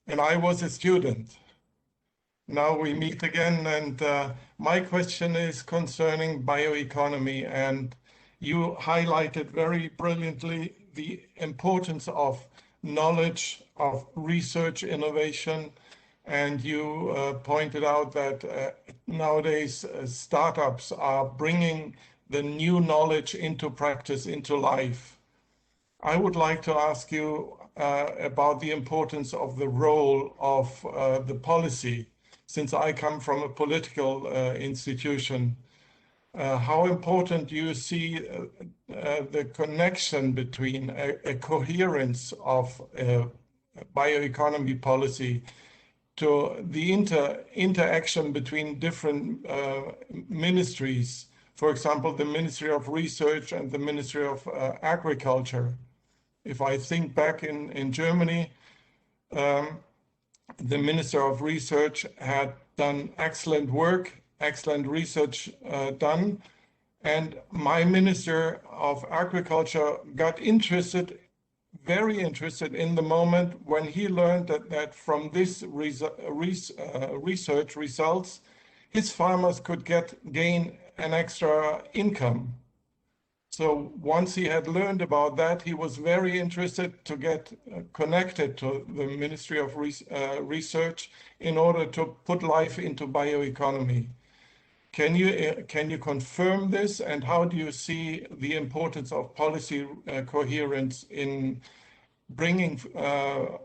and I was a student. Now we meet again, and my question is concerning bioeconomy, and you highlighted very brilliantly the importance of knowledge, of research, innovation, and you pointed out that nowadays startups are bringing the new knowledge into practice, into life. I would like to ask you about the importance of the role of the policy, since I come from a political institution. How important do you see the connection between a coherence of bioeconomy policy to the interaction between different ministries, for example, the Ministry of Research and the Ministry of Agriculture? If I think back in Germany, the Minister of Research had done excellent work, excellent research done, and my Minister of Agriculture got interested, very interested in the moment when he learned that from this research results, his farmers could gain an extra income. So once he had learned about that, he was very interested to get connected to the Ministry of Research in order to put life into bioeconomy. Can you confirm this, and how do you see the importance of policy coherence in bringing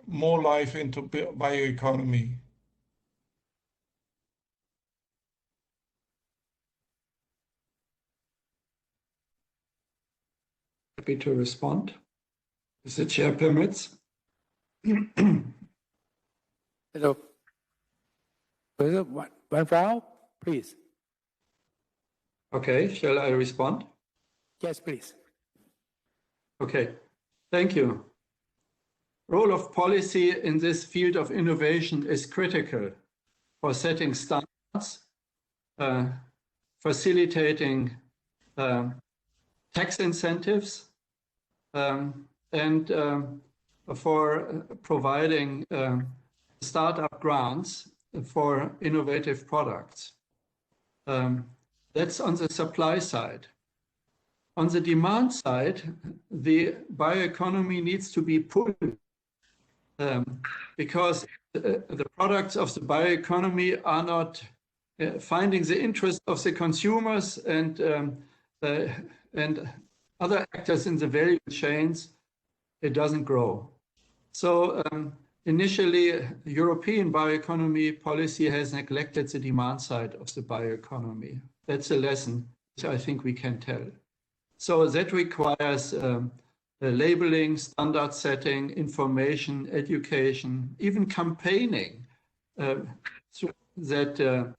more life into bioeconomy? Happy to respond, if the chair permits. Hello. Braun, please. Okay, shall I respond? Yes, please. Okay, thank you. Role of policy in this field of innovation is critical for setting standards, facilitating tax incentives, and for providing startup grants for innovative products. That's on the supply side. On the demand side, the bioeconomy needs to be pulled because the products of the bioeconomy are not finding the interest of the consumers and other actors in the value chains. It doesn't grow. So initially, European bioeconomy policy has neglected the demand side of the bioeconomy. That's a lesson which I think we can tell. So that requires labeling, standard setting, information, education, even campaigning so that to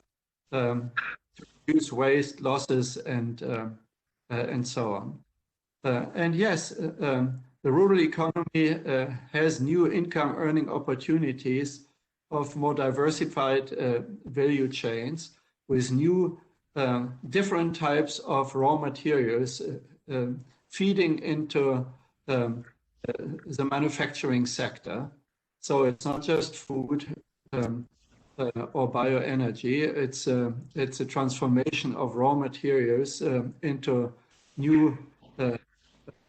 reduce waste, losses, and so on. And yes, the rural economy has new income earning opportunities of more diversified value chains with new different types of raw materials feeding into the manufacturing sector. So it's not just food or bioenergy, it's a transformation of raw materials into new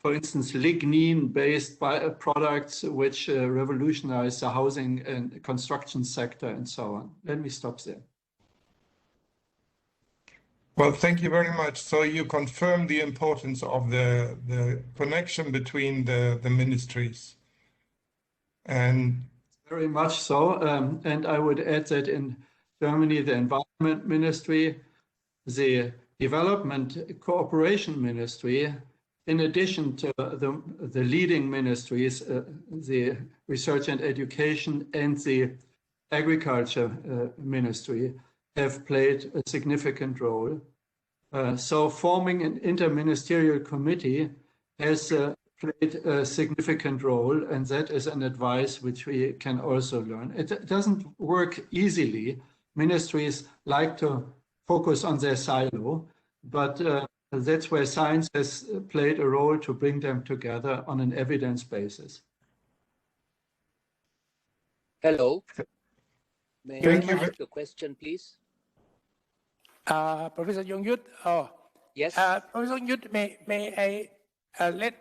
for instance, lignin-based products which revolutionize the housing and construction sector and so on. Let me stop there. Well, thank you very much. So you confirm the importance of the connection between the ministries. And very much so. And I would add that in Germany, the Environment Ministry, the Development Cooperation Ministry, in addition to the leading ministries, the Research and Education and the Agriculture Ministry, have played a significant role. So forming an interministerial committee has played a significant role, and that is an advice which we can also learn. It doesn't work easily. Ministries like to focus on their silo, but that's where science has played a role to bring them together on an evidence basis. Hello. May Thank I you. ask a question, please? Professor Yongyut, Yes. Professor Yongyut, may I let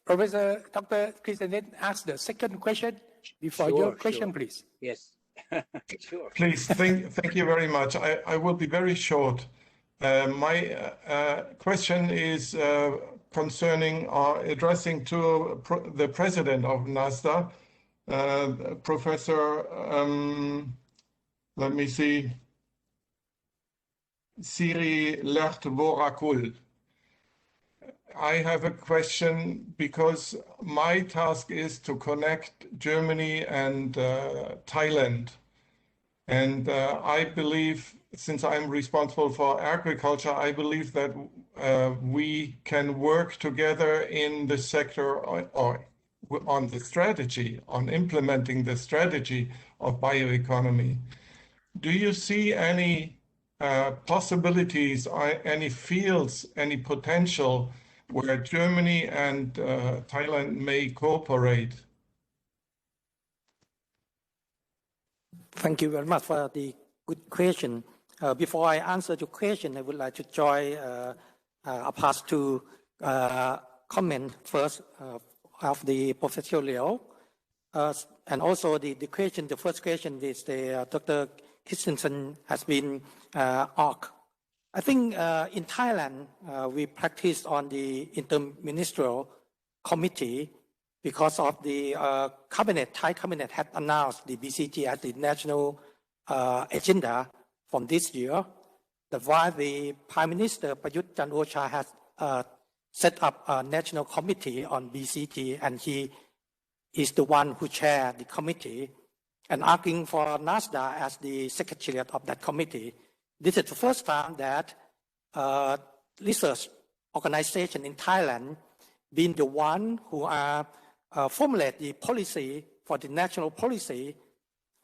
Professor Dr. Chien-Jen ask the second question before your question, please? Yes. Sure. Please, thank you very much. I will be very short. My question is concerning or addressing to the president of NASDA, Professor, let me see, Siri Lecht-Vorakul. I have a question because my task is to connect Germany and Thailand. And I believe, since I'm responsible for agriculture, I believe that we can work together in the sector or on the strategy, on implementing the strategy of bioeconomy. Do you see any possibilities, or any fields, any potential where Germany and Thailand may cooperate? Thank you very much for the good question. Before I answer your question, I would like to join pass to comment first of the Professor Liu. And also the question, the first question is the Dr. Chien-Jen has been asked. I think in Thailand, we practice on the interministerial committee because of the Thai cabinet had announced the BCG as the national agenda from this year. That's why the Prime Minister Prayut Chan-o-cha has set up a national committee on BCG, and he is the one who chaired the committee and asking for NASDA as the secretariat of that committee. This is the first time that research organization in Thailand been the one who are formulate the policy for the national policy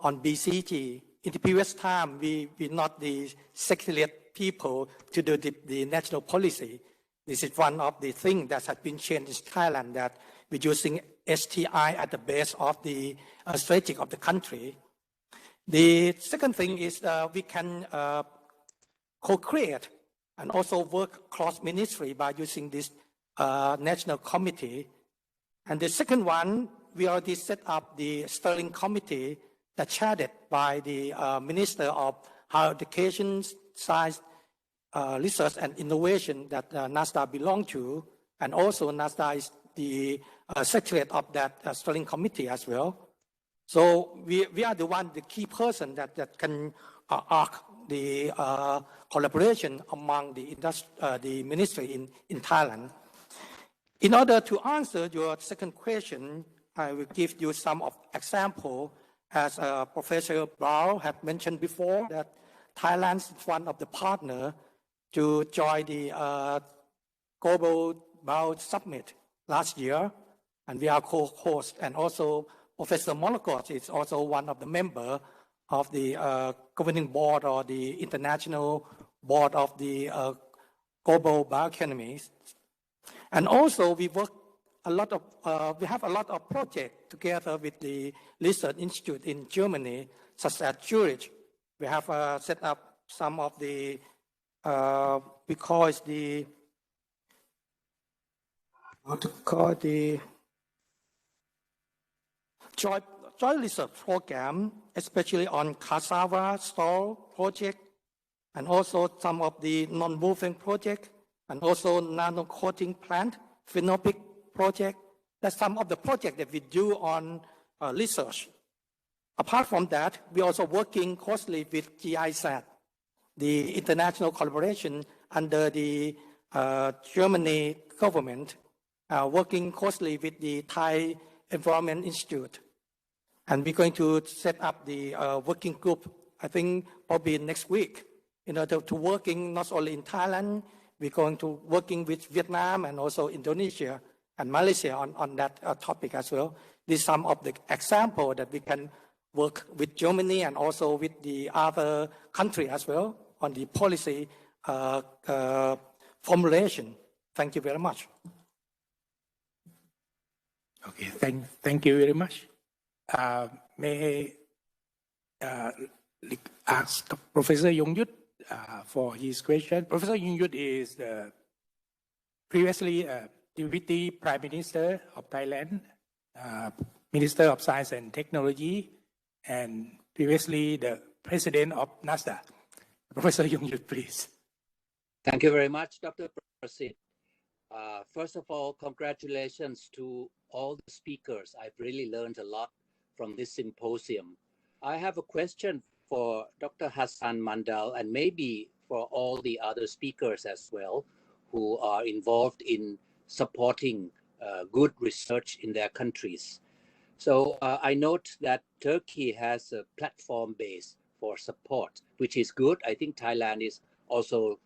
on BCG. In the previous time, we not the secretariat people to do the national policy. This is one of the things that has been changed in Thailand, that we're using STI at the base of the strategy of the country. The second thing is we can co-create and also work cross-ministry by using this national committee. And the second one, we already set up the steering committee that chaired by the Minister of Higher Education, Science, Research and Innovation that NASDA belongs to. And also NASDA is the secretary of that steering committee as well. So we are the one, the key person that can arc the collaboration among the ministry in Thailand. In order to answer your second question, I will give you some of example. As Professor Braun had mentioned before, that Thailand is one of the partners to join the Global Bio Summit last year, and we are co-host. And also Professor Molokot is also one of the members of the governing board or the international board of the Global Bioeconomy. And also we work a lot of, we have a lot of projects together with the research institute in Germany, such as Zurich. We have set up some of the, we call it the, joint research program, especially on cassava store project, and also some of the non-moving project, and also nano-coating plant, phenopic project. That's some of the projects that we do on research. Apart from that, we're also working closely with GIZ, the international collaboration under the Germany government, working closely with the Thai Environment Institute. And we're going to set up the working group, I think probably next week, in order to working not only in Thailand, we're going to working with Vietnam and also Indonesia and Malaysia on that topic as well. These are some of the examples that we can work with Germany and also with the other country as well on the policy formulation. Thank you very much. Okay, thank you very much. May ask Professor Yongyut for his question. Professor Yongyut is previously Deputy Prime Minister of Thailand, Minister of Science and Technology, and previously the President of NASA. Professor Yongyut, please. Thank you very much, Dr. Kraisid. First of all, congratulations to all the speakers. I've really learned a lot from this symposium. I have a question for Dr. Hasan Mandal and maybe for all the other speakers as well who are involved in supporting good research in their countries. So I note that Turkey has a platform base for support, which is good. I think Thailand is also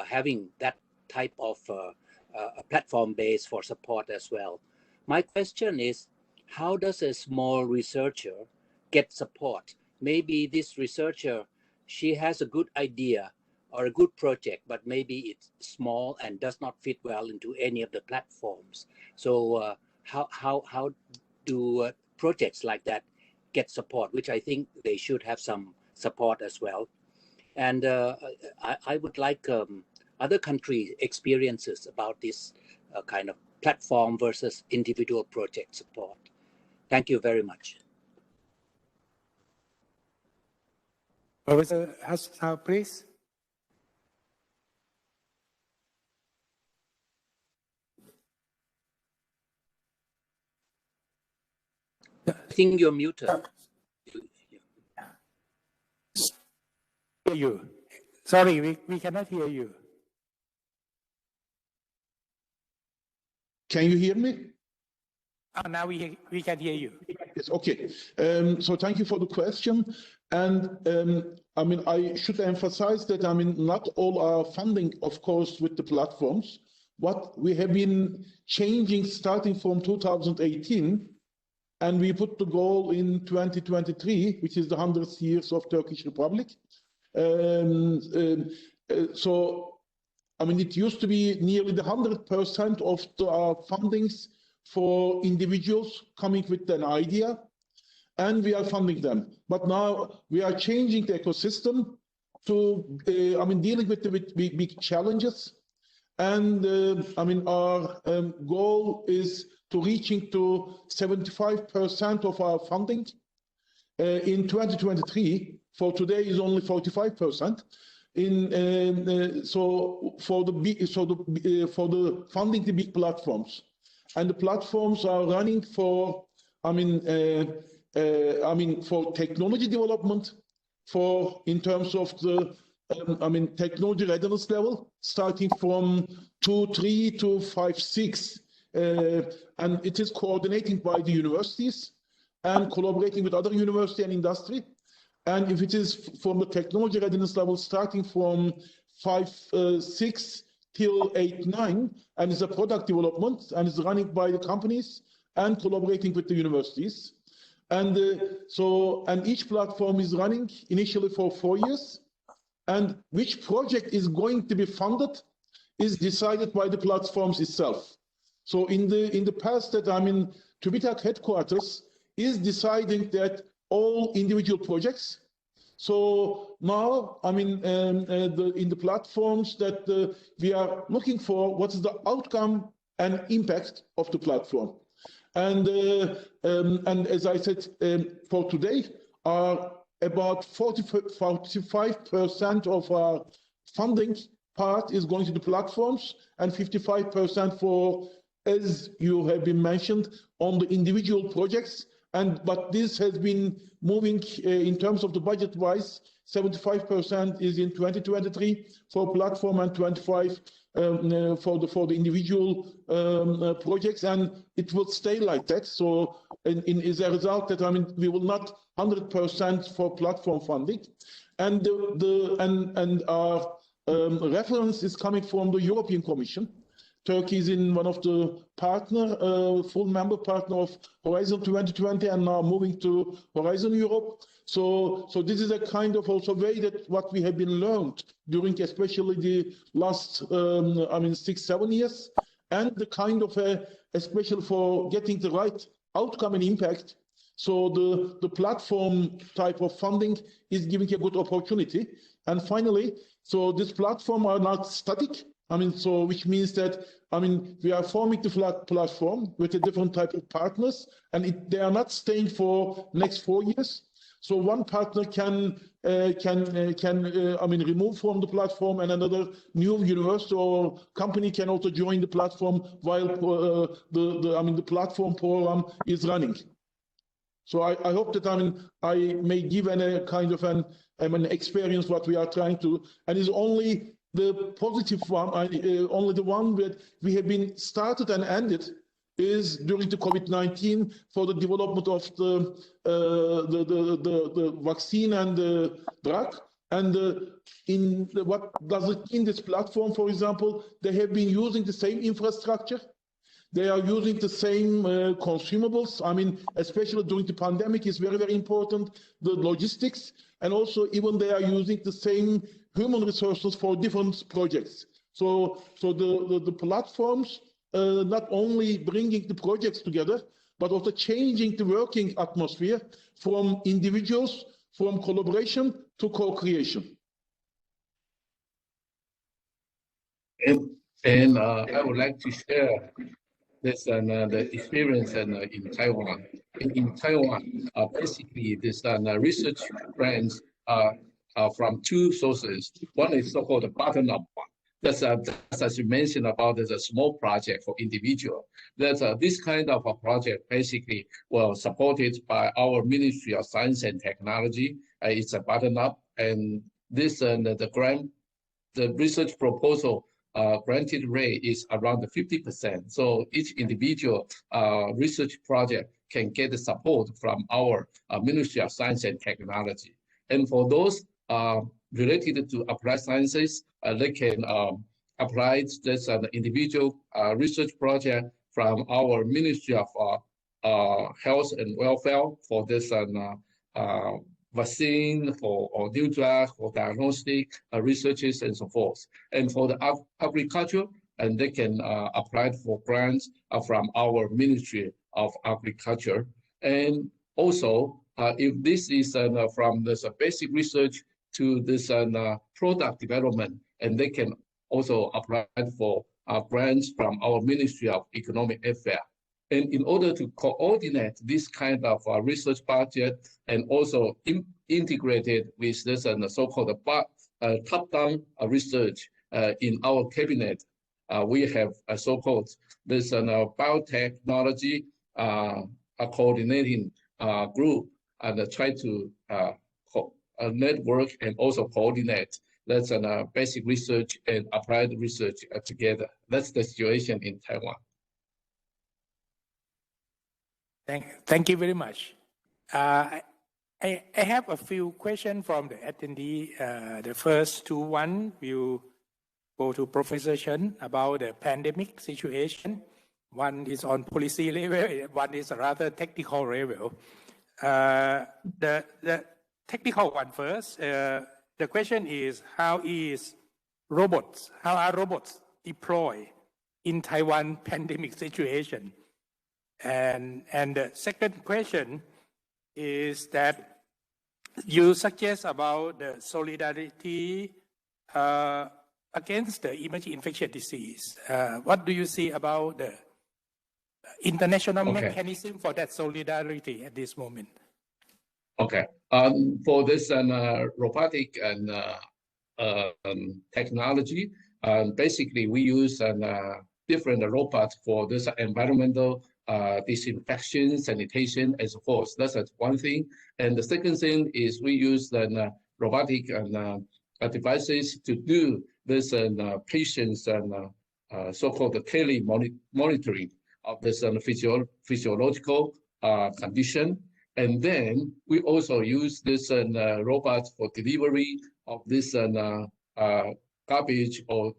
having that type of a platform base for support as well. My question is, how does a small researcher get support? Maybe this researcher, she has a good idea or a good project, but maybe it's small and does not fit well into any of the platforms. So how do projects like that get support, which I think they should have some support as well. And I would like other country experiences about this kind of platform versus individual project support. Thank you very much. Professor Hasan, please. I think you're muted. Hear you. Sorry, we cannot hear you. Can you hear me? Now we can hear you. Yes, okay. So thank you for the question. And I mean, I should emphasize that, I mean, not all our funding, of course, with the platforms. What we have been changing starting from 2018, and we put the goal in 2023, which is the 100th years of Turkish Republic. So, I mean, it used to be nearly the 100% of our fundings for individuals coming with an idea, and we are funding them. But now we are changing the ecosystem to, I mean, dealing with the big challenges. And I mean, our goal is to reaching to 75% of our funding in 2023. For today is only 45%. So for the funding the big platforms, and the platforms are running for, I mean, for technology development, for in terms of the, I mean, technology readiness level, starting from 2.3 to 5.6, and it is coordinating by the universities and collaborating with other university and industry. And if it is from the technology readiness level, starting from 5.6 till 8.9, and it's a product development, and it's running by the companies and collaborating with the universities. And and each platform is running initially for 4 years, and which project is going to be funded is decided by the platforms itself. So in the past, that I mean, TÜBITAK headquarters is deciding that all individual projects. So now, I mean, in the platforms that we are looking for, what is the outcome and impact of the platform. And as I said, for today, about 45% of our funding part is going to the platforms, and 55% for, as you have been mentioned, on the individual projects. But this has been moving in terms of the budget-wise. 75% is in 2023 for platform, and 25 for the individual projects, and it will stay like that. So, as a result, that I mean, we will not 100% for platform funding, and our reference is coming from the European Commission. Turkey is in one of the full member partner of Horizon 2020, and now moving to Horizon Europe. So this is a kind of also way that what we have been learned during especially the last, I mean, 6-7 years, and the kind of, especially for getting the right outcome and impact, So the platform type of funding is giving a good opportunity. And finally, so this platform are not static. I mean, so which means that, I mean, we are forming the flat platform with a different type of partners, and they are not staying for next 4 years. So one partner can remove from the platform, and another new university or company can also join the platform while the platform program is running. So I hope that I may give a kind of an experience what we are trying to, and it's only the positive one, only the one that we have been started and ended is during the COVID-19 for the development of the vaccine and the drug. And what does it mean, this platform, for example, they have been using the same infrastructure. They are using the same consumables. I mean, especially during the pandemic is very, very important, the logistics, and also even they are using the same human resources for different projects. So the platforms not only bringing the projects together, but also changing the working atmosphere from individuals, from collaboration to co-creation. And I would like to share this the experience in Taiwan. In Taiwan, basically, this research grants are from two sources. One is so-called bottom-up one. That's as you mentioned about a small project for individual. That's this kind of a project basically was supported by our Ministry of Science and Technology. It's a bottom-up, and this the grant, the research proposal granted rate is around 50%. So each individual research project can get the support from our Ministry of Science and Technology. And for those related to applied sciences, they can apply this individual research project from our Ministry of Health and Welfare for this vaccine, or new drug, or diagnostic researches, and so forth. And for the agriculture, and they can apply for grants from our Ministry of Agriculture. And also, if this is from this basic research to this product development, and they can also apply for grants from our Ministry of Economic Affairs. And in order to coordinate this kind of research budget and also integrated with this so-called top-down research in our cabinet, we have a so-called this biotechnology coordinating group, and try to network and also coordinate that's basic research and applied research together. That's the situation in Taiwan. Thank you very much. I have a few questions from the attendee. The first two will go to Professor Chen about the pandemic situation. One is on policy level, one is a rather technical level. The technical one first. The question is, how are robots deployed in Taiwan pandemic situation? And the second question is that you suggest about the solidarity against the emerging infectious disease. What do you see about the international mechanism for that solidarity at this moment? Okay. For this robotic and technology, basically we use different robots for this environmental disinfection, sanitation, and so forth. That's one thing. And the second thing is we use the robotic devices to do this patients and so-called tele-monitoring of this physiological condition. And then we also use this robots for delivery of this garbage or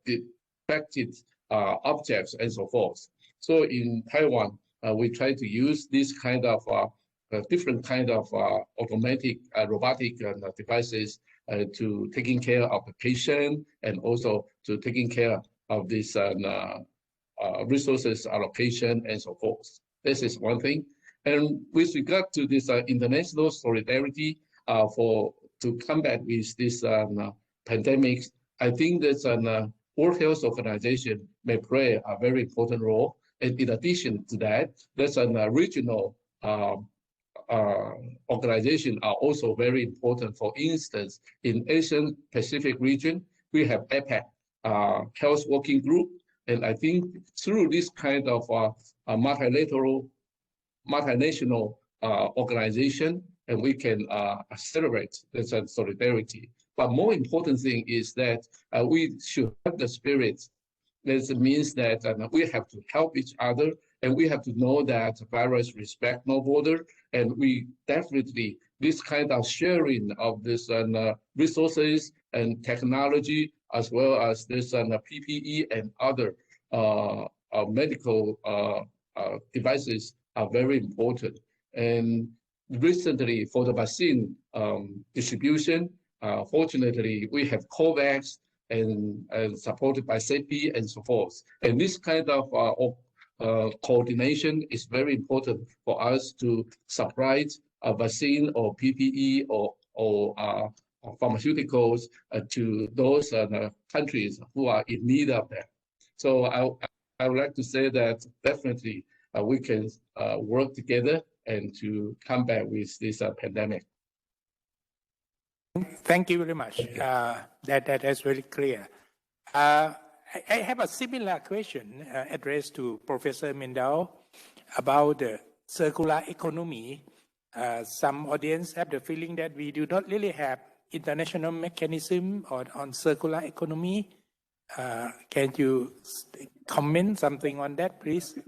defected objects and so forth. So in Taiwan, we try to use this kind of different kind of automatic robotic devices to taking care of the patient and also to taking care of this resources allocation and so forth. This is one thing. And with regard to this international solidarity to combat with this pandemic, I think that World Health Organization may play a very important role. And in addition to that, there's a regional organization are also very important. For instance, in Asian Pacific region, we have APEC, Health Working Group. And I think through this kind of multilateral, multinational organization, and we can accelerate this solidarity. But more important thing is that we should have the spirit. This means that we have to help each other, and we have to know that virus respect no border. And we definitely, this kind of sharing of this resources and technology, as well as this PPE and other medical devices are very important. And recently, for the vaccine distribution, fortunately, we have COVAX and supported by CEPI and so forth. And this kind of coordination is very important for us to supply a vaccine or PPE or pharmaceuticals to those countries who are in need of them. So I would like to say that definitely we can work together and to combat with this pandemic. Thank you very much. That is very clear. I have a similar question addressed to Professor Mandal about the circular economy. Some audience have the feeling that we do not really have international mechanism on circular economy. Can you comment something on that, please?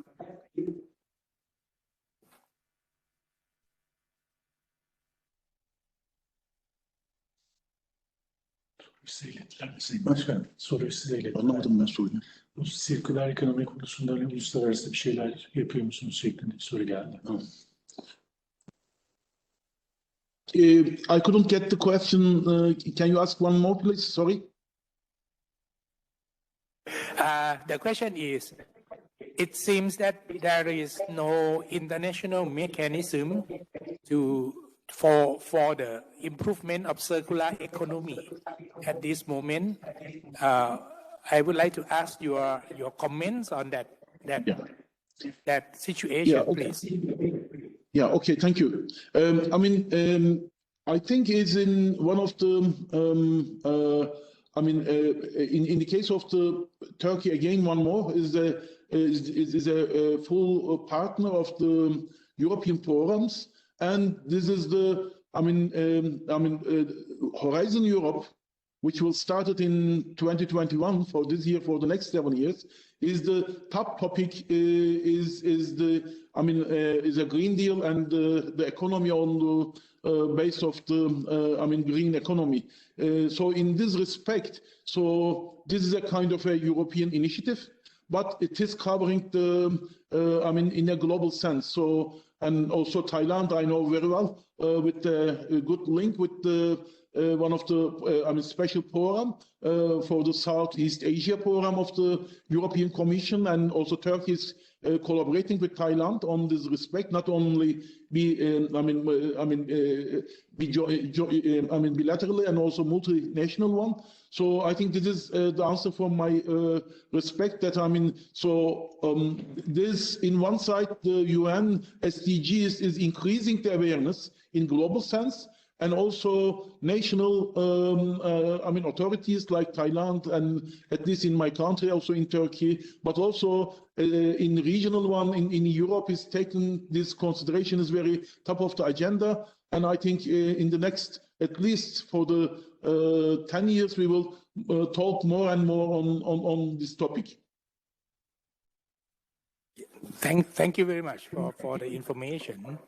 Başkanım, soruyu size ilettiler. Anlamadım ben soruyu. Bu sirküler ekonomi konusunda uluslararası bir şeyler yapıyor musunuz şeklinde bir soru geldi. I couldn't get the question. Can you ask one more, please? Sorry. The question is, it seems that there is no international mechanism for the improvement of circular economy at this moment. I would like to ask your comments on that situation, please. Yeah, okay, thank you. I mean, I think it's in one of the, in the case of the Turkey, again, one more, is a full partner of the European programs. And this is the, Horizon Europe, which will start it in 2021 for this year, for the next 7 years, is the top topic, is a Green Deal and the economy on the base of the, green economy. So in this respect, so this is a kind of a European initiative, but it is covering the, in a global sense. So, and also Thailand, I know very well, with a good link with the one of the special program for the Southeast Asia program of the European Commission, and also Turkey is collaborating with Thailand on this respect, not only bilaterally and also multinational one. So I think this is the answer from my respect that this in one side the UN SDGs is increasing the awareness in global sense, and also national authorities like Thailand, and at least in my country, also in Turkey, but also in regional one in Europe is taking this consideration is very top of the agenda. And I think in the next, at least for the 10 years, we will talk more and more on this topic. Thank you very much for the information.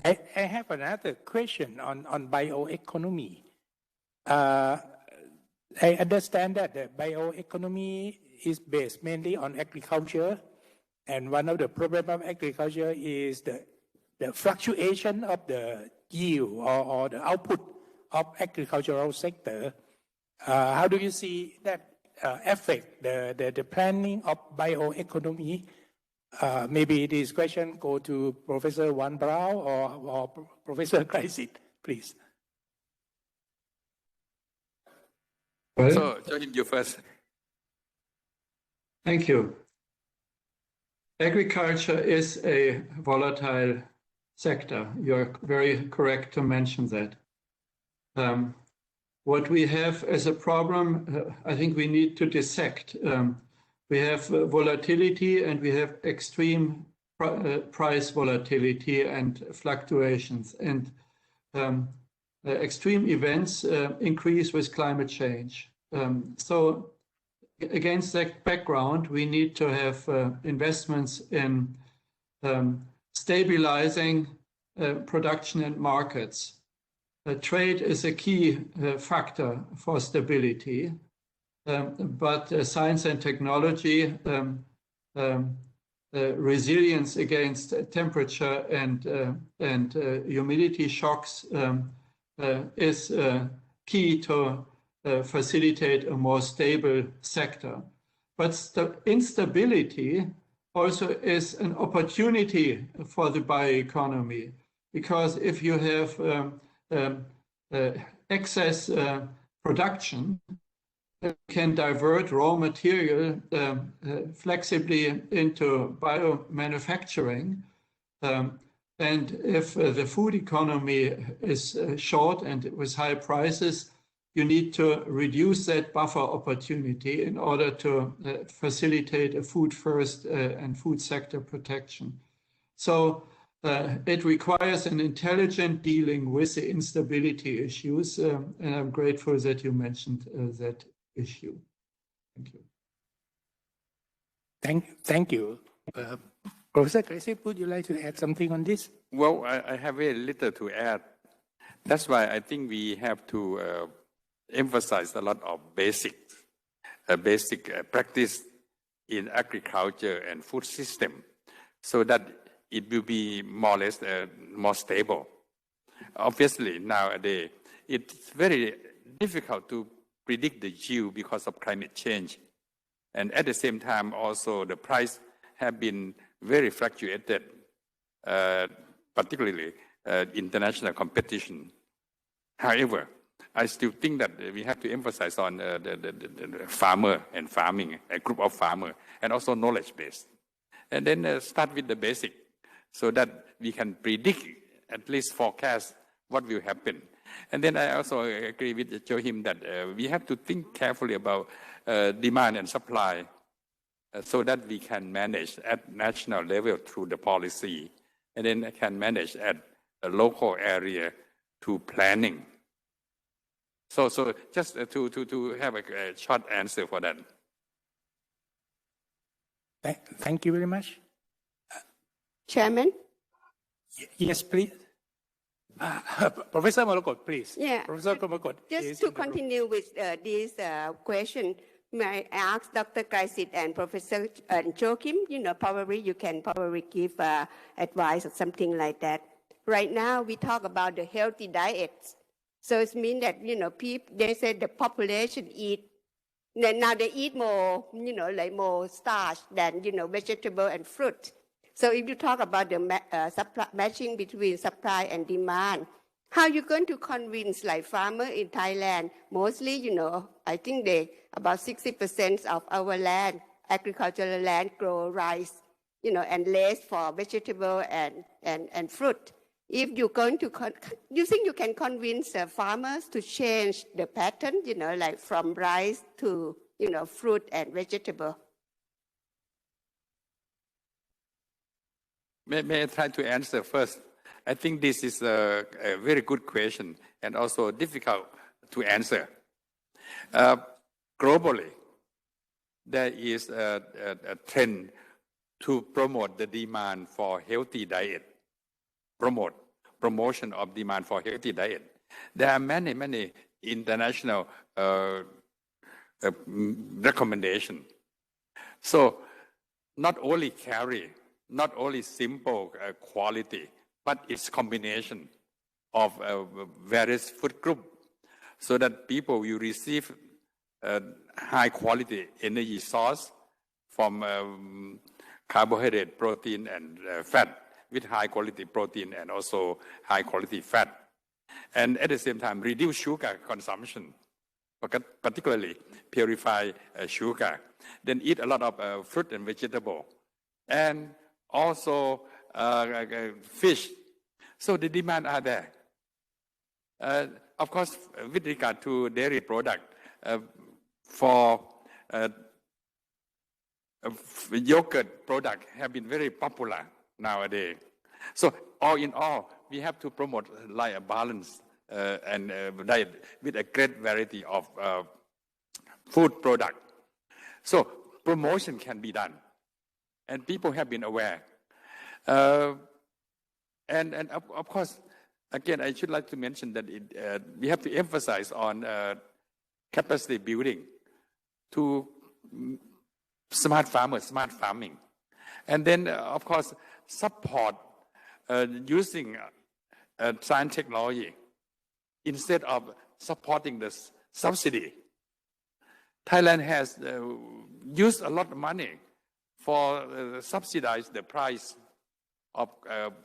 I have another question on bioeconomy. I understand that the bioeconomy is based mainly on agriculture, and one of the problems of agriculture is the fluctuation of the yield or the output of agricultural sector. How do you see that affect the planning of bioeconomy Maybe this question go to Professor Juan Braun or Professor Kraisid, please. Well, So, Joachim, you first. thank you. Agriculture is a volatile sector. You're very correct to mention that. What we have as a problem, I think we need to dissect. We have volatility and we have extreme price volatility and fluctuations. And extreme events increase with climate change. So against that background, we need to have investments in stabilizing production and markets. Trade is a key factor for stability, but science and technology, resilience against temperature and humidity shocks is key to facilitate a more stable sector. But instability also is an opportunity for the bioeconomy, because if you have excess production, can divert raw material flexibly into biomanufacturing. And if the food economy is short and with high prices, you need to reduce that buffer opportunity in order to facilitate a food first and food sector protection. So it requires an intelligent dealing with the instability issues, and I'm grateful that you mentioned that issue. Thank you. Thank you. Professor Kraisid, would you like to add something on this? Well, I have very little to add. That's why I think we have to emphasize a lot of basic practice in agriculture and food system, so that it will be more or less more stable. Obviously, nowadays, it's very difficult to predict the yield because of climate change. And at the same time, also, the price have been very fluctuated, particularly international competition. However, I still think that we have to emphasize on the farmer and farming, a group of farmers, and also knowledge base. And then start with the basic, so that we can predict, at least forecast what will happen. And then I also agree with Joachim that we have to think carefully about demand and supply, so that we can manage at national level through the policy, and then can manage at a local area through planning. So just to have a short answer for that. Thank you very much. Chairman? Yes, please. Professor Molokot, please. Yeah. Professor Molokot. Just to continue with this question, may I ask Dr. Kraisid and Professor Joachim, probably you can give advice or something like that. Right now, we talk about the healthy diets. So it means that, people, they said the population now they eat more, like more starch than, vegetable and fruit. So if you talk about the matching between supply and demand, how are you going to convince like farmers in Thailand? Mostly, I think about 60% of our land, agricultural land, grow rice, and less for vegetable and fruit. If you're going to, you think you can convince farmers to change the pattern, like from rice to, fruit and vegetable? May I try to answer first? I think this is a very good question and also difficult to answer. Globally, there is a trend to promote the demand for healthy diet, promotion of demand for healthy diet. There are many international recommendations. So not only not only simple quality, but it's combination of various food groups, so that people will receive high quality energy source from carbohydrate, protein, and fat with high quality protein and also high quality fat. And at the same time, reduce sugar consumption, particularly purify sugar. Then eat a lot of fruit and vegetable, and also fish. So the demand are there. Of course, with regard to dairy product, for yogurt product have been very popular nowadays. So all in all, we have to promote like a balance and diet with a great variety of food product. So promotion can be done, and people have been aware. And of course, again, I should like to mention that we have to emphasize on capacity building to smart farmers, smart farming. And then, of course, support using science technology instead of supporting the subsidy. Thailand has used a lot of money for subsidize the price of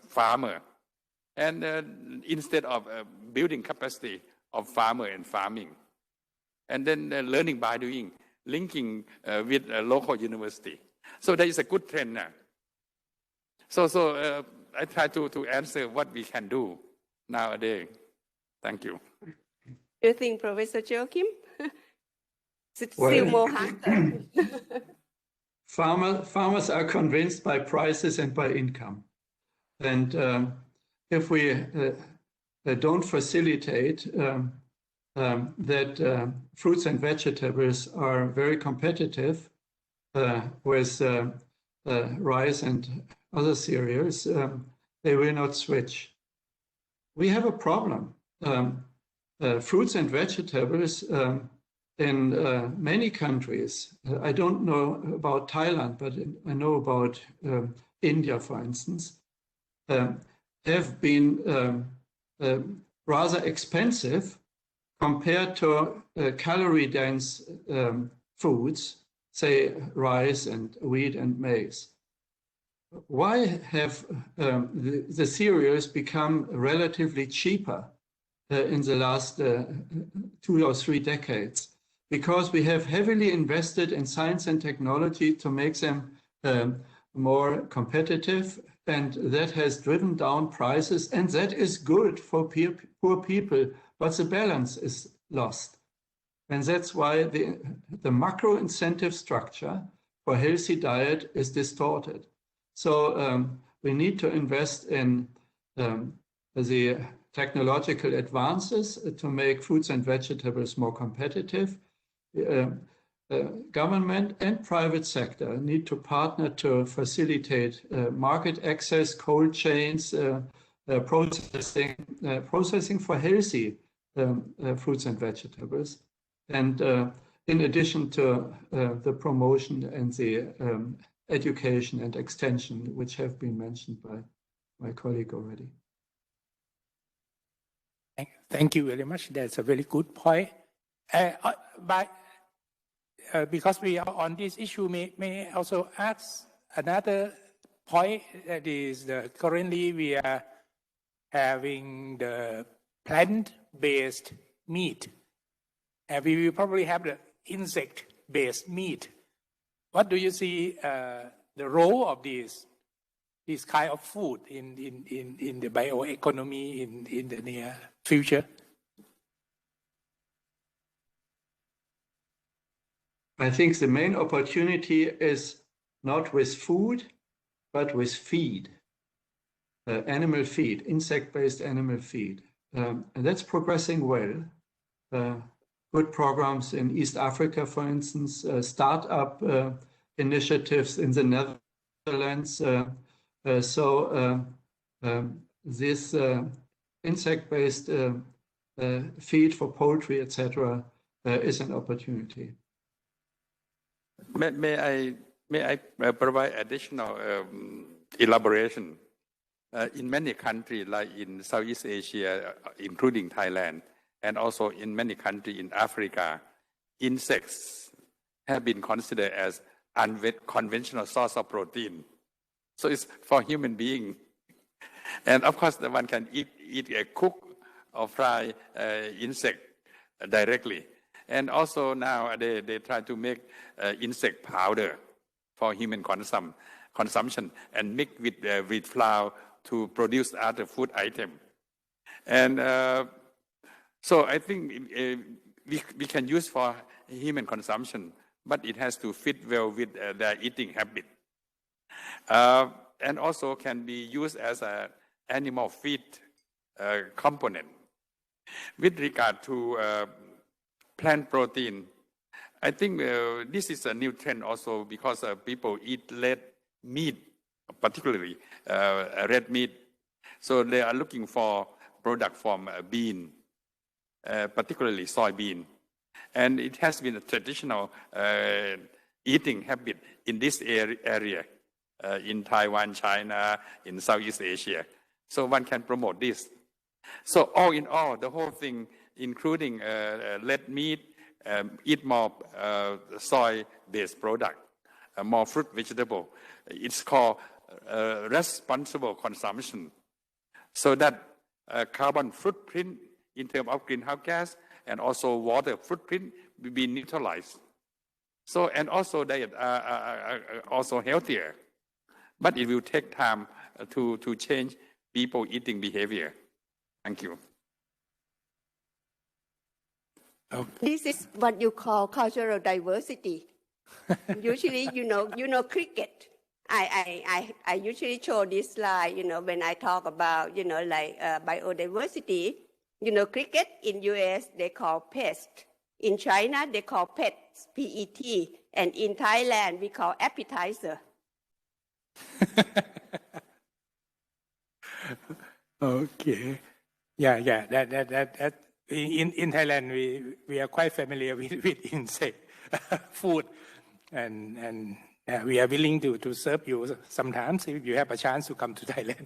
farmer, and instead of building capacity of farmer and farming, and then learning by doing, linking with a local university. So there is a good trend now. So I try to answer what we can do nowadays. Thank you. Do you think, Professor Joachim? Well, Still more harder. Farmers are convinced by prices and by income. And if we don't facilitate that fruits and vegetables are very competitive with rice and other cereals, they will not switch. We have a problem. Fruits and vegetables in many countries, I don't know about Thailand, but I know about India, for instance, have been rather expensive compared to calorie-dense foods, say rice and wheat and maize. Why have the cereals become relatively cheaper in the last 2 or 3 decades? Because we have heavily invested in science and technology to make them more competitive, and that has driven down prices, and that is good for poor people, but the balance is lost. And that's why the macro incentive structure for healthy diet is distorted. So we need to invest in the technological advances to make fruits and vegetables more competitive. Government and private sector need to partner to facilitate market access, cold chains, processing for healthy fruits and vegetables. And in addition to the promotion and the education and extension, which have been mentioned by my colleague already. Thank you very much. That's a very good point. Because we are on this issue, may also ask another point, that is currently we are having the plant-based meat, and we will probably have the insect-based meat. What do you see the role of this kind of food in the bioeconomy in the near future? I think the main opportunity is not with food, but with feed, animal feed, insect-based animal feed. And that's progressing well. Good programs in East Africa, for instance, startup initiatives in the Netherlands. This insect-based feed for poultry, etc., is an opportunity. May I provide additional elaboration? In many countries, like in Southeast Asia, including Thailand, and also in many countries in Africa, insects have been considered as unconventional source of protein. So it's for human being. And of course, the one can eat a cook or fry insect directly. And also now they try to make insect powder for human consumption and mix with flour to produce other food item. And so I think we can use for human consumption, but it has to fit well with their eating habit. And also can be used as an animal feed component. With regard to plant protein, I think this is a new trend also because people eat red meat, particularly red meat. So they are looking for product from bean, particularly soybean. And it has been a traditional eating habit in this area, in Taiwan, China, in Southeast Asia. So one can promote this. So all in all, the whole thing, including red meat, eat more soy-based product, more fruit, vegetable. It's called responsible consumption. So that carbon footprint in terms of greenhouse gas and also water footprint will be neutralized. So, and also they are also healthier. But it will take time to change people eating behavior. Thank you. This is what you call cultural diversity. Usually, you know cricket. I usually show this slide, when I talk about, like biodiversity. Cricket in US, they call pest. In China, they call pets, PET. And in Thailand, we call appetizer. Okay. Yeah. That in Thailand we are quite familiar with insect food, and we are willing to serve you sometimes if you have a chance to come to Thailand.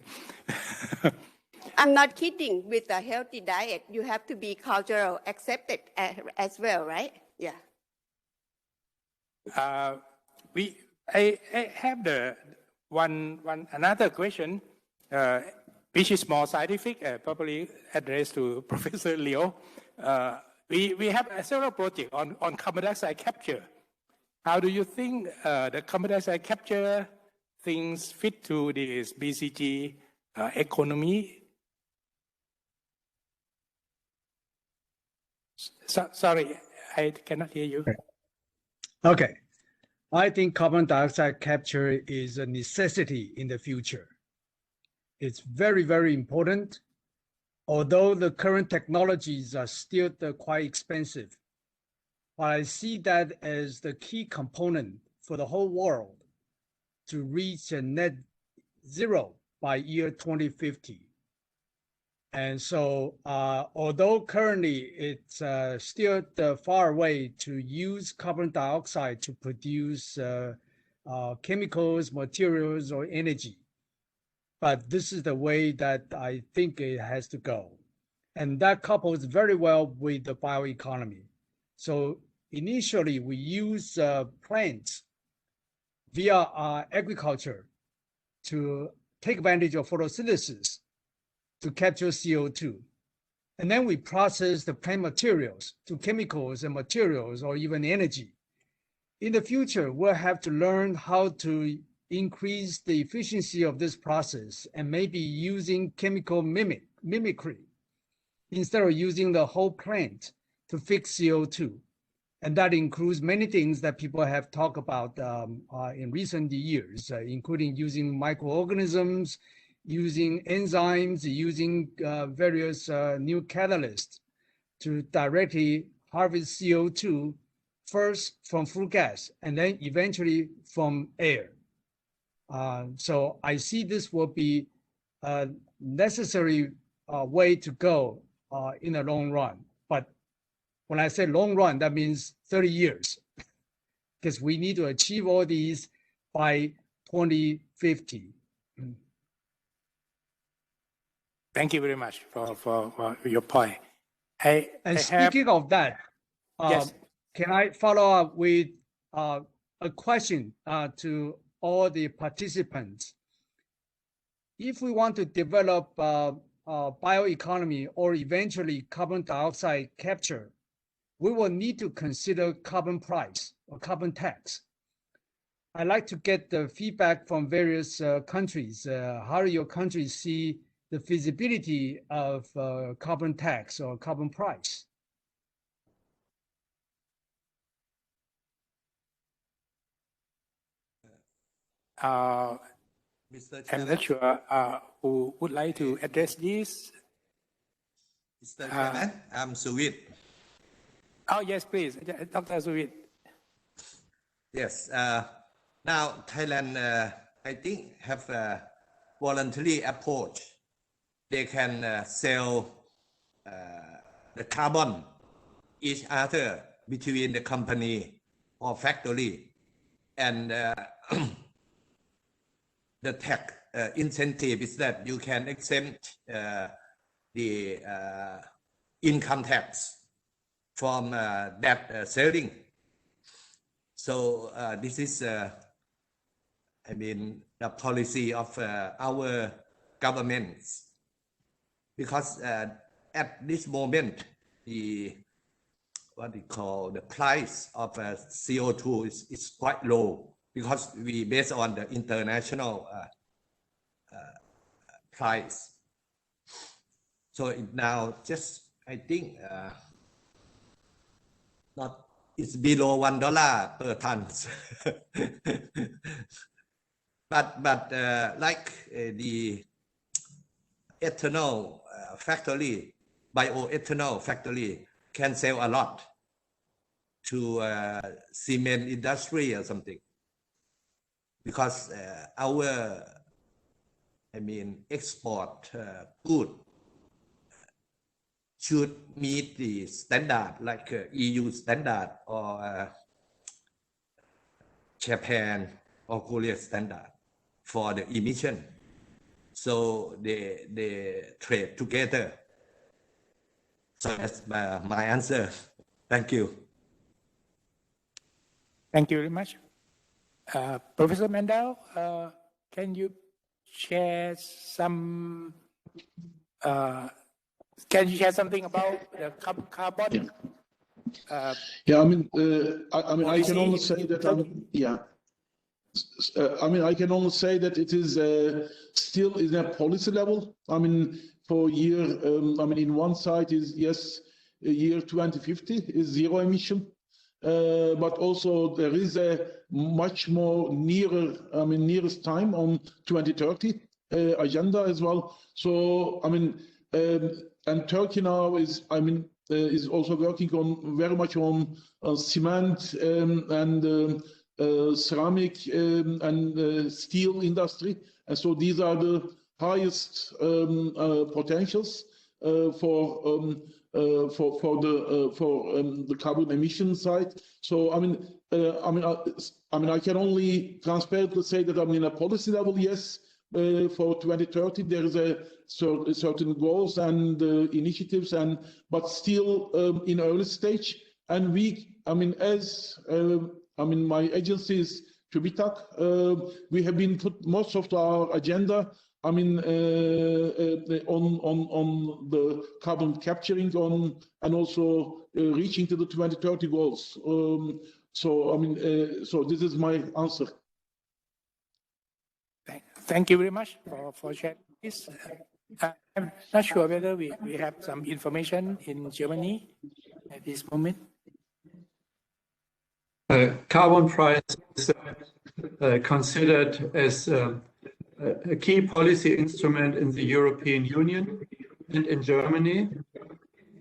I'm not kidding. With a healthy diet, you have to be cultural accepted as well, right? Yeah. I have another question, which is more scientific, probably addressed to Professor Leo. We have several projects on carbon dioxide capture. How do you think the carbon dioxide capture things fit to this BCG economy? Sorry, I cannot hear you. Okay. I think carbon dioxide capture is a necessity in the future. It's very, very important. Although the current technologies are still quite expensive, but I see that as the key component for the whole world to reach a net zero by year 2050. And so, although currently it's still far away to use carbon dioxide to produce chemicals, materials, or energy, but this is the way that I think it has to go. And that couples very well with the bioeconomy. So initially, we use plants via agriculture to take advantage of photosynthesis to capture CO2. And then we process the plant materials to chemicals and materials or even energy. In the future, we'll have to learn how to increase the efficiency of this process and maybe using chemical mimicry instead of using the whole plant to fix CO2. And that includes many things that people have talked about in recent years, including using microorganisms, using enzymes, using various new catalysts to directly harvest CO2, first from flue gas and then eventually from air. So I see this will be a necessary way to go in the long run. But when I say long run, that means 30 years, because we need to achieve all these by 2050. Thank you very much for your point. Speaking of that, yes. Can I follow up with a question to all the participants? if we want to develop bioeconomy or eventually carbon dioxide capture, we will need to consider carbon price or carbon tax. I'd like to get the feedback from various countries. How do your countries see the feasibility of carbon tax or carbon price? Mr. I'm Chairman. not sure who would like to address this. Mr. Chairman, I'm Suwit. Oh, yes, please, Dr. Suwit. Yes. Now, Thailand, I think, have a voluntary approach. They can sell the carbon each other between the company or factory, and the tax incentive is that you can exempt the income tax from that selling. So this is, I mean, the policy of our governments, because at this moment, what we call the price of CO2 is quite low, because we based on the international price. So it now just, I think, it's below $1 per ton. but like the ethanol factory, bioethanol factory can sell a lot to cement industry or something, because our, I mean, export good should meet the standard like EU standard or Japan or Korea standard for the emission. So they trade together. So that's my answer. Thank you. Thank you very much. Professor Mandal, can you share some? Can you share something about the carbon? Yeah, I mean, I can only say that I can only say that it is still in a policy level. I mean, for year, in one side is yes, year 2050 is zero emission, but also there is a much more nearest time on 2030 agenda as well. So and Turkey now is is also working on very much on cement and ceramic and steel industry, and so these are the highest potentials for the carbon emission side. So I can only transparently say that at a policy level, yes, for 2030 there is a certain goals and initiatives, but still in early stage. And we, as my agency is TÜBITAK, we have been put most of our agenda on the carbon capturing and also reaching to the 2030 goals. So this is my answer. Thank you very much for sharing this. I'm not sure whether we have some information in Germany at this moment. Carbon price is considered as a key policy instrument in the European Union and in Germany.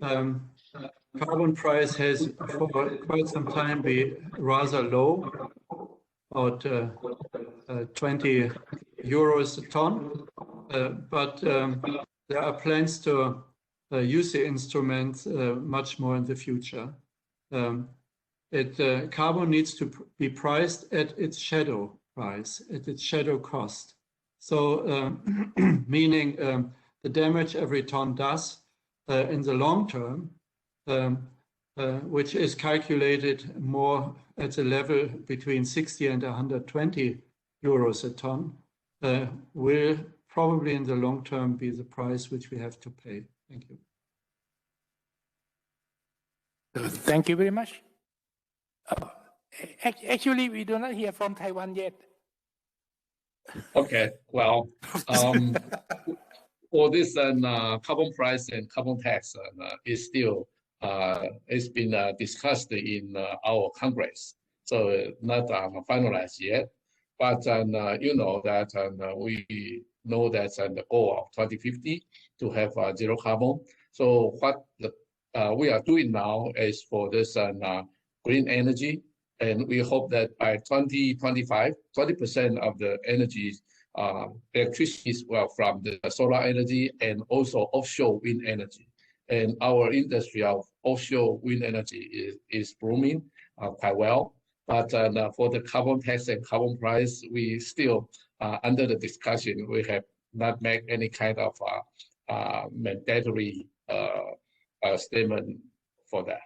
Carbon price has for quite some time been rather low, about 20 euros a ton, but there are plans to use the instrument much more in the future. Carbon needs to be priced at its shadow price, at its shadow cost. So meaning the damage every ton does in the long term, which is calculated more at a level between 60 and 120 euros a ton, will probably in the long term be the price which we have to pay. Thank you. Thank you very much. Actually, we do not hear from Taiwan yet. Okay, well, for this carbon price and carbon tax is still it's been discussed in our Congress, so not finalized yet. But you know that we know that's the goal of 2050 to have zero carbon. So what we are doing now is for this green energy, and we hope that by 2025, 20% of the energy electricity is from the solar energy and also offshore wind energy. And our industry of offshore wind energy is booming quite well. But for the carbon tax and carbon price, we still under the discussion. We have not made any kind of mandatory statement for that.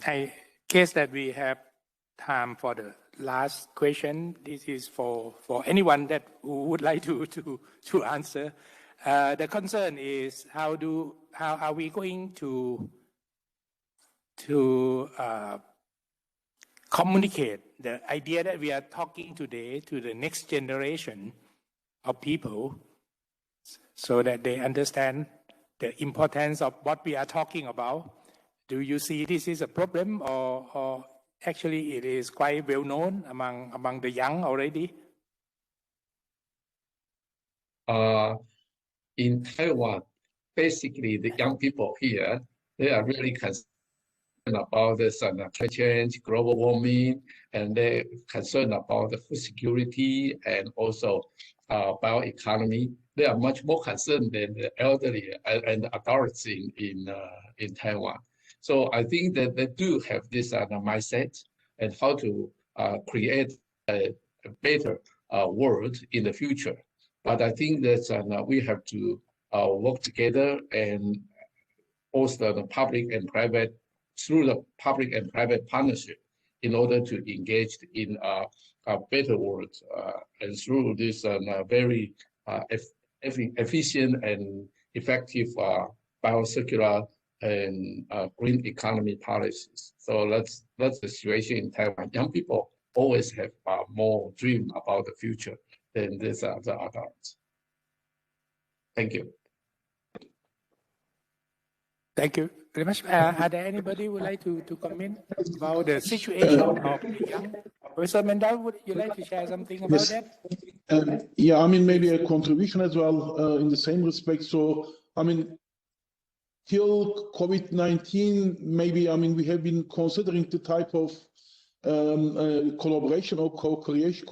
I guess that we have time for the last question. This is for anyone that would like to answer. The concern is how are we going to communicate the idea that we are talking today to the next generation of people so that they understand the importance of what we are talking about. Do you see this is a problem, or actually it is quite well known among the young already? In Taiwan, basically the young people here, they are really concerned about this climate change, global warming, and they're concerned about the food security and also bioeconomy. They are much more concerned than the elderly and the adults in Taiwan. So I think that they do have this mindset and how to create a better world in the future. But I think that we have to work together and foster the public and private through the public and private partnership in order to engage in a better world and through this very efficient and effective biocircular and green economy policies. So that's the situation in Taiwan. Young people always have more dream about the future than the adults. Thank you. Thank you very much. Are there anybody who would like to comment about the situation of the young? Professor Mandal, would you like to share something about that? Yeah, I mean, maybe a contribution as well in the same respect. So, I mean, till COVID-19, maybe, I mean, we have been considering the type of collaboration or co-creation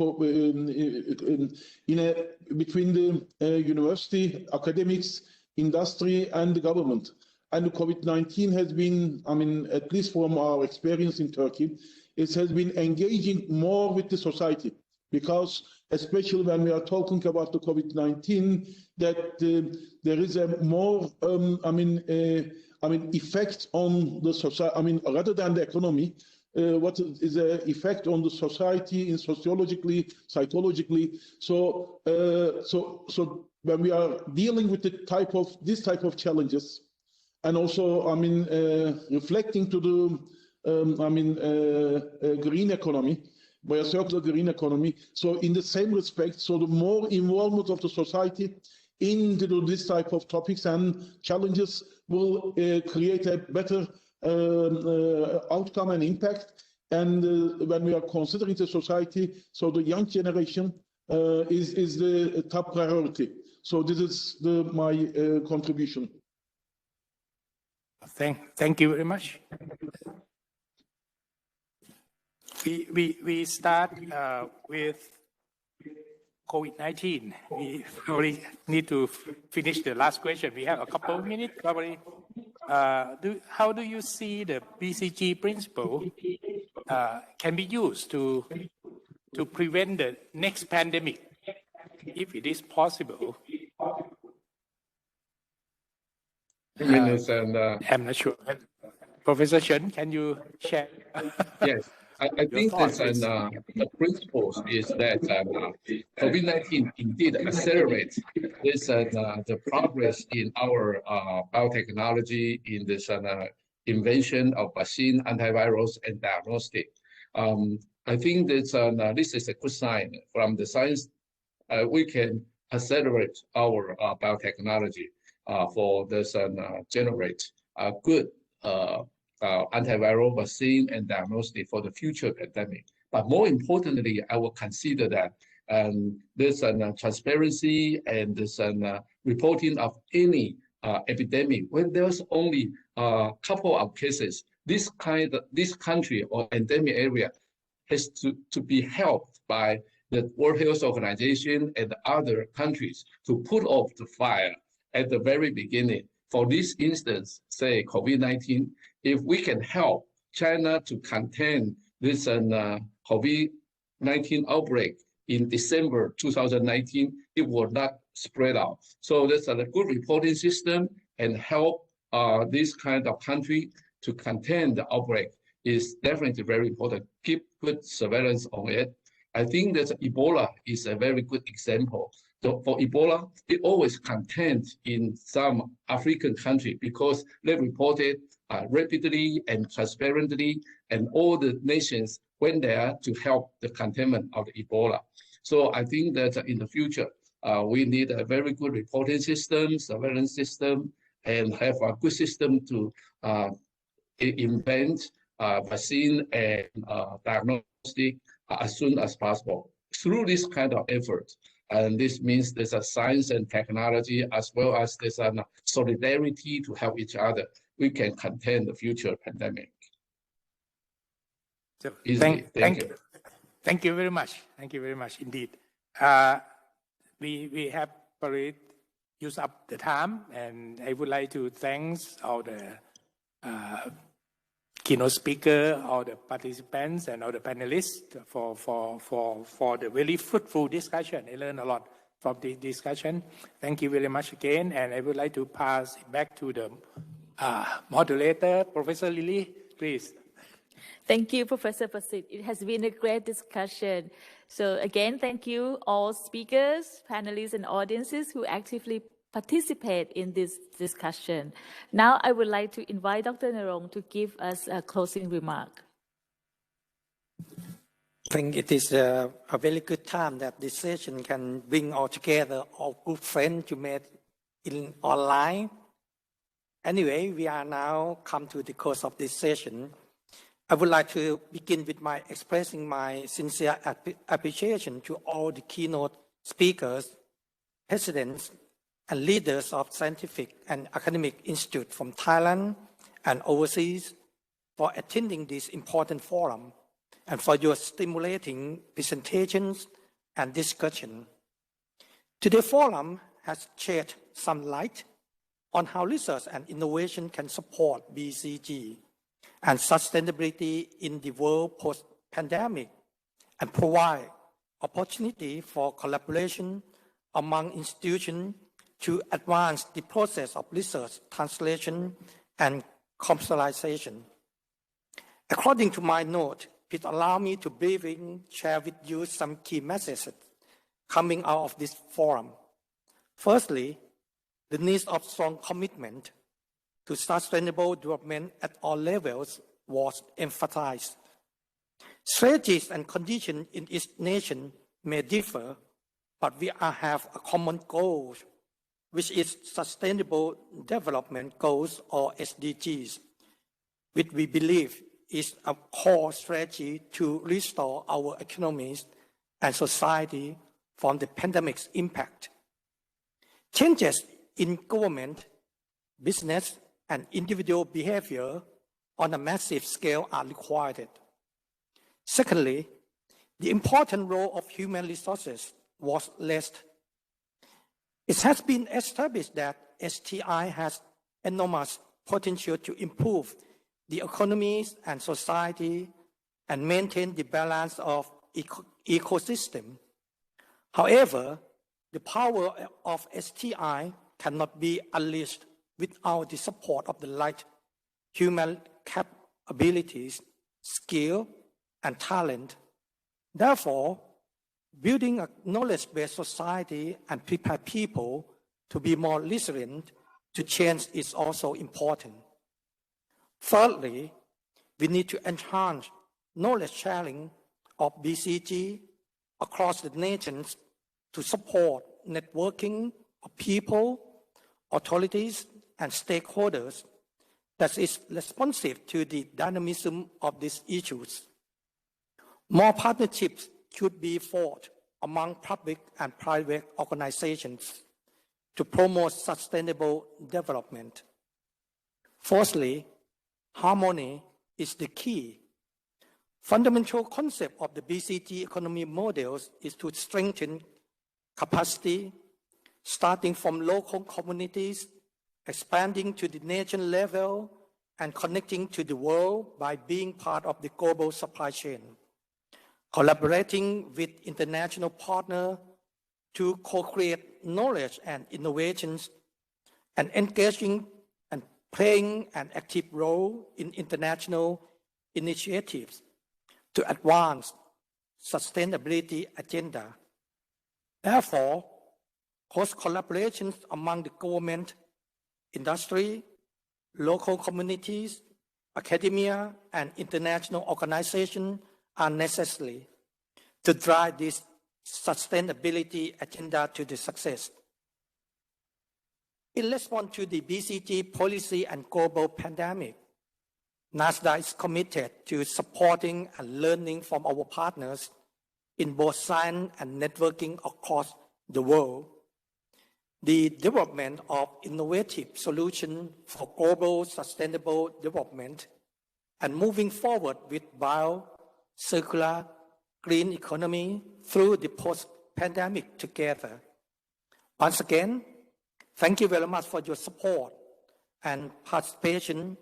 between the university, academics, industry, and the government. And the COVID-19 has been, I mean, at least from our experience in Turkey, it has been engaging more with the society, because especially when we are talking about the COVID-19, that there is a more, effect on the society. I mean, rather than the economy, what is the effect on the society in sociologically, psychologically? So, so when we are dealing with this type of challenges, and also, I mean, reflecting to the, green economy, biocircular green economy. So in the same respect, so the more involvement of the society into this type of topics and challenges will create a better outcome and impact. And when we are considering the society, so the young generation is the top priority. So this is my contribution. Thank you very much. We start with COVID-19. We probably need to finish the last question. We have a couple of minutes probably. How do you see the BCG principle can be used to prevent the next pandemic, if it is possible? I'm not sure. Professor Chen, can you share Yes, I Your think thoughts, that the principles is that COVID-19 indeed accelerates this the progress in our biotechnology in this invention of vaccine, antivirals, and diagnostic. I think that this is a good sign from the science. We can accelerate our biotechnology for this generate good antiviral vaccine and diagnostic for the future pandemic. But more importantly, I will consider that this transparency and this reporting of any epidemic when there's only a couple of cases. This country or endemic area has to be helped by the World Health Organization and other countries to put off the fire at the very beginning. For this instance, say COVID-19, if we can help China to contain this COVID-19 outbreak in December 2019, it will not spread out. So that's a good reporting system and help this kind of country to contain the outbreak is definitely very important. Keep good surveillance on it. I think that Ebola is a very good example. So for Ebola, it always contained in some African country because they reported rapidly and transparently, and all the nations went there to help the containment of the Ebola. So I think that in the future, we need a very good reporting system, surveillance system, and have a good system to invent vaccine and diagnostic as soon as possible. Through this kind of effort, and this means there's a science and technology as well as there's a solidarity to help each other. We can contain the future pandemic. So Thank you very much. Thank you very much indeed. We have already used up the time, and I would like to thank all the keynote speaker, all the participants, and all the panelists for the really fruitful discussion. I learned a lot from the discussion. Thank you very much again, and I would like to pass it back to the moderator, Professor Lily, please. Thank you, Professor Prasid. It has been a great discussion. So again, thank you all speakers, panelists, and audiences who actively participate in this discussion. Now I would like to invite Dr. Narong to give us a closing remark. I think it is a very good time that this session can bring all together all good friends you met in online. Anyway, we are now come to the close of this session. I would like to begin with expressing my sincere appreciation to all the keynote speakers, presidents, and leaders of scientific and academic institutes from Thailand and overseas for attending this important forum and for your stimulating presentations and discussion. Today's forum has shed some light on how research and innovation can support BCG and sustainability in the world post-pandemic and provide opportunity for collaboration among institutions to advance the process of research, translation, and commercialization. According to my note, please allow me to briefly share with you some key messages coming out of this forum. Firstly, the need of strong commitment to sustainable development at all levels was emphasized. Strategies and conditions in each nation may differ, but we have a common goal, which is Sustainable Development Goals, or SDGs, which we believe is a core strategy to restore our economies and society from the pandemic's impact. Changes in government, business, and individual behavior on a massive scale are required. Secondly, the important role of human resources was lessed. It has been established that STI has enormous potential to improve the economies and society and maintain the balance of ecosystem. However, the power of STI cannot be unleashed without the support of the right human capabilities skill, and talent. Therefore, building a knowledge-based society and prepare people to be more resilient to change is also important. Thirdly, we need to enhance knowledge sharing of BCG across the nations to support networking of people, authorities, and stakeholders that is responsive to the dynamism of these issues. More partnerships should be forged among public and private organizations to promote sustainable development. Fourthly, harmony is the key. Fundamental concept of the BCG economy models is to strengthen capacity, starting from local communities, expanding to the nation level, and connecting to the world by being part of the global supply chain. Collaborating with international partners to co-create knowledge and innovations, and engaging and playing an active role in international initiatives to advance sustainability agenda. Therefore, close collaborations among the government, industry, local communities, academia, and international organizations are necessary to drive this sustainability agenda to the success. In response to the BCG policy and global pandemic, NASDAQ is committed to supporting and learning from our partners in both science and networking across the world. The development of innovative solutions for global sustainable development and moving forward with circular, green economy through the post-pandemic together. Once again, thank you very much for your support and participation.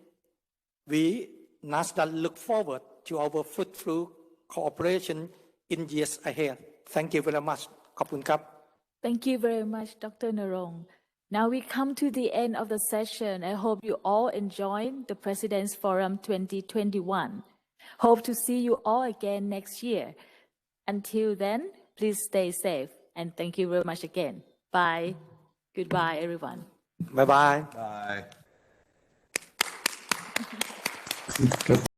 We, NASDAQ, look forward to our fruitful cooperation in years ahead. Thank you very much. ขอบคุณครับ Thank you very much, Dr. Narong. Now we come to the end of the session. I hope you all enjoyed the President's Forum 2021. Hope to see you all again next year. Until then, please stay safe and thank you very much again. Bye. Goodbye, everyone. Bye-bye. Bye.